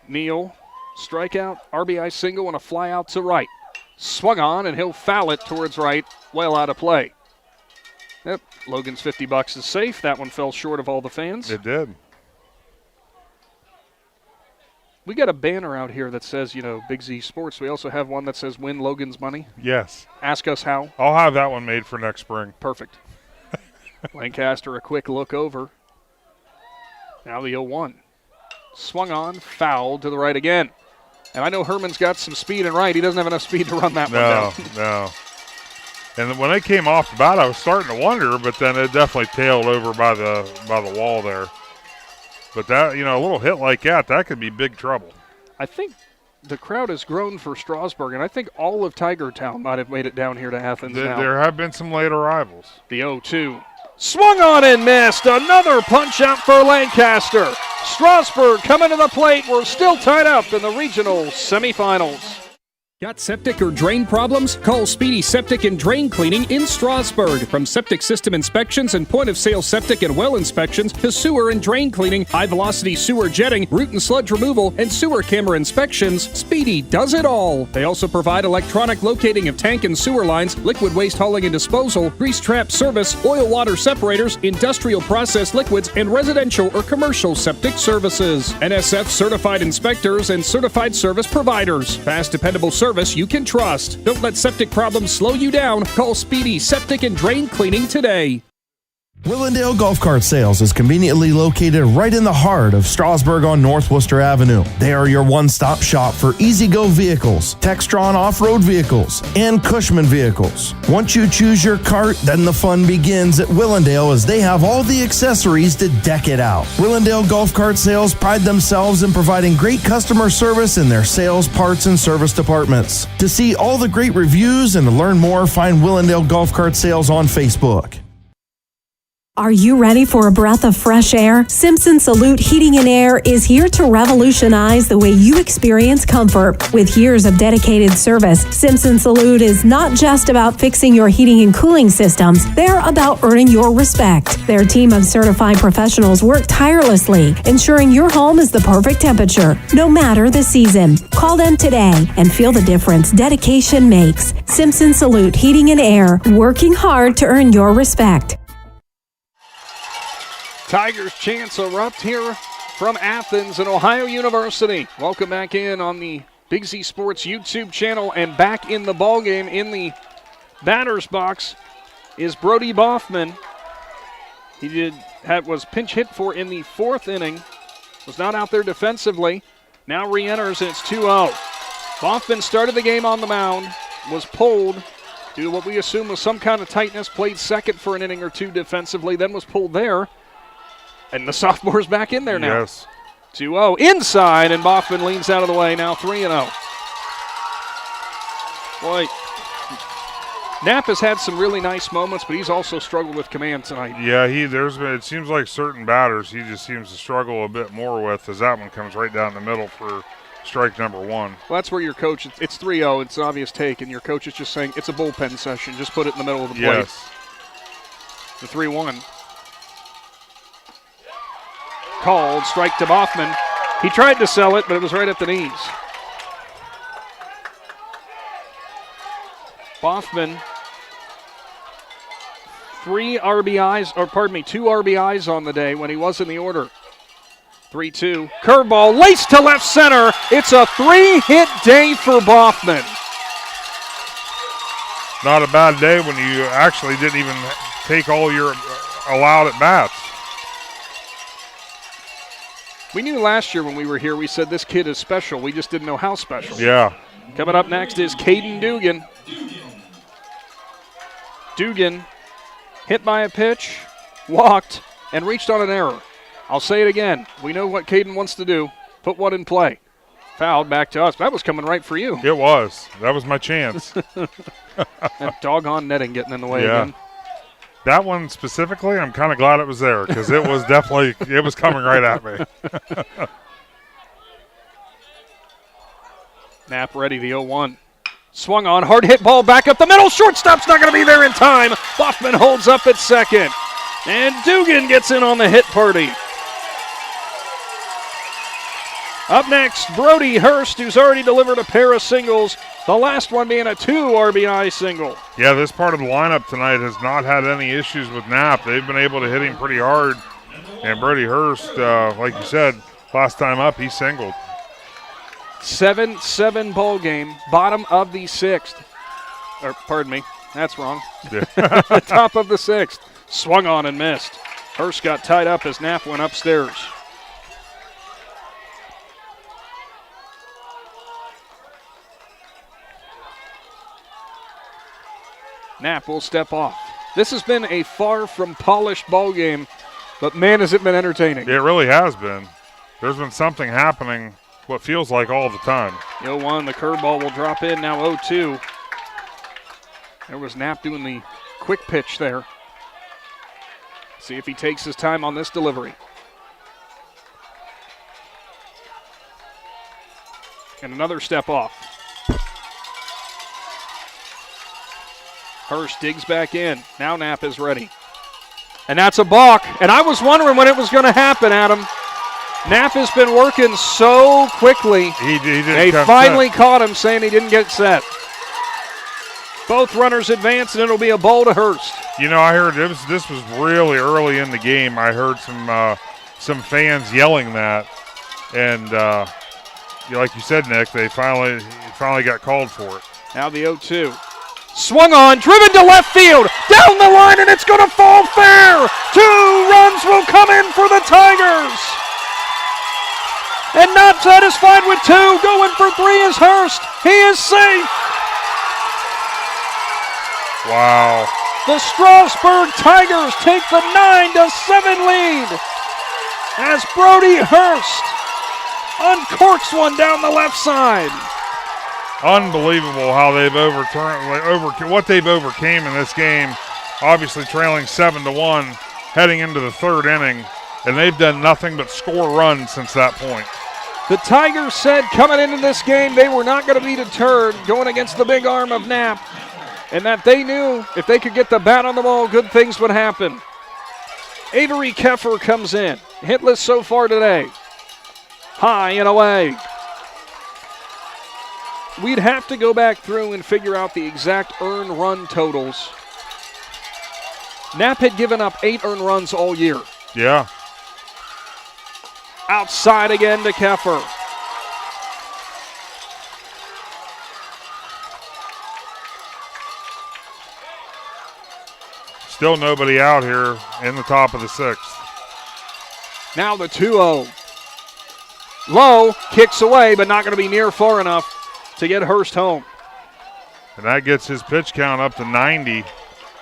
Neal, strikeout, RBI single, and a fly out to right. Swung on, and he'll foul it towards right, well out of play. Yep, Logan's $50 is safe. That one fell short of all the fans. It did. We got a banner out here that says, Big Z Sports. We also have one that says win Logan's money. Yes. Ask us how. I'll have that one made for next spring. Perfect. Lancaster, a quick look over. Now the 0-1. Swung on, fouled to the right again. And I know Herman's got some speed and right. He doesn't have enough speed to run that one down. No. And when they came off the bat, I was starting to wonder, but then it definitely tailed over by the wall there. But that, a little hit like that could be big trouble. I think the crowd has grown for Strasburg, and I think all of Tiger Town might have made it down here to Athens now. There have been some late arrivals. The 0-2. Swung on and missed. Another punch out for Lancaster. Strasburg coming to the plate. We're still tied up in the regional semifinals. Got septic or drain problems? Call Speedy Septic and Drain Cleaning in Strasburg. From septic system inspections and point-of-sale septic and well inspections to sewer and drain cleaning, high-velocity sewer jetting, root and sludge removal, and sewer camera inspections, Speedy does it all. They also provide electronic locating of tank and sewer lines, liquid waste hauling and disposal, grease trap service, oil water separators, industrial processed liquids, and residential or commercial septic services. NSF certified inspectors and certified service providers. Fast, dependable service you can trust. Don't let septic problems slow you down. Call Speedy Septic and Drain Cleaning today. Willendale Golf Cart Sales is conveniently located right in the heart of Strasburg on North Worcester Avenue. They are your one-stop shop for easy-go vehicles, Textron off-road vehicles, and Cushman vehicles. Once you choose your cart, then the fun begins at Willendale as they have all the accessories to deck it out. Willendale Golf Cart Sales pride themselves in providing great customer service in their sales, parts, and service departments. To see all the great reviews and to learn more, find Willendale Golf Cart Sales on Facebook. Are you ready for a breath of fresh air? Simpson Salute Heating and Air is here to revolutionize the way you experience comfort. With years of dedicated service, Simpson Salute is not just about fixing your heating and cooling systems. They're about earning your respect. Their team of certified professionals work tirelessly, ensuring your home is the perfect temperature, no matter the season. Call them today and feel the difference dedication makes. Simpson Salute Heating and Air, working hard to earn your respect. Tigers chance erupt here from Athens and Ohio University. Welcome back in on the Big Z Sports YouTube channel, and back in the ballgame in the batter's box is Brody Boffman. He did was pinch hit for in the 4th inning. Was not out there defensively. Now re-enters, and it's 2-0. Boffman started the game on the mound, was pulled due to what we assume was some kind of tightness, played second for an inning or two defensively, then was pulled there. And the sophomore's back in there now. Yes. 2-0 inside, and Boffman leans out of the way, now 3-0. Boy, Knapp has had some really nice moments, but he's also struggled with command tonight. Yeah, it seems like certain batters he just seems to struggle a bit more with, as that one comes right down the middle for strike number 1. Well, that's where your coach, it's 3-0, it's an obvious take, and your coach is just saying it's a bullpen session, just put it in the middle of the plate. Yes. The 3-1. Called, strike to Boffman. He tried to sell it, but it was right at the knees. Boffman, 2 RBIs on the day when he was in the order. 3-2. Curveball laced to left center. It's a 3-hit day for Boffman. Not a bad day when you actually didn't even take all your allowed at bats. We knew last year when we were here, we said this kid is special. We just didn't know how special. Yeah. Coming up next is Caden Dugan. Dugan hit by a pitch, walked, and reached on an error. I'll say it again. We know what Caden wants to do. Put one in play. Fouled back to us. That was coming right for you. It was. That was my chance. That doggone netting getting in the way again. That one specifically, I'm kind of glad it was there because it was definitely, it was coming right at me. Knapp ready, the 0-1. Swung on, hard hit ball back up the middle. Shortstop's not going to be there in time. Boffman holds up at second. And Dugan gets in on the hit party. Up next, Brody Hurst, who's already delivered a pair of singles, the last one being a 2 RBI single. Yeah, this part of the lineup tonight has not had any issues with Knapp. They've been able to hit him pretty hard. And Brody Hurst, like you said, last time up, he singled. 7-7 ball game, bottom of the 6th. Or, pardon me, that's wrong. Yeah. Top of the 6th. Swung on and missed. Hurst got tied up as Knapp went upstairs. Knapp will step off. This has been a far from polished ball game, but man, has it been entertaining. It really has been. There's been something happening, what feels like all the time. The 0-1, the curveball will drop in, now 0-2. There was Knapp doing the quick pitch there. See if he takes his time on this delivery. And another step off. Hurst digs back in. Now Knapp is ready. And that's a balk. And I was wondering when it was going to happen, Adam. Knapp has been working so quickly. They finally caught him saying he didn't get set. Both runners advance, and it'll be a ball to Hurst. You know, I heard this was really early in the game. I heard some fans yelling that. And like you said, Nick, they finally got called for it. Now the 0-2. Swung on, driven to left field, down the line, and it's going to fall fair. 2 runs will come in for the Tigers. And not satisfied with 2, going for 3 is Hurst. He is safe. Wow. The Strasburg Tigers take the 9-7 lead as Brody Hurst uncorks one down the left side. Unbelievable how they've what they've overcame in this game. Obviously trailing 7-1, heading into the 3rd inning, and they've done nothing but score runs since that point. The Tigers said coming into this game they were not going to be deterred going against the big arm of Knapp, and that they knew if they could get the bat on the ball, good things would happen. Avery Keffer comes in, hitless so far today. High and away. We'd have to go back through and figure out the exact earned run totals. Knapp had given up 8 earned runs all year. Yeah. Outside again to Keffer. Still nobody out here in the top of the 6th. Now the 2-0. Low kicks away, but not going to be near far enough to get Hurst home. And that gets his pitch count up to 90.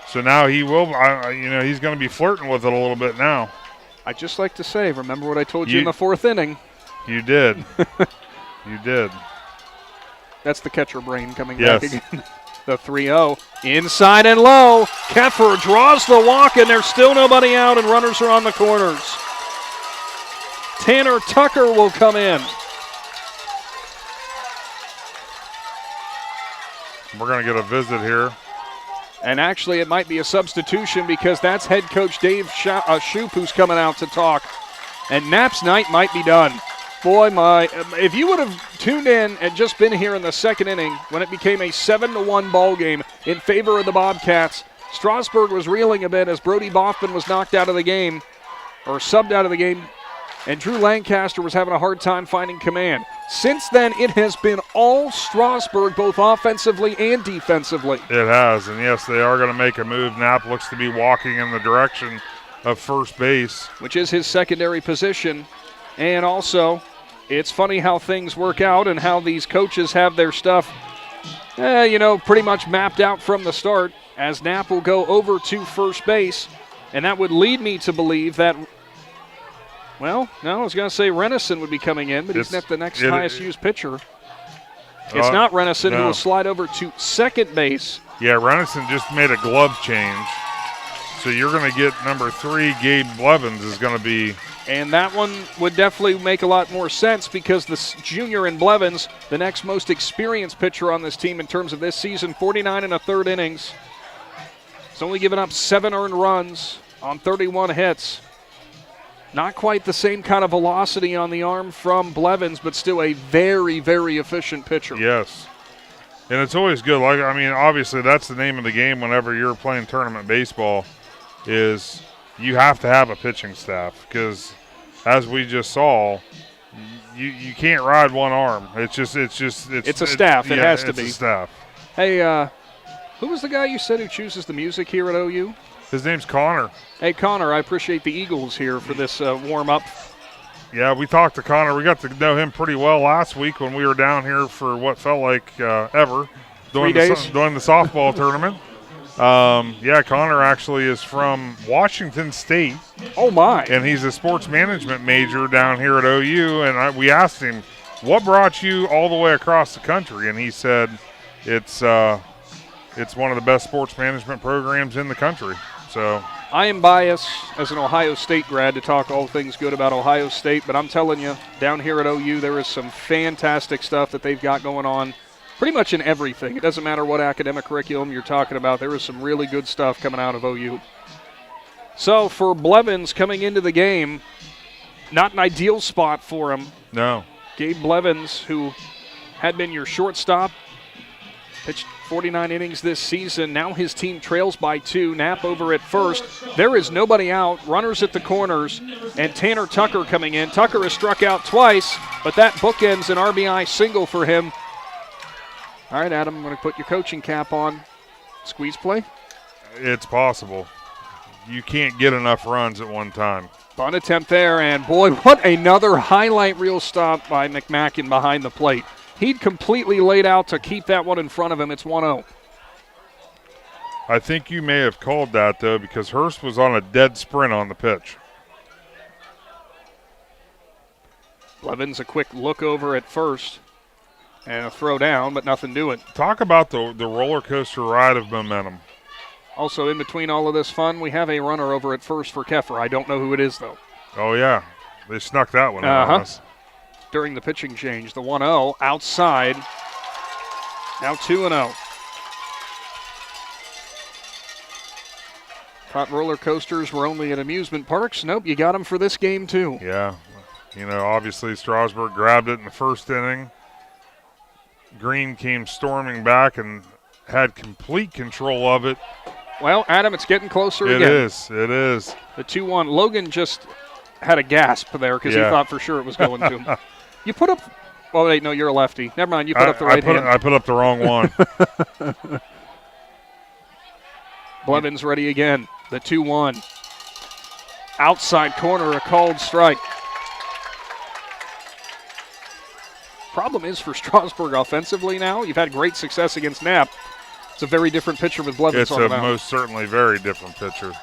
So now he will, he's going to be flirting with it a little bit now. I just like to say, remember what I told you in the 4th inning? You did. You did. That's the catcher brain coming yes. back again. The 3-0. Inside and low. Keffer draws the walk, and there's still nobody out, and runners are on the corners. Tanner Tucker will come in. We're going to get a visit here. And actually, it might be a substitution because that's head coach Dave Shoup who's coming out to talk. And Knapp's night might be done. Boy, if you would have tuned in and just been here in the 2nd inning when it became a 7-1 ball game in favor of the Bobcats, Strasburg was reeling a bit as Brody Boffman was knocked out of the game, or subbed out of the game, and Drew Lancaster was having a hard time finding command. Since then, it has been all Strasburg, both offensively and defensively. It has, and yes, they are going to make a move. Knapp looks to be walking in the direction of first base, which is his secondary position. And also, it's funny how things work out and how these coaches have their stuff, pretty much mapped out from the start, as Knapp will go over to first base. And that would lead me to believe that, well, no, I was going to say Renison would be coming in, but he's not the next highest used pitcher. It's not Renison who will slide over to second base. Yeah, Renison just made a glove change. So you're going to get number 3, Gabe Blevins is going to be. And that one would definitely make a lot more sense because the junior in Blevins, the next most experienced pitcher on this team in terms of this season, 49 1/3 innings. He's only given up 7 earned runs on 31 hits. Not quite the same kind of velocity on the arm from Blevins, but still a very, very efficient pitcher. Yes. And it's always good. Obviously that's the name of the game whenever you're playing tournament baseball is you have to have a pitching staff because, as we just saw, you can't ride one arm. It's a staff. It has to be. It's a staff. Hey, who was the guy you said who chooses the music here at OU? His name's Connor. Hey, Connor, I appreciate the Eagles here for this warm-up. Yeah, we talked to Connor. We got to know him pretty well last week when we were down here for what felt like ever. During the softball tournament. Connor actually is from Washington State. Oh, my. And he's a sports management major down here at OU. And we asked him, what brought you all the way across the country? And he said, it's one of the best sports management programs in the country. So I am biased as an Ohio State grad to talk all things good about Ohio State, but I'm telling you, down here at OU, there is some fantastic stuff that they've got going on pretty much in everything. It doesn't matter what academic curriculum you're talking about. There is some really good stuff coming out of OU. So for Blevins coming into the game, not an ideal spot for him. No. Gabe Blevins, who had been your shortstop, pitched 49 innings this season. Now his team trails by 2. Knapp over at first. There is nobody out. Runners at the corners. And Tanner Tucker coming in. Tucker has struck out twice, but that bookends an RBI single for him. All right, Adam, I'm going to put your coaching cap on. Squeeze play? It's possible. You can't get enough runs at one time. Bunt attempt there, and boy, what another highlight reel stop by McMackin behind the plate. He'd completely laid out to keep that one in front of him. It's 1-0. I think you may have called that, though, because Hurst was on a dead sprint on the pitch. Blevins a quick look over at first and a throw down, but nothing doing. Talk about the roller coaster ride of momentum. Also, in between all of this fun, we have a runner over at first for Keffer. I don't know who it is, though. Oh, yeah. They snuck that one out on us. During the pitching change. The 1-0 outside. Now 2-0. Thought roller coasters were only at amusement parks. Nope, you got them for this game too. Yeah. Obviously Strasburg grabbed it in the first inning. Green came storming back and had complete control of it. Well, Adam, it's getting closer again. It is. The 2-1. Logan just had a gasp there because he thought for sure it was going to him. You put up – oh, wait, no, you're a lefty. Never mind, you put up the right hand. I put up the wrong one. Blevins ready again. The 2-1. Outside corner, a called strike. Problem is for Strasburg offensively now, you've had great success against Knapp. It's a very different pitcher with Blevins on the mound. It's a most certainly very different pitcher.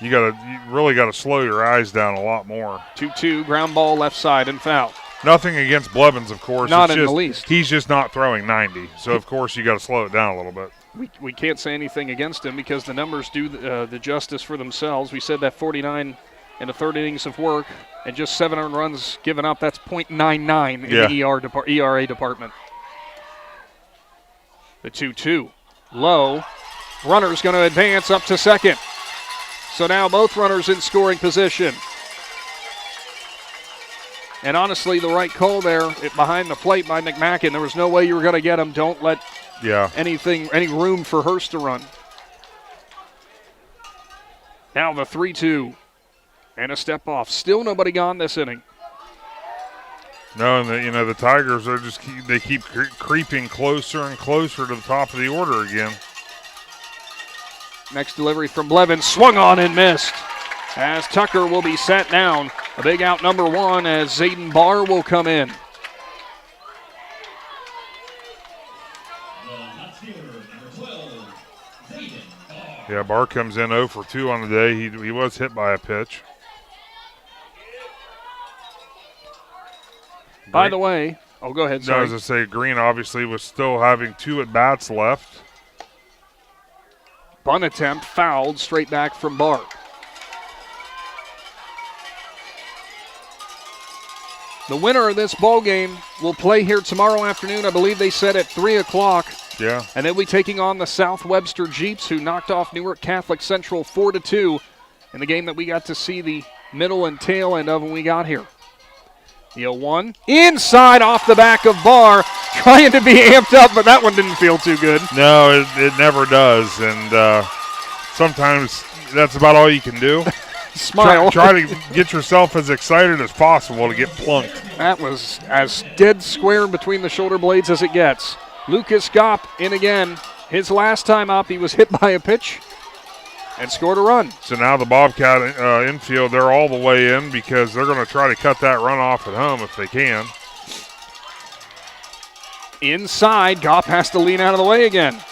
You really got to slow your eyes down a lot more. 2-2, ground ball left side and foul. Nothing against Blevins, of course. Not in the least. He's just not throwing 90, so of course you got to slow it down a little bit. We can't say anything against him because the numbers do the justice for themselves. We said that 49 in the third innings of work and just 7 earned runs given up. That's .99 in the ERA department. The 2-2, low. Runner's going to advance up to second. So now both runners in scoring position. And honestly, the right call there behind the plate by McMackin. There was no way you were going to get him. Don't let any room for Hurst to run. Now the 3-2 and a step off. Still nobody gone this inning. No, and the Tigers are they keep creeping closer and closer to the top of the order again. Next delivery from Blevins, swung on and missed. As Tucker will be sat down. A big out number 1 as Zayden Barr will come in. Yeah, Barr comes in 0 for 2 on the day. He was hit by a pitch. By the way, go ahead, sorry. No, as I say, Green obviously was still having 2 at-bats left. Bunt attempt fouled straight back from Barr. The winner of this ball game will play here tomorrow afternoon. I believe they said at 3 o'clock. Yeah. And they'll be taking on the South Webster Jeeps, who knocked off Newark Catholic Central 4-2 in the game that we got to see the middle and tail end of when we got here. The 0-1 inside off the back of Barr, trying to be amped up, but that one didn't feel too good. No, it never does, and sometimes that's about all you can do. Smile. Try to get yourself as excited as possible to get plunked. That was as dead square between the shoulder blades as it gets. Lucas Gopp in again. His last time up, he was hit by a pitch and scored a run. So now the Bobcat infield, they're all the way in because they're going to try to cut that run off at home if they can. Inside, Gopp has to lean out of the way again.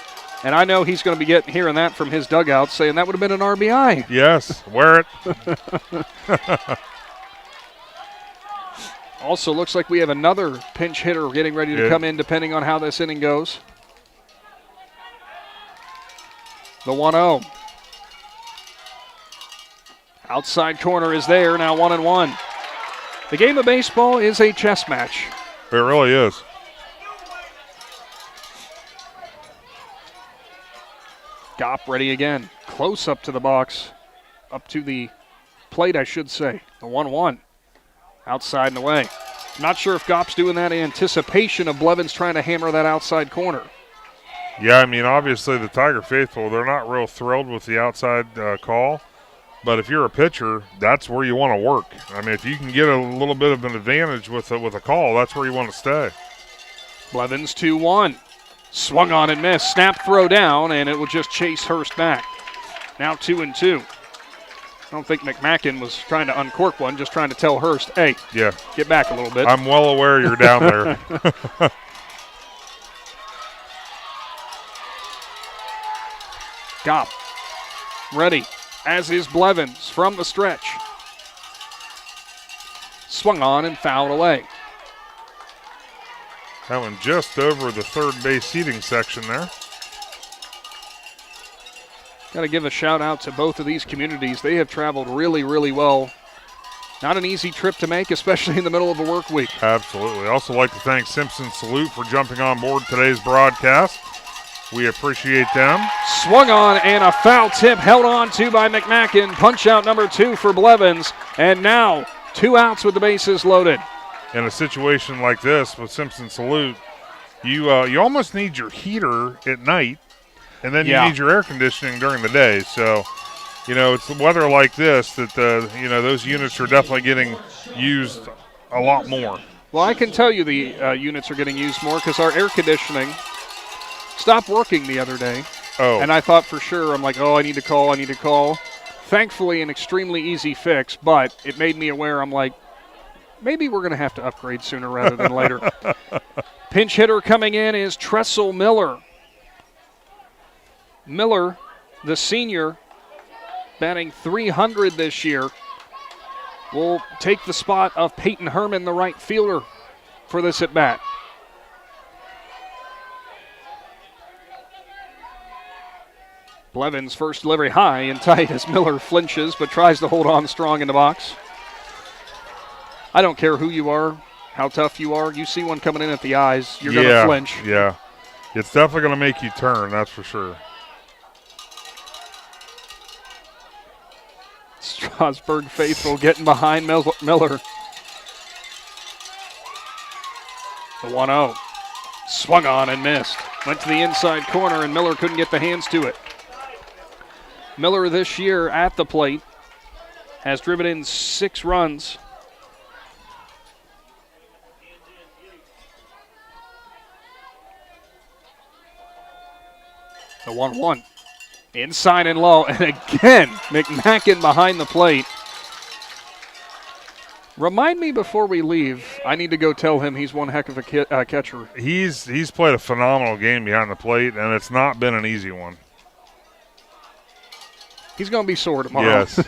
And I know he's going to be hearing that from his dugout, saying that would have been an RBI. Yes, wear it. Also looks like we have another pinch hitter getting ready to come in depending on how this inning goes. The 1-0. Outside corner is there, now 1-1. The game of baseball is a chess match. It really is. Gopp ready again. Close up to the box. Up to the plate, I should say. The 1-1. Outside and away. Not sure if Gopp's doing that in anticipation of Blevins trying to hammer that outside corner. Yeah, I mean, obviously the Tiger faithful, they're not real thrilled with the outside call. But if you're a pitcher, that's where you want to work. I mean, if you can get a little bit of an advantage with a call, that's where you want to stay. Blevins 2-1. Swung on and missed. Snap throw down, and it will just chase Hurst back. Now 2-2. I don't think McMackin was trying to uncork one, just trying to tell Hurst, hey, get back a little bit. I'm well aware you're down there. Gopp ready, as is Blevins from the stretch. Swung on and fouled away. That one just over the third base seating section there. Got to give a shout out to both of these communities. They have traveled really, really well. Not an easy trip to make, especially in the middle of a work week. Absolutely. Also like to thank Simpson Salute for jumping on board today's broadcast. We appreciate them. Swung on and a foul tip held on to by McMackin. Punch out number 2 for Blevins. And now 2 outs with the bases loaded. In a situation like this with Simpson Salute, you almost need your heater at night, and then you need your air conditioning during the day. So, it's the weather like this that those units are definitely getting used a lot more. Well, I can tell you the units are getting used more because our air conditioning stopped working the other day. Oh. And I thought for sure, I'm like, I need to call. Thankfully, an extremely easy fix, but it made me aware. I'm like, maybe we're going to have to upgrade sooner rather than later. Pinch hitter coming in is Tressel Miller. Miller, the senior, batting .300 this year, will take the spot of Peyton Herman, the right fielder, for this at-bat. Blevins' first delivery high and tight as Miller flinches but tries to hold on strong in the box. I don't care who you are, how tough you are. You see one coming in at the eyes, you're going to flinch. Yeah, it's definitely going to make you turn, that's for sure. Strasburg faithful getting behind Miller. The 1-0. Swung on and missed. Went to the inside corner and Miller couldn't get the hands to it. Miller this year at the plate has driven in 6 runs. The 1-1. Inside and low, and again, McMackin behind the plate. Remind me before we leave, I need to go tell him he's one heck of a catcher. He's played a phenomenal game behind the plate, and it's not been an easy one. He's going to be sore tomorrow. Yes.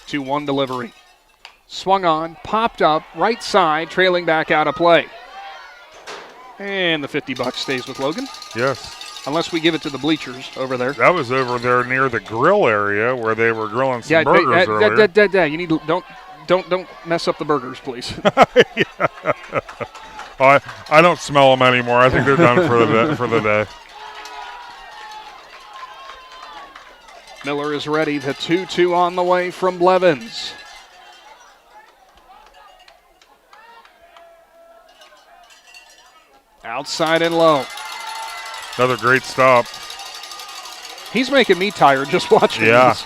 2-1 delivery. Swung on, popped up, right side, trailing back out of play. And the $50 stays with Logan. Yes. Unless we give it to the bleachers over there. That was over there near the grill area where they were grilling some burgers earlier. You need to, don't mess up the burgers, please. I don't smell them anymore. I think they're done for the day. Miller is ready. The 2-2 on the way from Blevins. Outside and low. Another great stop. He's making me tired just watching this.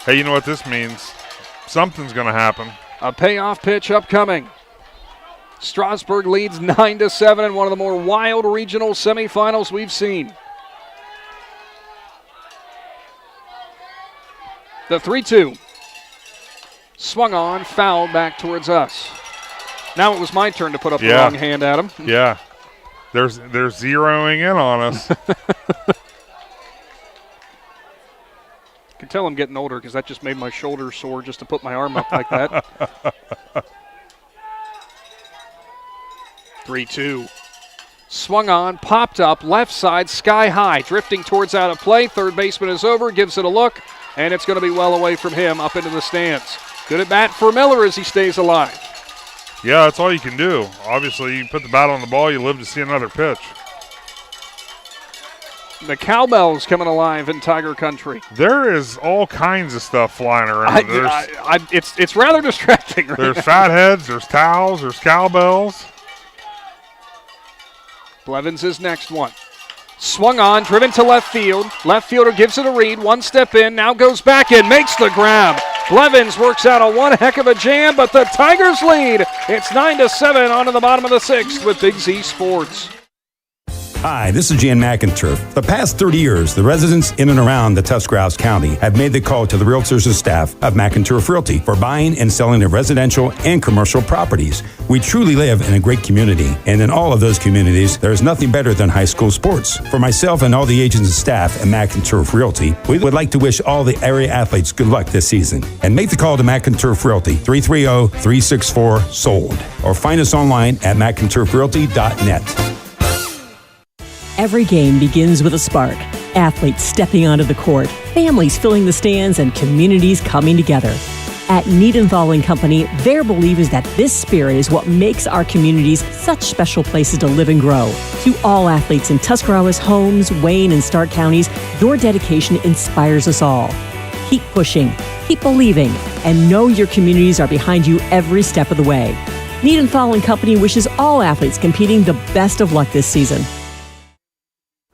Hey, you know what this means? Something's going to happen. A payoff pitch upcoming. Strasburg leads 9-7 in one of the more wild regional semifinals we've seen. The 3-2. Swung on, fouled back towards us. Now it was my turn to put up the wrong hand at him. Yeah. They're zeroing in on us. Can tell I'm getting older because that just made my shoulder sore just to put my arm up like that. 3-2. Swung on, popped up, left side, sky high, drifting towards out of play. Third baseman is over, gives it a look, and it's going to be well away from him up into the stands. Good at bat for Miller as he stays alive. Yeah, that's all you can do. Obviously, you put the bat on the ball, you live to see another pitch. The cowbell's coming alive in Tiger Country. There is all kinds of stuff flying around. It's rather distracting. Right there's now. fatheads, there's towels, there's cowbells. Blevins is next one. Swung on, driven to left field. Left fielder gives it a read, one step in, now goes back in, makes the grab. Blevins works out a one heck of a jam, but the Tigers lead. It's 9-7 on to the bottom of the 6th with Big Z Sports. Hi, this is Jan McInturf. The past 30 years, the residents in and around the Tuscarawas County have made the call to the realtors and staff of McInturf Realty for buying and selling of residential and commercial properties. We truly live in a great community, and in all of those communities, there is nothing better than high school sports. For myself and all the agents and staff at McInturf Realty, we would like to wish all the area athletes good luck this season. And make the call to McInturf Realty, 330-364-SOLD, or find us online at McInturfRealty.net. Every game begins with a spark. Athletes stepping onto the court, families filling the stands, and communities coming together. At Niedenthal & Company, their belief is that this spirit is what makes our communities such special places to live and grow. To all athletes in Tuscarawas, Holmes, Wayne, and Stark counties, your dedication inspires us all. Keep pushing, keep believing, and know your communities are behind you every step of the way. Niedenthal & Company wishes all athletes competing the best of luck this season.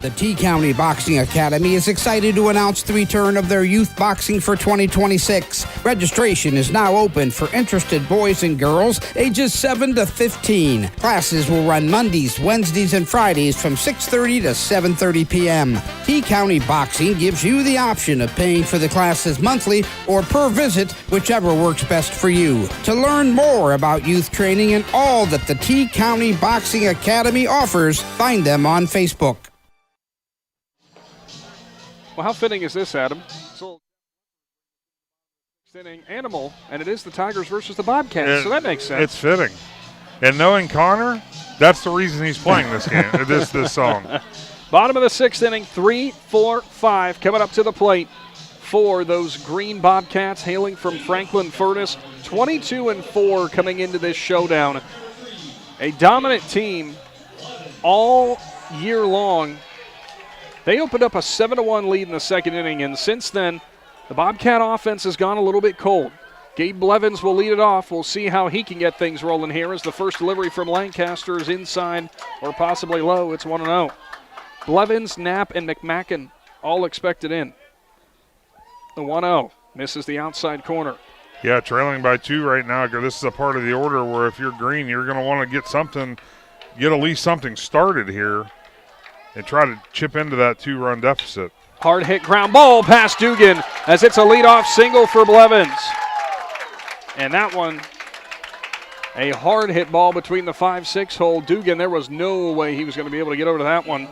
The T-County Boxing Academy is excited to announce the return of their youth boxing for 2026. Registration is now open for interested boys and girls ages 7 to 15. Classes will run Mondays, Wednesdays, and Fridays from 6:30 to 7:30 p.m. T-County Boxing gives you the option of paying for the classes monthly or per visit, whichever works best for you. To learn more about youth training and all that the T-County Boxing Academy offers, find them on Facebook. Well, how fitting is this, Adam? So, inning animal, and it is the Tigers versus the Bobcats, so that makes sense. It's fitting. And knowing Connor, that's the reason he's playing this game, this song. Bottom of the 6th inning, 3-4-5 coming up to the plate for those green Bobcats hailing from Franklin Furnace. 22-4 coming into this showdown. A dominant team all year long. They opened up a 7-1 lead in the 2nd inning, and since then, the Bobcat offense has gone a little bit cold. Gabe Blevins will lead it off. We'll see how he can get things rolling here as the first delivery from Lancaster is inside or possibly low. It's 1-0. Blevins, Knapp, and McMacken all expected in. The 1-0 misses the outside corner. Yeah, trailing by 2 right now. This is a part of the order where if you're green, you're going to want to get at least something started here and try to chip into that 2-run deficit. Hard hit ground ball past Dugan as it's a leadoff single for Blevins. And that one, a hard hit ball between the 5-6 hole. Dugan, there was no way he was going to be able to get over to that one.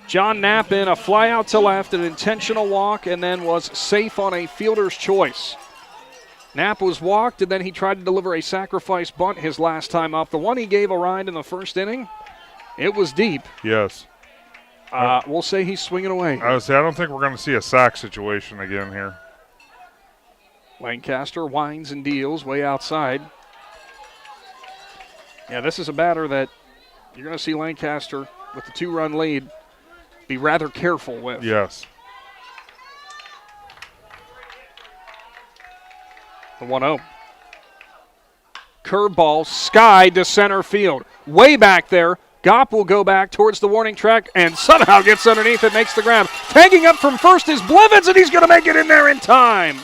John Knapp in a fly out to left, an intentional walk, and then was safe on a fielder's choice. Knapp was walked, and then he tried to deliver a sacrifice bunt his last time up. The one he gave a ride in the 1st inning, it was deep. Yes. We'll say he's swinging away. I would say I don't think we're going to see a sack situation again here. Lancaster winds and deals way outside. Yeah, this is a batter that you're going to see Lancaster with the 2-run lead be rather careful with. Yes. The 1-0. Curveball, sky to center field. Way back there. Gopp will go back towards the warning track and somehow gets underneath it, makes the grab. Tagging up from first is Blevins, and he's going to make it in there in time.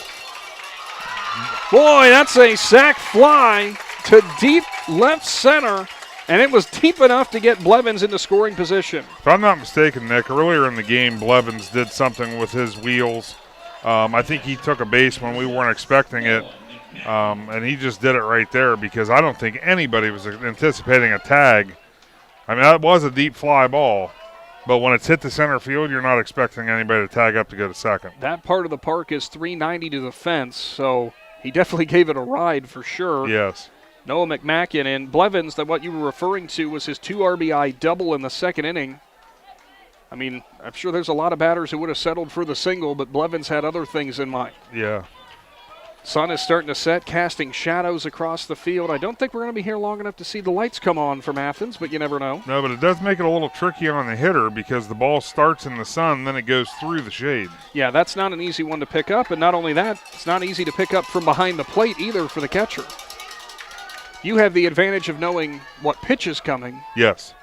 Boy, that's a sac fly to deep left center, and it was deep enough to get Blevins into scoring position. If I'm not mistaken, Nick, earlier in the game, Blevins did something with his wheels. I think he took a base when we weren't expecting it, and he just did it right there because I don't think anybody was anticipating a tag. I mean, that was a deep fly ball, but when it's hit the center field, you're not expecting anybody to tag up to go to second. That part of the park is 390 to the fence, so he definitely gave it a ride for sure. Yes. Noah McMacken and Blevins, that what you were referring to was his 2 RBI double in the 2nd inning. I mean, I'm sure there's a lot of batters who would have settled for the single, but Blevins had other things in mind. Yeah. Sun is starting to set, casting shadows across the field. I don't think we're going to be here long enough to see the lights come on from Athens, but you never know. No, but it does make it a little tricky on the hitter because the ball starts in the sun, then it goes through the shade. Yeah, that's not an easy one to pick up, and not only that, it's not easy to pick up from behind the plate either for the catcher. You have the advantage of knowing what pitch is coming. Yes.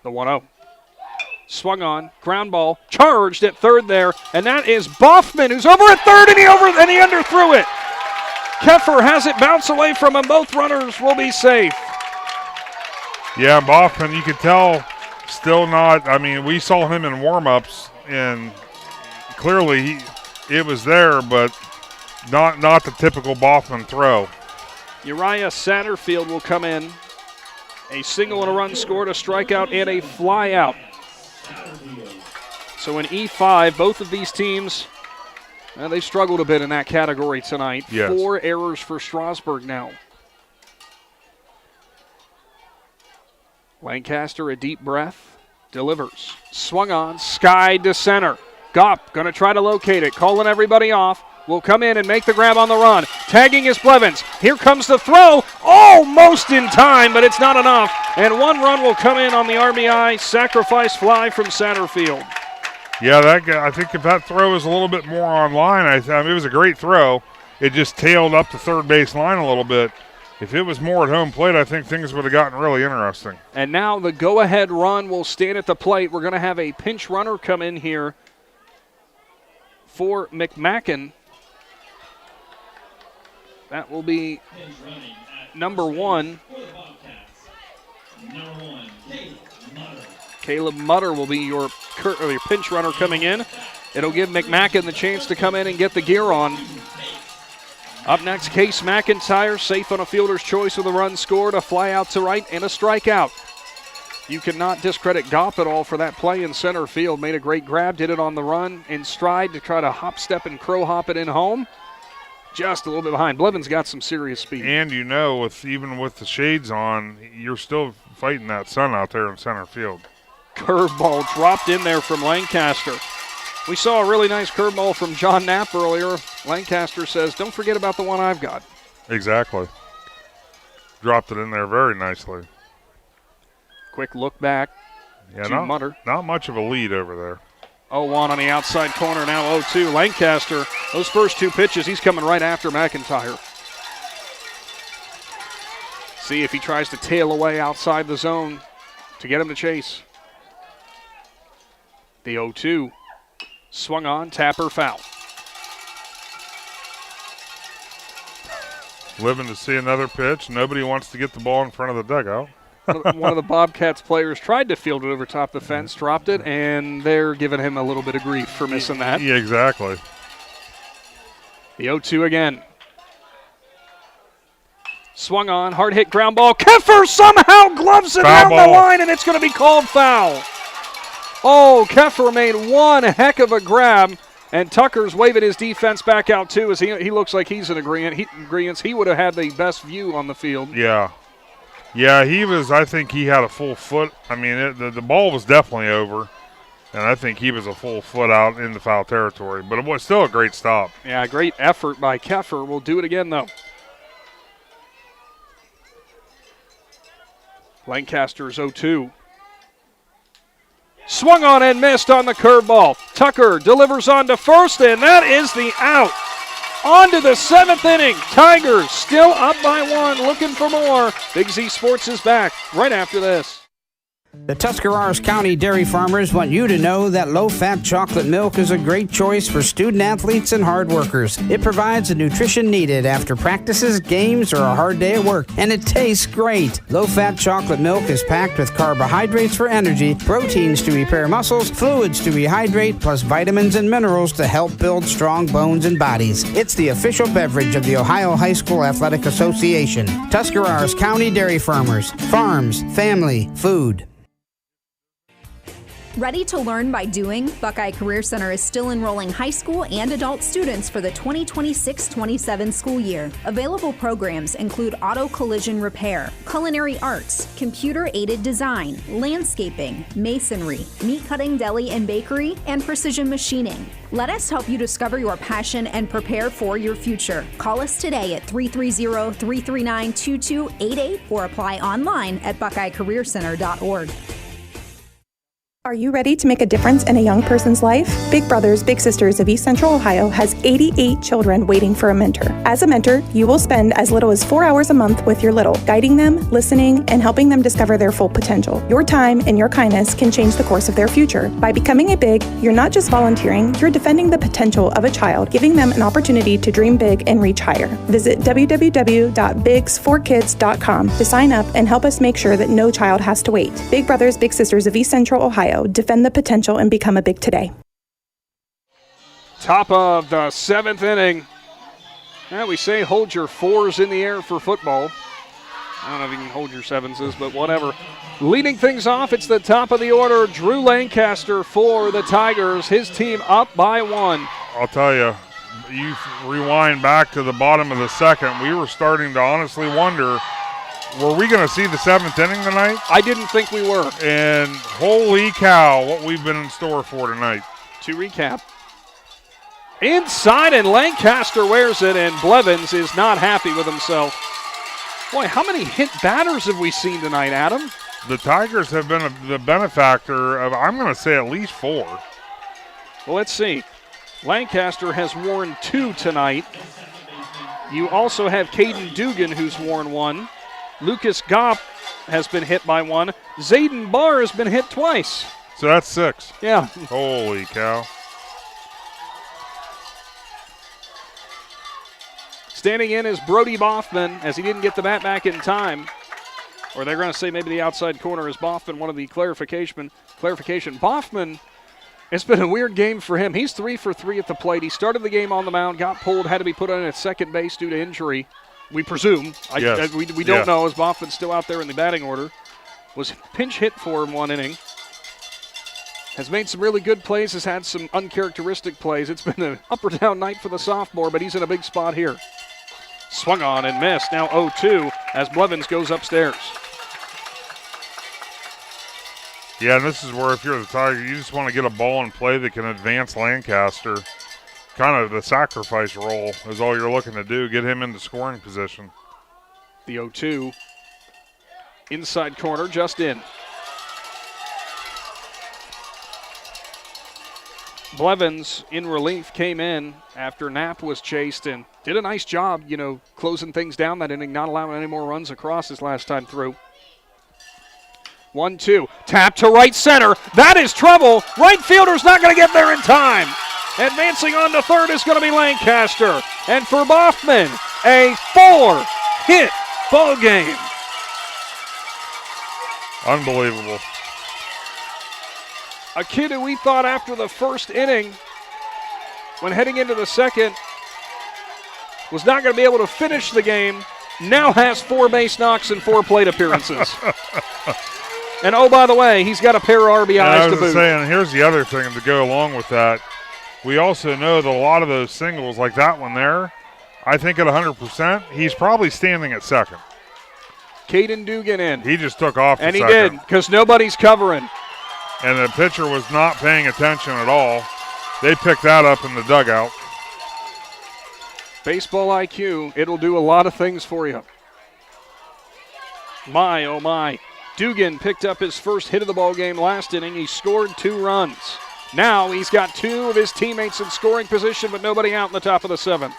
The 1-0. Swung on, ground ball, charged at third there, and that is Boffman, who's over at third, and he underthrew it. Keffer has it bounce away from him. Both runners will be safe. Yeah, Boffman, you could tell, still not. I mean, we saw him in warm-ups, and clearly it was there, but not the typical Boffman throw. Uriah Satterfield will come in. A single and a run scored, a strikeout, and a fly out. So in E5, both of these teams, they struggled a bit in that category tonight. Yes. 4 errors for Strasburg now. Lancaster, a deep breath, delivers. Swung on, skied to center. Gopp going to try to locate it, calling everybody off. Will come in and make the grab on the run. Tagging is Blevins. Here comes the throw. Almost in time, but it's not enough. And 1 run will come in on the RBI sacrifice fly from Satterfield. Yeah, I think if that throw was a little bit more on line, I mean, it was a great throw. It just tailed up the third base line a little bit. If it was more at home plate, I think things would have gotten really interesting. And now the go-ahead run will stand at the plate. We're going to have a pinch runner come in here for McMacken. That will be number 1. Caleb Mutter will be your pinch runner coming in. It'll give McMacken the chance to come in and get the gear on. Up next, Case McIntyre, safe on a fielder's choice with a run scored, a fly out to right, and a strikeout. You cannot discredit Goff at all for that play in center field. Made a great grab, did it on the run in stride to try to hop, step, and crow hop it in home. Just a little bit behind. Blevins got some serious speed. And you know, even with the shades on, you're still fighting that sun out there in center field. Curveball dropped in there from Lancaster. We saw a really nice curveball from John Knapp earlier. Lancaster says, don't forget about the one I've got. Exactly. Dropped it in there very nicely. Quick look back to Mutter. Not much of a lead over there. 0-1 on the outside corner, now 0-2. Lancaster, those first 2 pitches, he's coming right after McIntyre. See if he tries to tail away outside the zone to get him to chase. The 0-2. Swung on, Tapper foul. Living to see another pitch. Nobody wants to get the ball in front of the dugout. One of the Bobcats players tried to field it over top the fence, dropped it, and they're giving him a little bit of grief for missing that. Yeah, exactly. The 0-2 again. Swung on, hard hit ground ball. Keffer somehow gloves it down the line, and it's going to be called foul. Oh, Keffer made one heck of a grab, and Tucker's waving his defense back out too as he looks like he's in agreement. He would have had the best view on the field. Yeah. Yeah, I think he had a full foot. I mean, the ball was definitely over, and I think he was a full foot out in the foul territory. But it was still a great stop. Yeah, great effort by Keffer. We'll do it again, though. Lancaster's 0-2. Swung on and missed on the curveball. Tucker delivers on to first, and that is the out. On to the 7th inning. Tigers still up by 1, looking for more. Big Z Sports is back right after this. The Tuscarawas County dairy farmers want you to know that low-fat chocolate milk is a great choice for student-athletes and hard workers. It provides the nutrition needed after practices, games, or a hard day at work, and it tastes great. Low-fat chocolate milk is packed with carbohydrates for energy, proteins to repair muscles, fluids to rehydrate, plus vitamins and minerals to help build strong bones and bodies. It's the official beverage of the Ohio High School Athletic Association. Tuscarawas County Dairy Farmers. Farms, family, food. Ready to learn by doing? Buckeye Career Center is still enrolling high school and adult students for the 2026-27 school year. Available programs include auto collision repair, culinary arts, computer-aided design, landscaping, masonry, meat cutting, deli and bakery, and precision machining. Let us help you discover your passion and prepare for your future. Call us today at 330-339-2288 or apply online at buckeyecareercenter.org. Are you ready to make a difference in a young person's life? Big Brothers Big Sisters of East Central Ohio has 88 children waiting for a mentor. As a mentor, you will spend as little as 4 hours a month with your little, guiding them, listening, and helping them discover their full potential. Your time and your kindness can change the course of their future. By becoming a Big, you're not just volunteering, you're defending the potential of a child, giving them an opportunity to dream big and reach higher. Visit www.bigs4kids.com to sign up and help us make sure that no child has to wait. Big Brothers Big Sisters of East Central Ohio. Defend the potential and become a Big today. Top of the 7th inning. We say hold your 4s in the air for football. I don't know if you can hold your 7s, but whatever. Leading things off, it's the top of the order. Drew Lancaster for the Tigers. His team up by 1. I'll tell you, you rewind back to the bottom of the 2nd, we were starting to honestly wonder, were we going to see the 7th inning tonight? I didn't think we were. And holy cow, what we've been in store for tonight. To recap. Inside, and Lancaster wears it, and Blevins is not happy with himself. Boy, how many hit batters have we seen tonight, Adam? The Tigers have been the benefactor of, I'm going to say, at least 4. Well, let's see. Lancaster has worn 2 tonight. You also have Caden Dugan, who's worn one. Lucas Gopp has been hit by one. Zayden Barr has been hit twice. So that's 6. Yeah. Holy cow. Standing in is Brody Boffman, as he didn't get the bat back in time. Or they're going to say maybe the outside corner is Boffman, one of the clarification. Boffman, it's been a weird game for him. He's 3 for 3 at the plate. He started the game on the mound, got pulled, had to be put on at second base due to injury. We presume. Yes. We don't know, as Boffman's still out there in the batting order. Was pinch hit for him one inning. Has made some really good plays, has had some uncharacteristic plays. It's been an up or down night for the sophomore, but he's in a big spot here. Swung on and missed. Now 0-2 as Blevins goes upstairs. Yeah, and this is where if you're the Tiger, you just want to get a ball in play that can advance Lancaster. Kind of the sacrifice role is all you're looking to do, get him into scoring position. The 0-2. Inside corner, just in. Blevins in relief came in after Knapp was chased and did a nice job, closing things down that inning, not allowing any more runs across his last time through. 1-2. Tap to right center. That is trouble. Right fielder's not going to get there in time. Advancing on to third is going to be Lancaster. And for Boffman, a 4-hit ball game. Unbelievable. A kid who we thought after the first inning, when heading into the second, was not going to be able to finish the game, now has 4 base knocks and 4 plate appearances. And oh, by the way, he's got a pair of RBIs to boot. Saying, here's the other thing to go along with that. We also know that a lot of those singles, like that one there, I think at 100%, he's probably standing at second. Caden Dugan in. He just took off and the he second. did, because nobody's covering. And the pitcher was not paying attention at all. They picked that up in the dugout. Baseball IQ, it'll do a lot of things for you. My, oh my. Dugan picked up his first hit of the ball game last inning. He scored 2 runs. Now he's got 2 of his teammates in scoring position, but nobody out in the top of the 7th.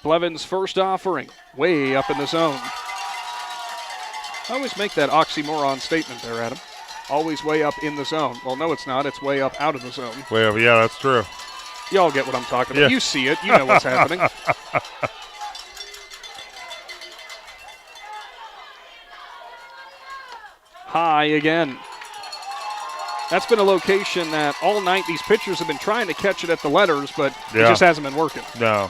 Blevins' first offering, way up in the zone. I always make that oxymoron statement there, Adam. Always way up in the zone. Well, no, it's not. It's way up out of the zone. Way up, yeah, that's true. Y'all get what I'm talking about. Yeah. You see it. You know what's happening. High again. That's been a location that all night these pitchers have been trying to catch it at the letters, but it just hasn't been working. No,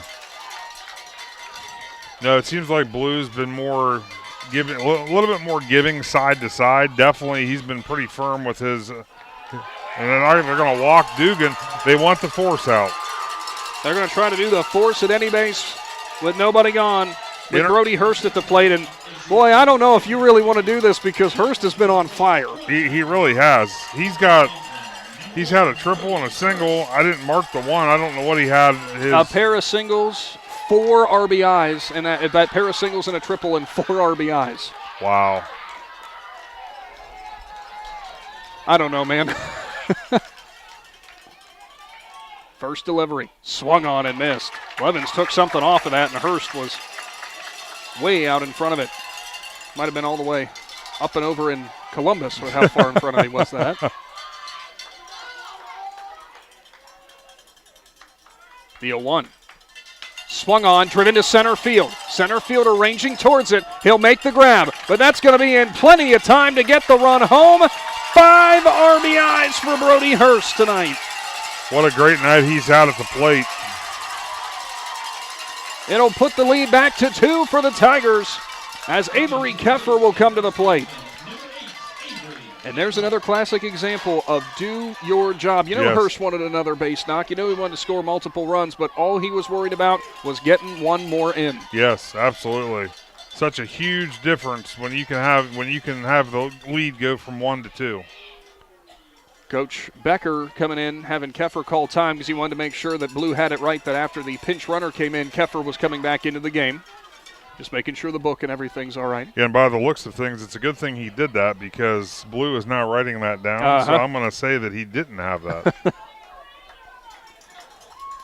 it seems like Blue's been more giving, a little bit more giving side to side. Definitely, he's been pretty firm with his. And then they're going to walk Dugan. They want the force out. They're going to try to do the force at any base with nobody gone. With Brody Hurst at the plate, and boy, I don't know if you really want to do this because Hurst has been on fire. He really has. He's had a triple and a single. I didn't mark the one. I don't know what he had. A pair of singles, 4 RBIs, and that pair of singles and a triple and 4 RBIs. Wow. I don't know, man. First delivery, swung on and missed. Blevins took something off of that, and Hurst was way out in front of it. Might have been all the way up and over in Columbus with how far in front of him was that. The 0-1. Swung on, driven to center field. Center fielder ranging towards it. He'll make the grab, but that's going to be in plenty of time to get the run home. 5 RBIs for Brody Hurst tonight. What a great night he's had at the plate. It'll put the lead back to 2 for the Tigers as Avery Keffer will come to the plate. And there's another classic example of do your job. Yes. Hurst wanted another base knock. He wanted to score multiple runs, but all he was worried about was getting one more in. Yes, absolutely. Such a huge difference when you can have the lead go from 1 to 2. Coach Becker coming in, having Keffer call time because he wanted to make sure that Blue had it right, that after the pinch runner came in, Keffer was coming back into the game. Just making sure the book and everything's all right. Yeah, and by the looks of things, it's a good thing he did that because Blue is now writing that down, so I'm going to say that he didn't have that.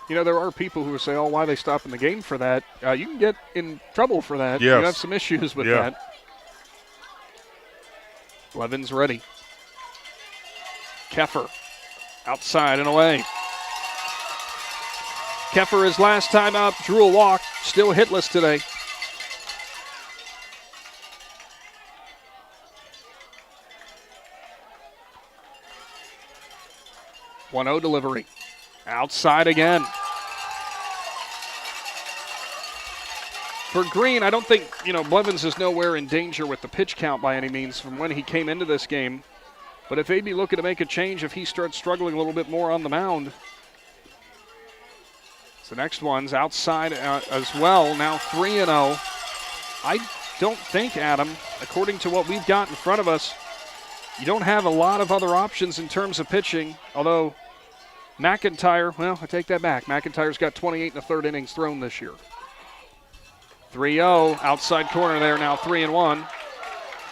You know, there are people who say, why are they stopping the game for that? You can get in trouble for that. Yes. You have some issues with that. Blevins ready. Keffer outside and away. Keffer his last time out drew a walk, still hitless today. .1-0 delivery. Outside again. For Green, I don't think, Blevins is nowhere in danger with the pitch count by any means from when he came into this game. But if they'd be looking to make a change, if he starts struggling a little bit more on the mound. So the next one's outside as well, now 3-0. I don't think, Adam, according to what we've got in front of us, you don't have a lot of other options in terms of pitching, although McIntyre, well, I take that back. McIntyre's got 28 1/3 innings thrown this year. 3-0, outside corner there, now 3-1.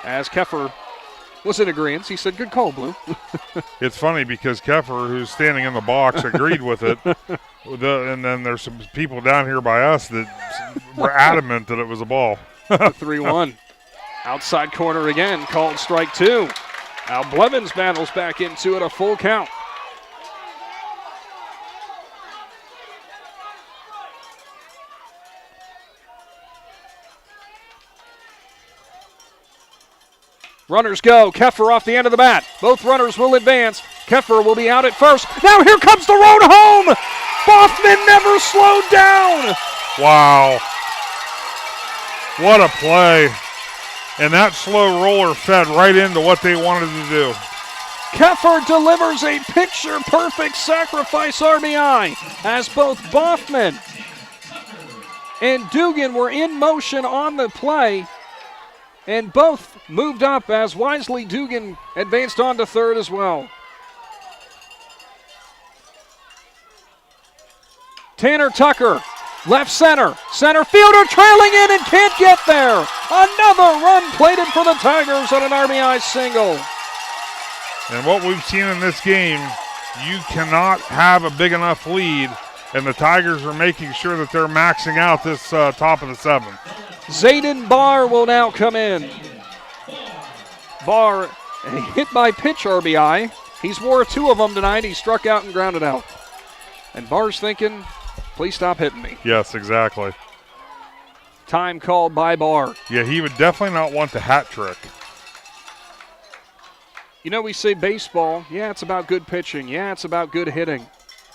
As Keffer was in agreement. He said, good call, Blue. It's funny because Keffer, who's standing in the box, agreed with it. And then there's some people down here by us that were adamant that it was a ball. 3-1. Outside corner again, called strike 2. Now Blevins battles back into it, a full count. Runners go. Keffer off the end of the bat. Both runners will advance. Keffer will be out at first. Now here comes the road home. Boffman never slowed down. Wow. What a play. And that slow roller fed right into what they wanted to do. Keffer delivers a picture-perfect sacrifice RBI as both Boffman and Dugan were in motion on the play. And both moved up as Wisely Dugan advanced on to third as well. Tanner Tucker, left center. Center fielder trailing in and can't get there. Another run plated for the Tigers on an RBI single. And what we've seen in this game, you cannot have a big enough lead, and the Tigers are making sure that they're maxing out this top of the seventh. Zayden Barr will now come in. Barr, a hit by pitch RBI. He's wore 2 of them tonight. He struck out and grounded out. And Barr's thinking, please stop hitting me. Yes, exactly. Time called by Barr. Yeah, he would definitely not want the hat trick. You know, we say baseball, yeah, it's about good pitching. Yeah, it's about good hitting,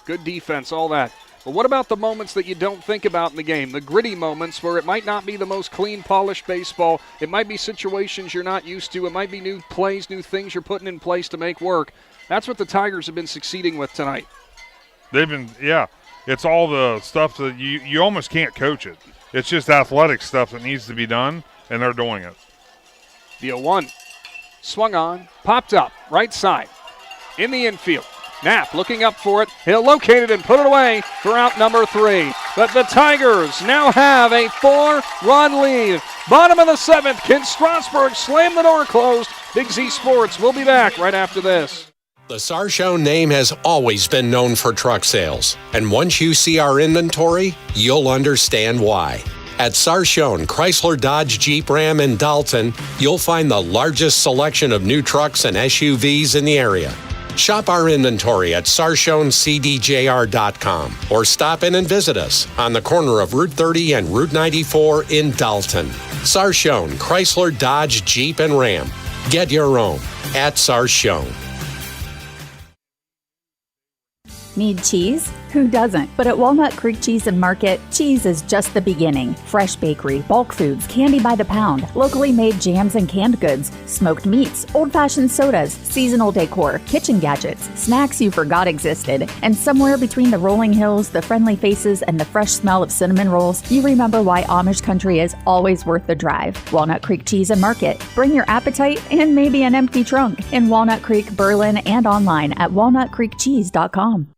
good defense, all that. But what about the moments that you don't think about in the game? The gritty moments where it might not be the most clean, polished baseball. It might be situations you're not used to. It might be new plays, new things you're putting in place to make work. That's what the Tigers have been succeeding with tonight. They've been, yeah. It's all the stuff that you almost can't coach it. It's just athletic stuff that needs to be done, and they're doing it. The 0-1. Swung on, popped up, right side. In the infield. Knapp looking up for it. He'll locate it and put it away for out number 3. But the Tigers now have a 4-run lead. Bottom of the 7th. Can Strasburg slam the door closed? Big Z Sports will be back right after this. The Shannon name has always been known for truck sales. And once you see our inventory, you'll understand why. At Shannon, Chrysler, Dodge, Jeep, Ram, and Dalton, you'll find the largest selection of new trucks and SUVs in the area. Shop our inventory at SarshownCDJR.com or stop in and visit us on the corner of Route 30 and Route 94 in Dalton. Shannon, Chrysler, Dodge, Jeep, and Ram. Get your own at Shannon. Need cheese? Who doesn't? But at Walnut Creek Cheese and Market, cheese is just the beginning. Fresh bakery, bulk foods, candy by the pound, locally made jams and canned goods, smoked meats, old-fashioned sodas, seasonal decor, kitchen gadgets, snacks you forgot existed, and somewhere between the rolling hills, the friendly faces, and the fresh smell of cinnamon rolls, you remember why Amish country is always worth the drive. Walnut Creek Cheese and Market. Bring your appetite and maybe an empty trunk in Walnut Creek, Berlin, and online at walnutcreekcheese.com.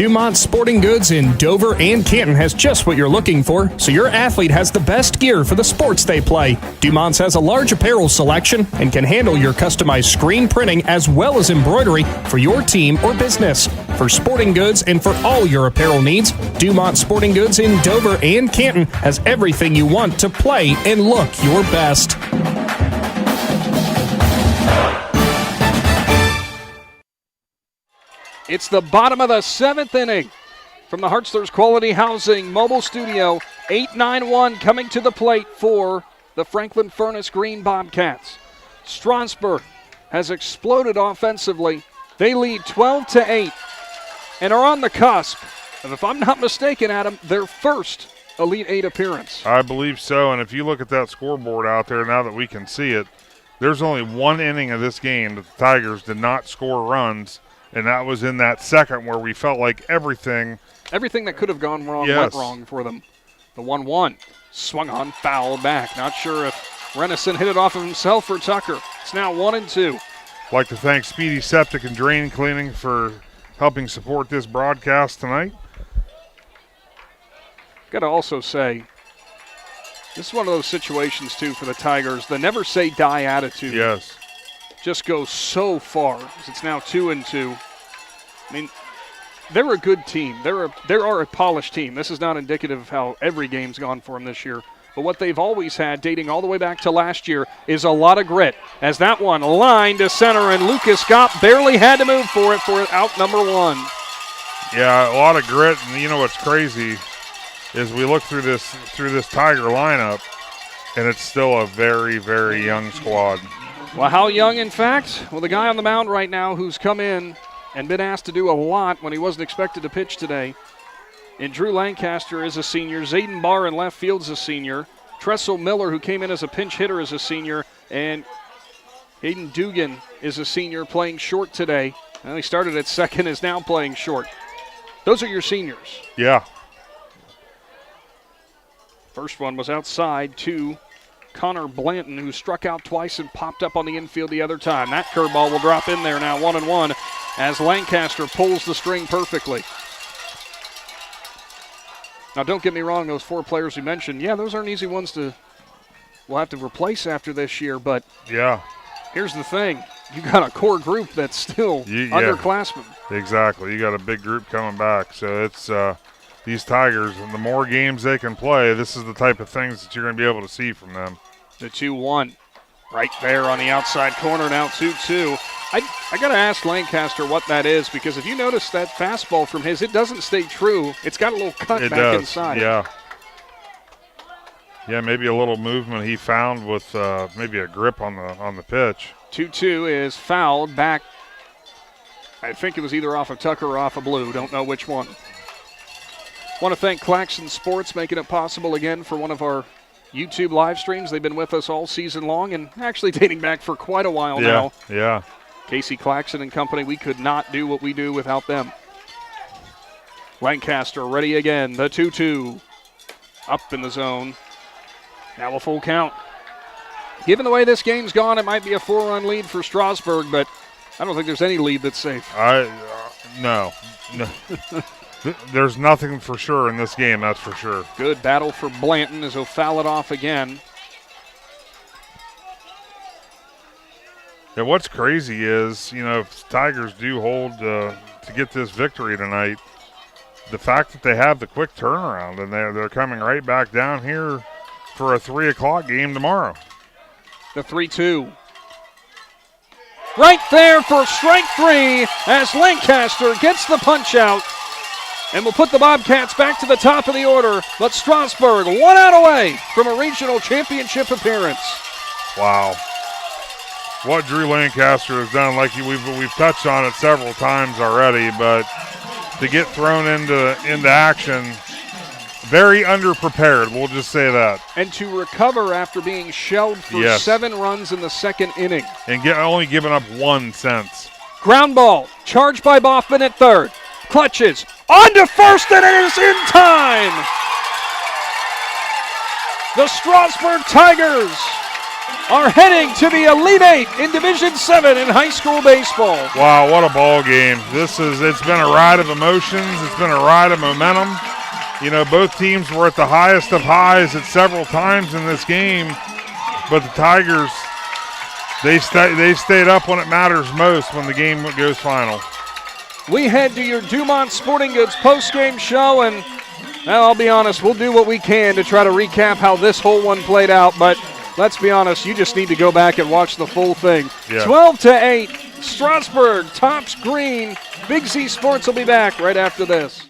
Dumont Sporting Goods in Dover and Canton has just what you're looking for, so your athlete has the best gear for the sports they play. Dumont's has a large apparel selection and can handle your customized screen printing as well as embroidery for your team or business. For sporting goods and for all your apparel needs, Dumont Sporting Goods in Dover and Canton has everything you want to play and look your best. It's the bottom of the 7th inning. From the Hartzler's Quality Housing Mobile Studio, 8-9-1 coming to the plate for the Franklin Furnace Green Bobcats. Strasburg has exploded offensively. They lead 12-8 and are on the cusp of, if I'm not mistaken, Adam, their first Elite Eight appearance. I believe so, and if you look at that scoreboard out there now that we can see it, there's only one inning of this game that the Tigers did not score runs, and that was in that second where we felt like everything that could have gone wrong went wrong for them. The 1-1 swung on, foul back. Not sure if Renison hit it off of himself or Tucker. It's now 1-2. I'd like to thank Speedy Septic and Drain Cleaning for helping support this broadcast tonight. Got to also say, this is one of those situations, too, for the Tigers. The never say die attitude. Yes. Just goes so far. It's now 2-2. I mean, they're a good team. They are a polished team. This is not indicative of how every game's gone for them this year. But what they've always had, dating all the way back to last year, is a lot of grit. As that one lined to center, and Lucas Scott barely had to move for out number one. Yeah, a lot of grit. And you know what's crazy is we look through this Tiger lineup, and it's still a very, very young squad. Well, how young, in fact? Well, the guy on the mound right now who's come in and been asked to do a lot when he wasn't expected to pitch today. And Drew Lancaster is a senior. Zayden Barr in left field is a senior. Tressel Miller, who came in as a pinch hitter, is a senior. And Hayden Dugan is a senior playing short today. Well, he started at second, is now playing short. Those are your seniors. Yeah. First one was outside to Connor Blanton, who struck out twice and popped up on the infield the other time. That curveball will drop in there now, 1-1, as Lancaster pulls the string perfectly. Now, don't get me wrong, those four players you mentioned, yeah, those aren't easy ones we'll have to replace after this year, but yeah, here's the thing. You got a core group that's still underclassmen. Exactly. You got a big group coming back, so it's these Tigers, and the more games they can play, this is the type of things that you're going to be able to see from them. The 2-1 right there on the outside corner, now 2-2. I got to ask Lancaster what that is, because if you notice that fastball from his, it doesn't stay true. It's got a little cut back inside. Yeah. Yeah, maybe a little movement he found with maybe a grip on the pitch. 2-2 is fouled back. I think it was either off of Tucker or off of Blue. Don't know which one. Want to thank Claxon Sports, making it possible again for one of our YouTube live streams. They've been with us all season long and actually dating back for quite a while now. Yeah. Casey Claxon and company, we could not do what we do without them. Lancaster ready again. The 2-2 up in the zone. Now a full count. Given the way this game's gone, it might be a 4-run lead for Strasburg, but I don't think there's any lead that's safe. No. There's nothing for sure in this game, that's for sure. Good battle for Blanton as he'll foul it off again. Yeah, what's crazy is, if Tigers do hold to get this victory tonight, the fact that they have the quick turnaround and they're coming right back down here for a 3 o'clock game tomorrow. The 3-2. Right there for strike 3 as Lancaster gets the punch out. And we'll put the Bobcats back to the top of the order. But Strasburg 1 out away from a regional championship appearance. Wow. What Drew Lancaster has done, like we've touched on it several times already, but to get thrown into action, very underprepared, we'll just say that. And to recover after being shelled for 7 runs in the second inning. And only giving up 1 since. Ground ball, charged by Boffman at third. Clutches, on to first, and it is in time! The Strasburg Tigers are heading to the Elite Eight in Division VII in high school baseball. Wow, what a ball game. It's been a ride of emotions. It's been a ride of momentum. You know, both teams were at the highest of highs at several times in this game, but the Tigers, they stayed up when it matters most when the game goes final. We head to your Dumont Sporting Goods postgame show, and now I'll be honest, we'll do what we can to try to recap how this whole one played out, but let's be honest, you just need to go back and watch the full thing. Yeah. 12-8, Strasburg tops Green. Big Z Sports will be back right after this.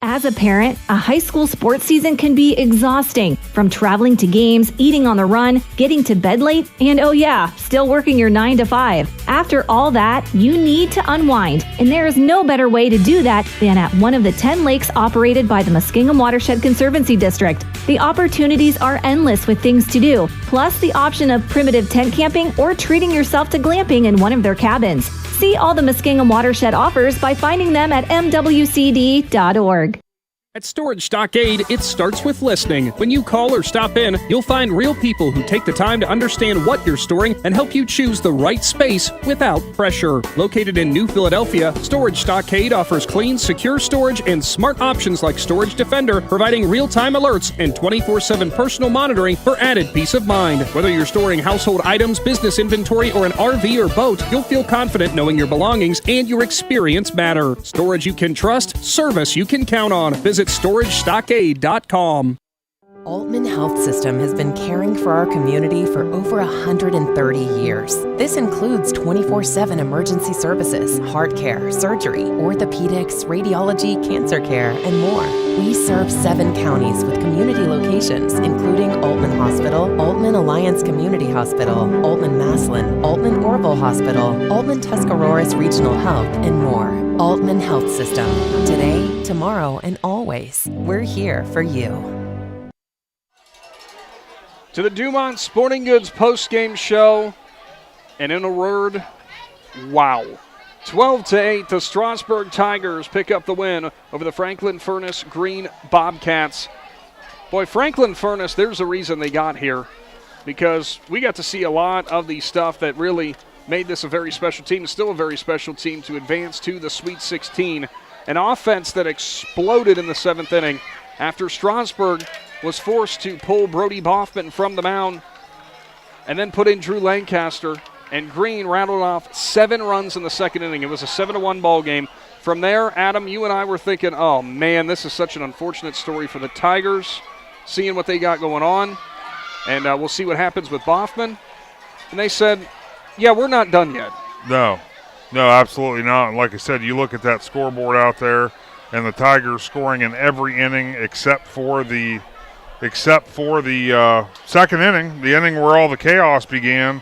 As a parent, a high school sports season can be exhausting. From traveling to games, eating on the run, getting to bed late, and oh yeah, still working your 9 to 5. After all that, you need to unwind, and there is no better way to do that than at one of the 10 lakes operated by the Muskingum Watershed Conservancy District. The opportunities are endless with things to do, plus the option of primitive tent camping or treating yourself to glamping in one of their cabins. See all the Muskingum Watershed offers by finding them at mwcd.org. At Storage Stockade, it starts with listening. When you call or stop in, you'll find real people who take the time to understand what you're storing and help you choose the right space without pressure. Located in New Philadelphia, Storage Stockade offers clean, secure storage and smart options like Storage Defender, providing real-time alerts and 24/7 personal monitoring for added peace of mind. Whether you're storing household items, business inventory, or an RV or boat, you'll feel confident knowing your belongings and your experience matter. Storage you can trust, service you can count on. Visit StorageStockade.com. Altman Health System has been caring for our community for over 130 years. This includes 24/7 emergency services, heart care, surgery, orthopedics, radiology, cancer care, and more. We serve 7 counties with community locations, including Altman Hospital, Altman Alliance Community Hospital, Altman Maslin, Altman Orville Hospital, Altman Tuscaroras Regional Health, and more. Altman Health System. Today, tomorrow, and always. We're here for you. To the Dumont Sporting Goods postgame show, and in a word, wow. 12-8, the Strasburg Tigers pick up the win over the Franklin Furnace Green Bobcats. Boy, Franklin Furnace, there's a reason they got here, because we got to see a lot of the stuff that really made this a very special team. It's still a very special team to advance to the Sweet 16. An offense that exploded in the 7th inning after Strasburg was forced to pull Brody Boffman from the mound and then put in Drew Lancaster, and Green rattled off 7 runs in the 2nd inning. It was a 7-1 ball game. From there, Adam, you and I were thinking, oh man, this is such an unfortunate story for the Tigers, seeing what they got going on, and we'll see what happens with Boffman. And they said, yeah, we're not done yet. No, absolutely not. Like I said, you look at that scoreboard out there, and the Tigers scoring in every inning except for the 2nd inning, the inning where all the chaos began.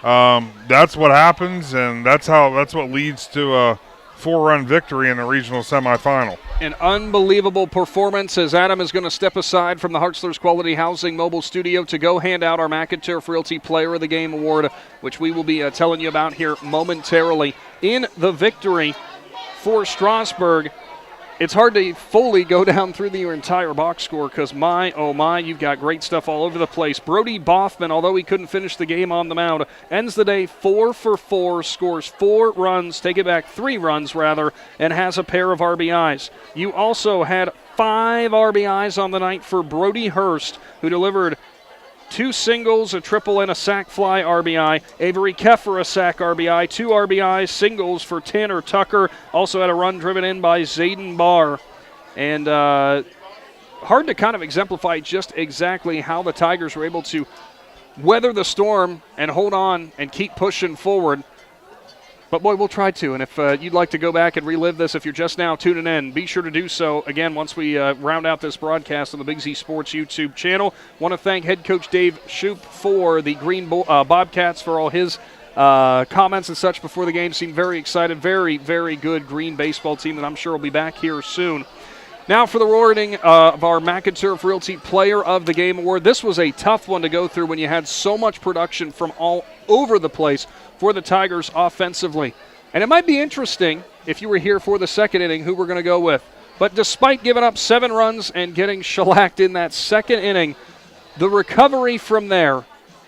That's what happens, and that's what leads to a 4-run victory in the regional semifinal. An unbelievable performance as Adam is going to step aside from the Hartzler's Quality Housing mobile studio to go hand out our McIntyre Realty Player of the Game Award, which we will be telling you about here momentarily. In the victory for Strasburg, it's hard to fully go down through the entire box score because, my, oh my, you've got great stuff all over the place. Brody Boffman, although he couldn't finish the game on the mound, ends the day 4 for 4, scores 4 runs, take it back 3 runs rather, and has a pair of RBIs. You also had 5 RBIs on the night for Brody Hurst, who delivered 2 singles, a triple, and a sac fly RBI. Avery Keffer, a sac RBI, 2 RBIs, singles for Tanner Tucker. Also had a run driven in by Zayden Barr. And hard to kind of exemplify just exactly how the Tigers were able to weather the storm and hold on and keep pushing forward. But, boy, we'll try to. And if you'd like to go back and relive this, if you're just now tuning in, be sure to do so, again, once we round out this broadcast on the Big Z Sports YouTube channel. Want to thank head coach Dave Shoup for the Green Bobcats for all his comments and such before the game. Seemed very excited. Very, very good Green baseball team that I'm sure will be back here soon. Now for the awarding of our McIntyre Realty Player of the Game Award. This was a tough one to go through when you had so much production from all over the place for the Tigers offensively. And it might be interesting, if you were here for the 2nd inning, who we're going to go with. But despite giving up 7 runs and getting shellacked in that 2nd inning, the recovery from there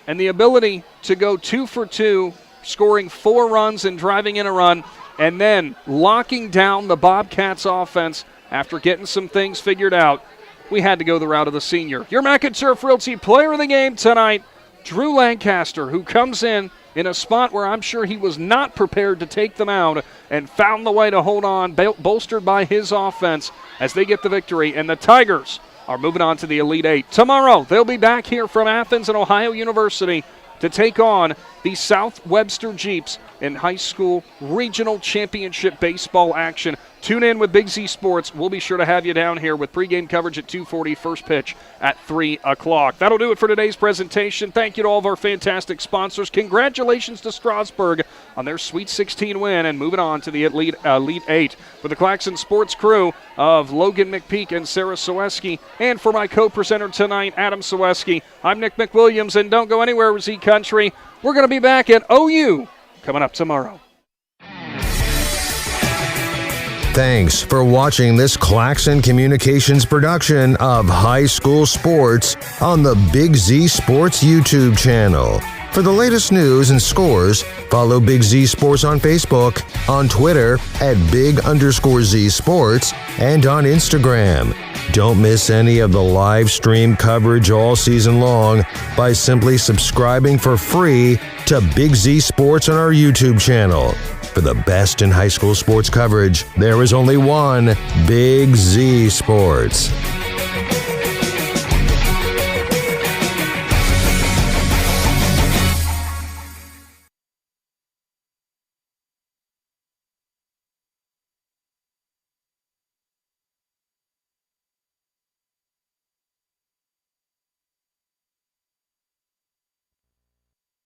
and the ability to go 2 for 2, scoring 4 runs and driving in a run, and then locking down the Bobcats offense after getting some things figured out, we had to go the route of the senior. Your McInturf Realty player of the game tonight, Drew Lancaster, who comes in a spot where I'm sure he was not prepared to take them out and found the way to hold on, bolstered by his offense as they get the victory. And the Tigers are moving on to the Elite Eight. Tomorrow, they'll be back here from Athens and Ohio University to take on the South Webster Jeeps in high school regional championship baseball action. Tune in with Big Z Sports. We'll be sure to have you down here with pregame coverage at 2:40, first pitch at 3 o'clock. That'll do it for today's presentation. Thank you to all of our fantastic sponsors. Congratulations to Strasburg on their Sweet 16 win and moving on to the Elite 8. For the Claxon Sports crew of Logan, McPeek, and Ciereszewski, and for my co-presenter tonight, Adam Ciereszewski, I'm Nick McWilliams, and don't go anywhere, Z Country. We're going to be back at OU coming up tomorrow. Thanks for watching this Claxon Communications production of High School Sports on the Big Z Sports YouTube channel. For the latest news and scores, follow Big Z Sports on Facebook, on Twitter at @Big_Z Sports, and on Instagram. Don't miss any of the live stream coverage all season long by simply subscribing for free to Big Z Sports on our YouTube channel. For the best in high school sports coverage, there is only one Big Z Sports.